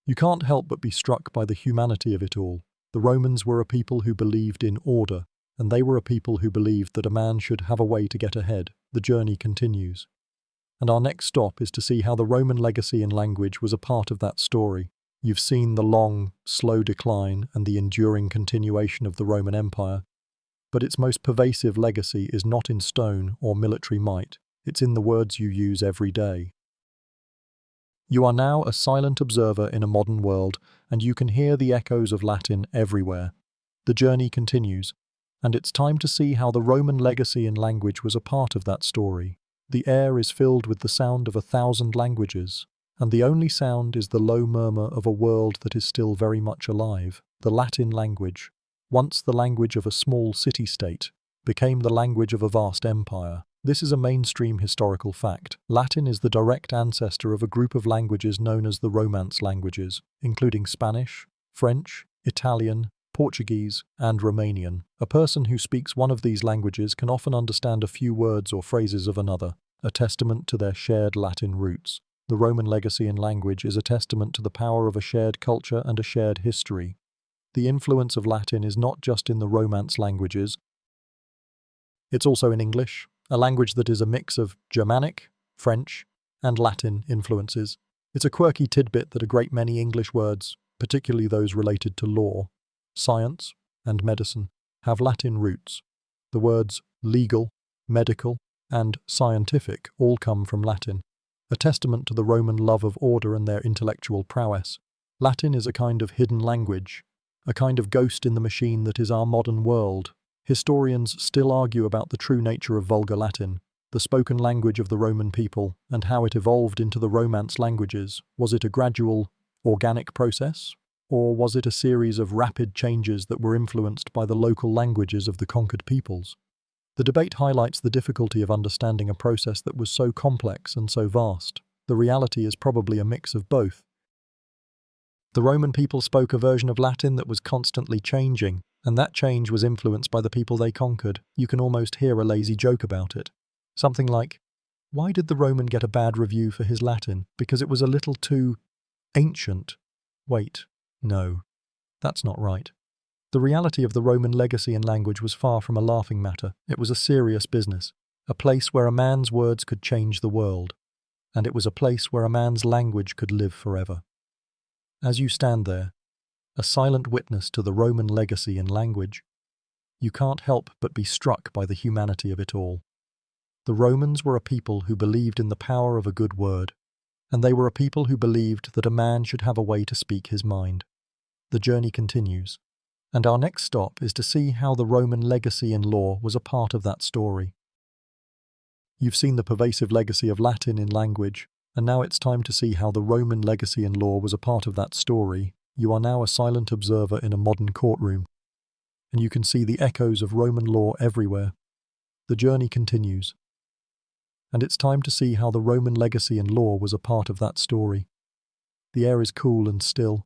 you can't help but be struck by the humanity of it all. The Romans were a people who believed in order, and they were a people who believed that a man should have a way to get ahead. The journey continues. And our next stop is to see how the Roman legacy in language was a part of that story. You've seen the long, slow decline and the enduring continuation of the Roman Empire, but its most pervasive legacy is not in stone or military might, it's in the words you use every day. You are now a silent observer in a modern world, and you can hear the echoes of Latin everywhere. The journey continues, and it's time to see how the Roman legacy in language was a part of that story. The air is filled with the sound of 1,000 languages, and the only sound is the low murmur of a world that is still very much alive. The Latin language, once the language of a small city-state, became the language of a vast empire. This is a mainstream historical fact. Latin is the direct ancestor of a group of languages known as the Romance languages, including Spanish, French, Italian, Portuguese, and Romanian. A person who speaks one of these languages can often understand a few words or phrases of another, a testament to their shared Latin roots. The Roman legacy in language is a testament to the power of a shared culture and a shared history. The influence of Latin is not just in the Romance languages, it's also in English, a language that is a mix of Germanic, French, and Latin influences. It's a quirky tidbit that a great many English words, particularly those related to law, science, and medicine, have Latin roots. The words legal, medical, and scientific all come from Latin, a testament to the Roman love of order and their intellectual prowess. Latin is a kind of hidden language, a kind of ghost in the machine that is our modern world. Historians still argue about the true nature of Vulgar Latin, the spoken language of the Roman people, and how it evolved into the Romance languages. Was it a gradual, organic process? Or was it a series of rapid changes that were influenced by the local languages of the conquered peoples? The debate highlights the difficulty of understanding a process that was so complex and so vast. The reality is probably a mix of both. The Roman people spoke a version of Latin that was constantly changing, and that change was influenced by the people they conquered. You can almost hear a lazy joke about it. Something like, why did the Roman get a bad review for his Latin? Because it was a little too ancient. Wait, no, that's not right. The reality of the Roman legacy in language was far from a laughing matter. It was a serious business, a place where a man's words could change the world, and it was a place where a man's language could live forever. As you stand there, a silent witness to the Roman legacy in language, you can't help but be struck by the humanity of it all. The Romans were a people who believed in the power of a good word, and they were a people who believed that a man should have a way to speak his mind. The journey continues, and our next stop is to see how the Roman legacy in law was a part of that story. You've seen the pervasive legacy of Latin in language, and now it's time to see how the Roman legacy in law was a part of that story. You are now a silent observer in a modern courtroom, and you can see the echoes of Roman law everywhere. The journey continues, and it's time to see how the Roman legacy in law was a part of that story. The air is cool and still,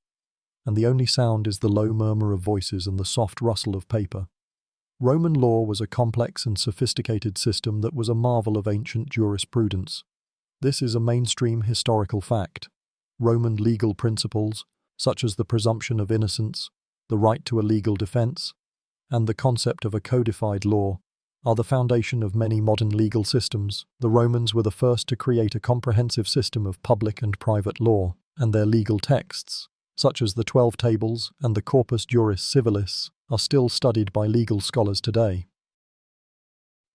and the only sound is the low murmur of voices and the soft rustle of paper. Roman law was a complex and sophisticated system that was a marvel of ancient jurisprudence. This is a mainstream historical fact. Roman legal principles, such as the presumption of innocence, the right to a legal defense, and the concept of a codified law, are the foundation of many modern legal systems. The Romans were the first to create a comprehensive system of public and private law, and their legal texts, such as the 12 Tables and the Corpus Juris Civilis, are still studied by legal scholars today.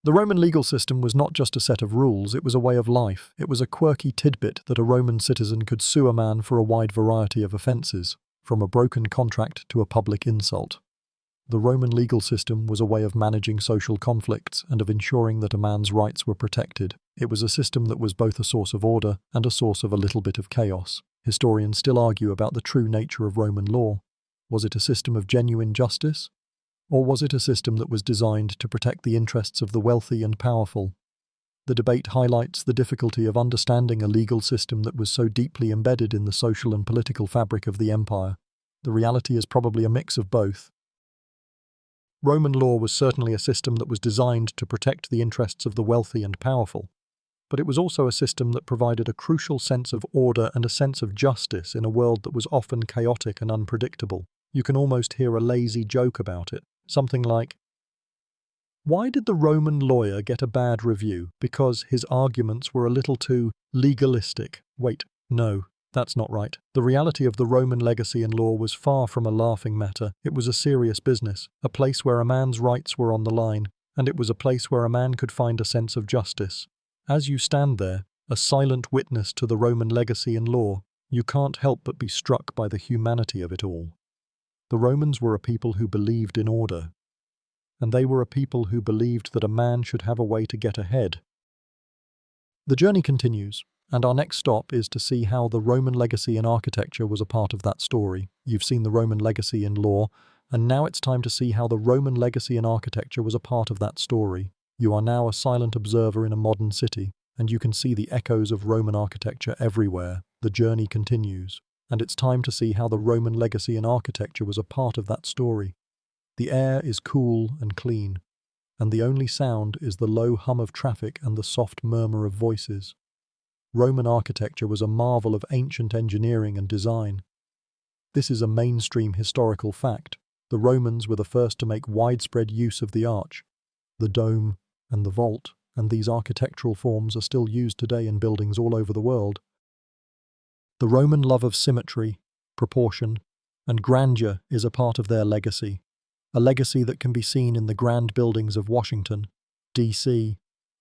The Roman legal system was not just a set of rules, it was a way of life. It was a quirky tidbit that a Roman citizen could sue a man for a wide variety of offences, from a broken contract to a public insult. The Roman legal system was a way of managing social conflicts and of ensuring that a man's rights were protected. It was a system that was both a source of order and a source of a little bit of chaos. Historians still argue about the true nature of Roman law. Was it a system of genuine justice? Or was it a system that was designed to protect the interests of the wealthy and powerful? The debate highlights the difficulty of understanding a legal system that was so deeply embedded in the social and political fabric of the empire. The reality is probably a mix of both. Roman law was certainly a system that was designed to protect the interests of the wealthy and powerful, but it was also a system that provided a crucial sense of order and a sense of justice in a world that was often chaotic and unpredictable. You can almost hear a lazy joke about it. Something like, Why did the Roman lawyer get a bad review? Because his arguments were a little too legalistic. Wait, no, that's not right. The reality of the Roman legacy in law was far from a laughing matter. It was a serious business, a place where a man's rights were on the line, and it was a place where a man could find a sense of justice. As you stand there, a silent witness to the Roman legacy in law, you can't help but be struck by the humanity of it all. The Romans were a people who believed in order, and they were a people who believed that a man should have a way to get ahead. The journey continues, and our next stop is to see how the Roman legacy in architecture was a part of that story. You've seen the Roman legacy in law, and now it's time to see how the Roman legacy in architecture was a part of that story. You are now a silent observer in a modern city, and you can see the echoes of Roman architecture everywhere. The journey continues, and it's time to see how the Roman legacy in architecture was a part of that story. The air is cool and clean, and the only sound is the low hum of traffic and the soft murmur of voices. Roman architecture was a marvel of ancient engineering and design. This is a mainstream historical fact. The Romans were the first to make widespread use of the arch, the dome, and the vault, and these architectural forms are still used today in buildings all over the world. The Roman love of symmetry, proportion, and grandeur is a part of their legacy, a legacy that can be seen in the grand buildings of Washington, D.C.,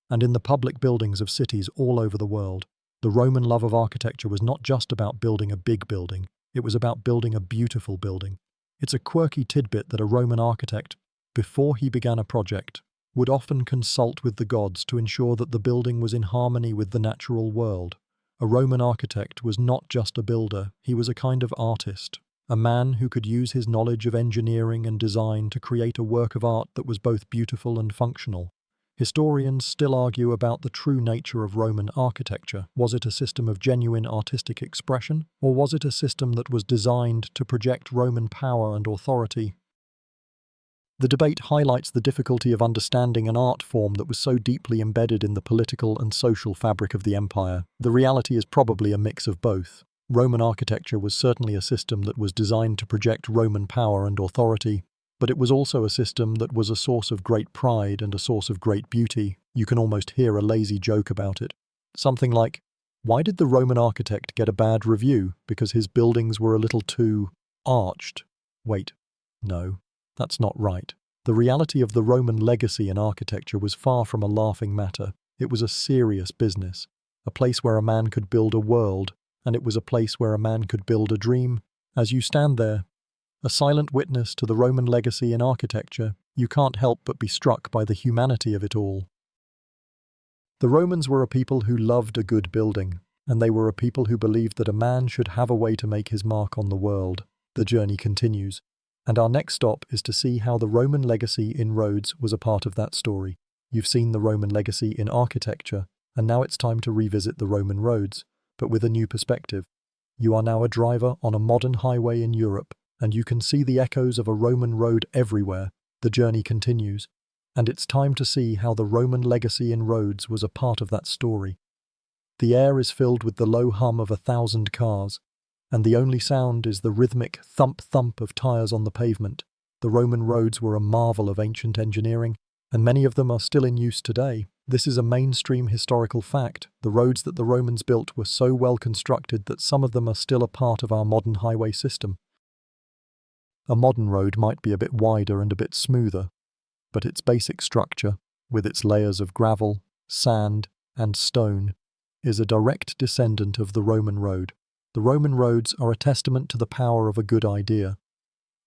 and in the public buildings of cities all over the world. The Roman love of architecture was not just about building a big building, it was about building a beautiful building. It's a quirky tidbit that a Roman architect, before he began a project, would often consult with the gods to ensure that the building was in harmony with the natural world. A Roman architect was not just a builder, he was a kind of artist, a man who could use his knowledge of engineering and design to create a work of art that was both beautiful and functional. Historians still argue about the true nature of Roman architecture. Was it a system of genuine artistic expression, or was it a system that was designed to project Roman power and authority? The debate highlights the difficulty of understanding an art form that was so deeply embedded in the political and social fabric of the empire. The reality is probably a mix of both. Roman architecture was certainly a system that was designed to project Roman power and authority, but it was also a system that was a source of great pride and a source of great beauty. You can almost hear a lazy joke about it. Something like, why did the Roman architect get a bad review? Because his buildings were a little too arched. Wait, no, that's not right. The reality of the Roman legacy in architecture was far from a laughing matter. It was a serious business, a place where a man could build a world, and it was a place where a man could build a dream. As you stand there, a silent witness to the Roman legacy in architecture, you can't help but be struck by the humanity of it all. The Romans were a people who loved a good building, and they were a people who believed that a man should have a way to make his mark on the world. The journey continues, and our next stop is to see how the Roman legacy in roads was a part of that story. You've seen the Roman legacy in architecture, and now it's time to revisit the Roman roads, but with a new perspective. You are now a driver on a modern highway in Europe, and you can see the echoes of a Roman road everywhere. The journey continues, and it's time to see how the Roman legacy in roads was a part of that story. The air is filled with the low hum of 1,000 cars, and the only sound is the rhythmic thump-thump of tires on the pavement. The Roman roads were a marvel of ancient engineering, and many of them are still in use today. This is a mainstream historical fact. The roads that the Romans built were so well constructed that some of them are still a part of our modern highway system. A modern road might be a bit wider and a bit smoother, but its basic structure, with its layers of gravel, sand, and stone, is a direct descendant of the Roman road. The Roman roads are a testament to the power of a good idea,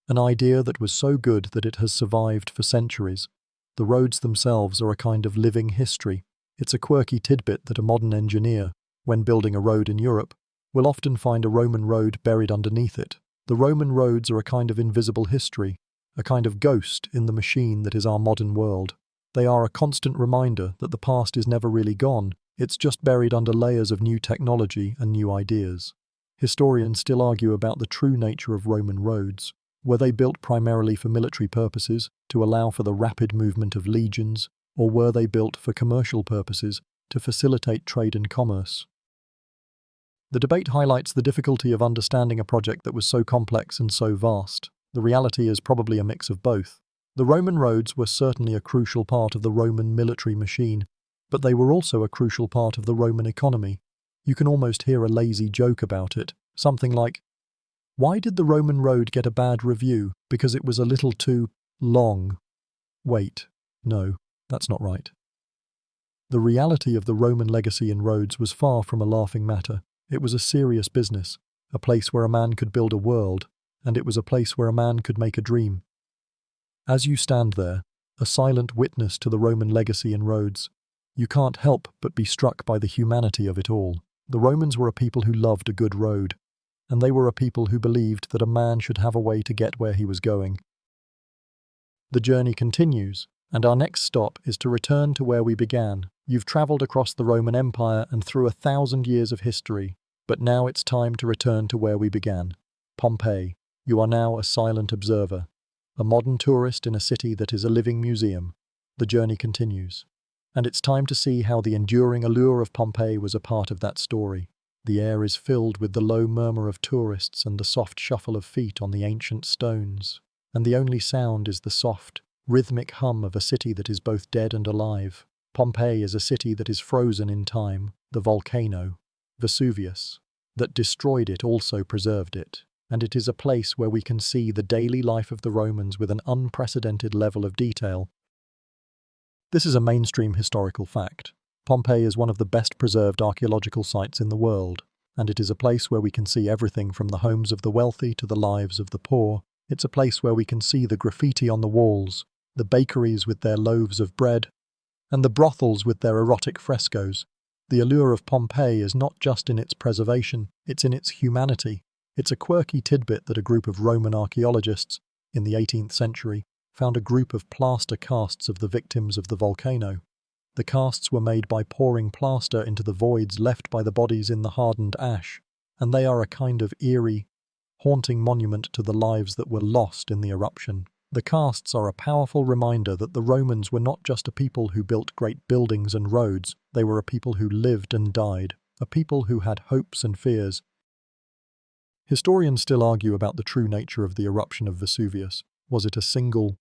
an idea that was so good that it has survived for centuries. The roads themselves are a kind of living history. It's a quirky tidbit that a modern engineer, when building a road in Europe, will often find a Roman road buried underneath it. The Roman roads are a kind of invisible history, a kind of ghost in the machine that is our modern world. They are a constant reminder that the past is never really gone, it's just buried under layers of new technology and new ideas. Historians still argue about the true nature of Roman roads. Were they built primarily for military purposes, to allow for the rapid movement of legions, or were they built for commercial purposes, to facilitate trade and commerce? The debate highlights the difficulty of understanding a project that was so complex and so vast. The reality is probably a mix of both. The Roman roads were certainly a crucial part of the Roman military machine, but they were also a crucial part of the Roman economy. You can almost hear a lazy joke about it, something like, "Why did the Roman road get a bad review? Because it was a little too long." Wait, no, that's not right. The reality of the Roman legacy in roads was far from a laughing matter. It was a serious business, a place where a man could build a world, and it was a place where a man could make a dream. As you stand there, a silent witness to the Roman legacy in roads, you can't help but be struck by the humanity of it all. The Romans were a people who loved a good road, and they were a people who believed that a man should have a way to get where he was going. The journey continues, and our next stop is to return to where we began. You've travelled across the Roman Empire and through 1,000 years of history, but now it's time to return to where we began. Pompeii. You are now a silent observer, a modern tourist in a city that is a living museum. The journey continues, and it's time to see how the enduring allure of Pompeii was a part of that story. The air is filled with the low murmur of tourists and the soft shuffle of feet on the ancient stones, and the only sound is the soft, rhythmic hum of a city that is both dead and alive. Pompeii is a city that is frozen in time. The volcano, Vesuvius, that destroyed it also preserved it, and it is a place where we can see the daily life of the Romans with an unprecedented level of detail. This is a mainstream historical fact. Pompeii is one of the best preserved archaeological sites in the world, and it is a place where we can see everything from the homes of the wealthy to the lives of the poor. It's a place where we can see the graffiti on the walls, the bakeries with their loaves of bread, and the brothels with their erotic frescoes. The allure of Pompeii is not just in its preservation, it's in its humanity. It's a quirky tidbit that a group of Roman archaeologists, in the 18th century, found a group of plaster casts of the victims of the volcano. The casts were made by pouring plaster into the voids left by the bodies in the hardened ash, and they are a kind of eerie, haunting monument to the lives that were lost in the eruption. The casts are a powerful reminder that the Romans were not just a people who built great buildings and roads, they were a people who lived and died, a people who had hopes and fears. Historians still argue about the true nature of the eruption of Vesuvius. Was it a single,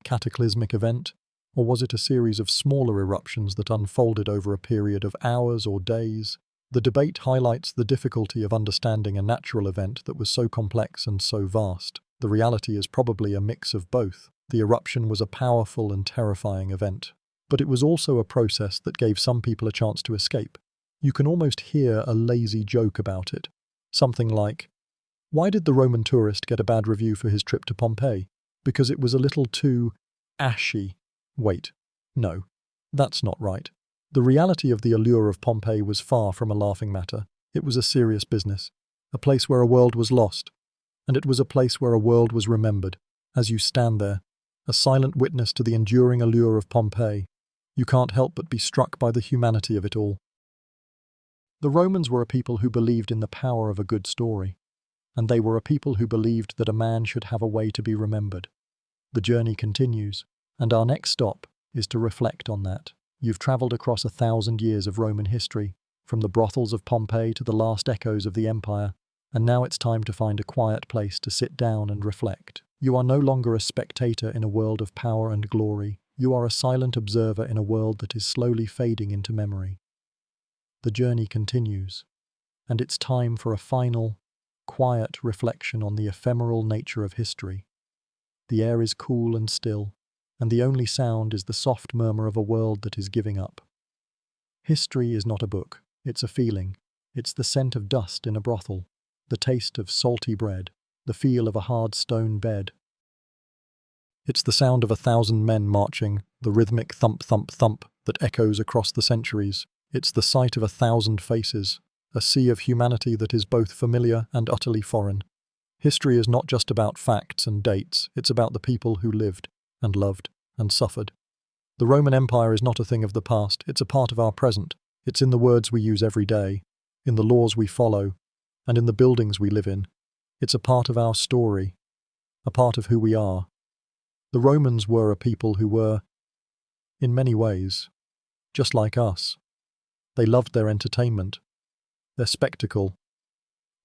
cataclysmic event, or was it a series of smaller eruptions that unfolded over a period of hours or days? The debate highlights the difficulty of understanding a natural event that was so complex and so vast. The reality is probably a mix of both. The eruption was a powerful and terrifying event, but it was also a process that gave some people a chance to escape. You can almost hear a lazy joke about it. Something like, "Why did the Roman tourist get a bad review for his trip to Pompeii? Because it was a little too ashy." Wait, no, that's not right. The reality of the allure of Pompeii was far from a laughing matter. It was a serious business, a place where a world was lost, and it was a place where a world was remembered. As you stand there, a silent witness to the enduring allure of Pompeii, you can't help but be struck by the humanity of it all. The Romans were a people who believed in the power of a good story, and they were a people who believed that a man should have a way to be remembered. The journey continues, and our next stop is to reflect on that. You've travelled across 1,000 years of Roman history, from the brothels of Pompeii to the last echoes of the empire, and now it's time to find a quiet place to sit down and reflect. You are no longer a spectator in a world of power and glory. You are a silent observer in a world that is slowly fading into memory. The journey continues, and it's time for a final, quiet reflection on the ephemeral nature of history. The air is cool and still, and the only sound is the soft murmur of a world that is giving up. History is not a book, it's a feeling. It's the scent of dust in a brothel, the taste of salty bread, the feel of a hard stone bed. It's the sound of 1,000 men marching, the rhythmic thump, thump, thump that echoes across the centuries. It's the sight of 1,000 faces, a sea of humanity that is both familiar and utterly foreign. History is not just about facts and dates, it's about the people who lived and loved and suffered. The Roman Empire is not a thing of the past, it's a part of our present. It's in the words we use every day, in the laws we follow, and in the buildings we live in. It's a part of our story, a part of who we are. The Romans were a people who were, in many ways, just like us. They loved their entertainment, their spectacle,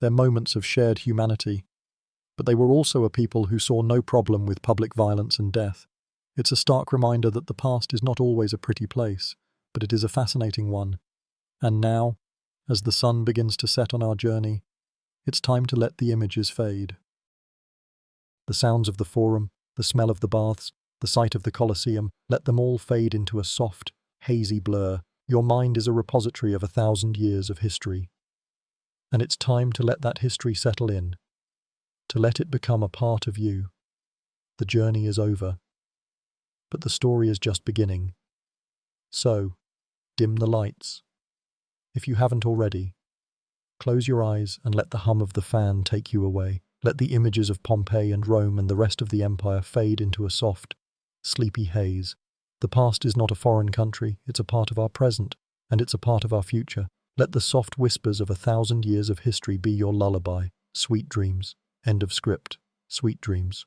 their moments of shared humanity, but they were also a people who saw no problem with public violence and death. It's a stark reminder that the past is not always a pretty place, but it is a fascinating one. And now, as the sun begins to set on our journey, it's time to let the images fade. The sounds of the Forum, the smell of the baths, the sight of the Colosseum, let them all fade into a soft, hazy blur. Your mind is a repository of 1,000 years of history. And it's time to let that history settle in, to let it become a part of you. The journey is over, but the story is just beginning. So, dim the lights. If you haven't already, close your eyes and let the hum of the fan take you away. Let the images of Pompeii and Rome and the rest of the empire fade into a soft, sleepy haze. The past is not a foreign country, it's a part of our present, and it's a part of our future. Let the soft whispers of 1,000 years of history be your lullaby. Sweet dreams. End of script. Sweet dreams.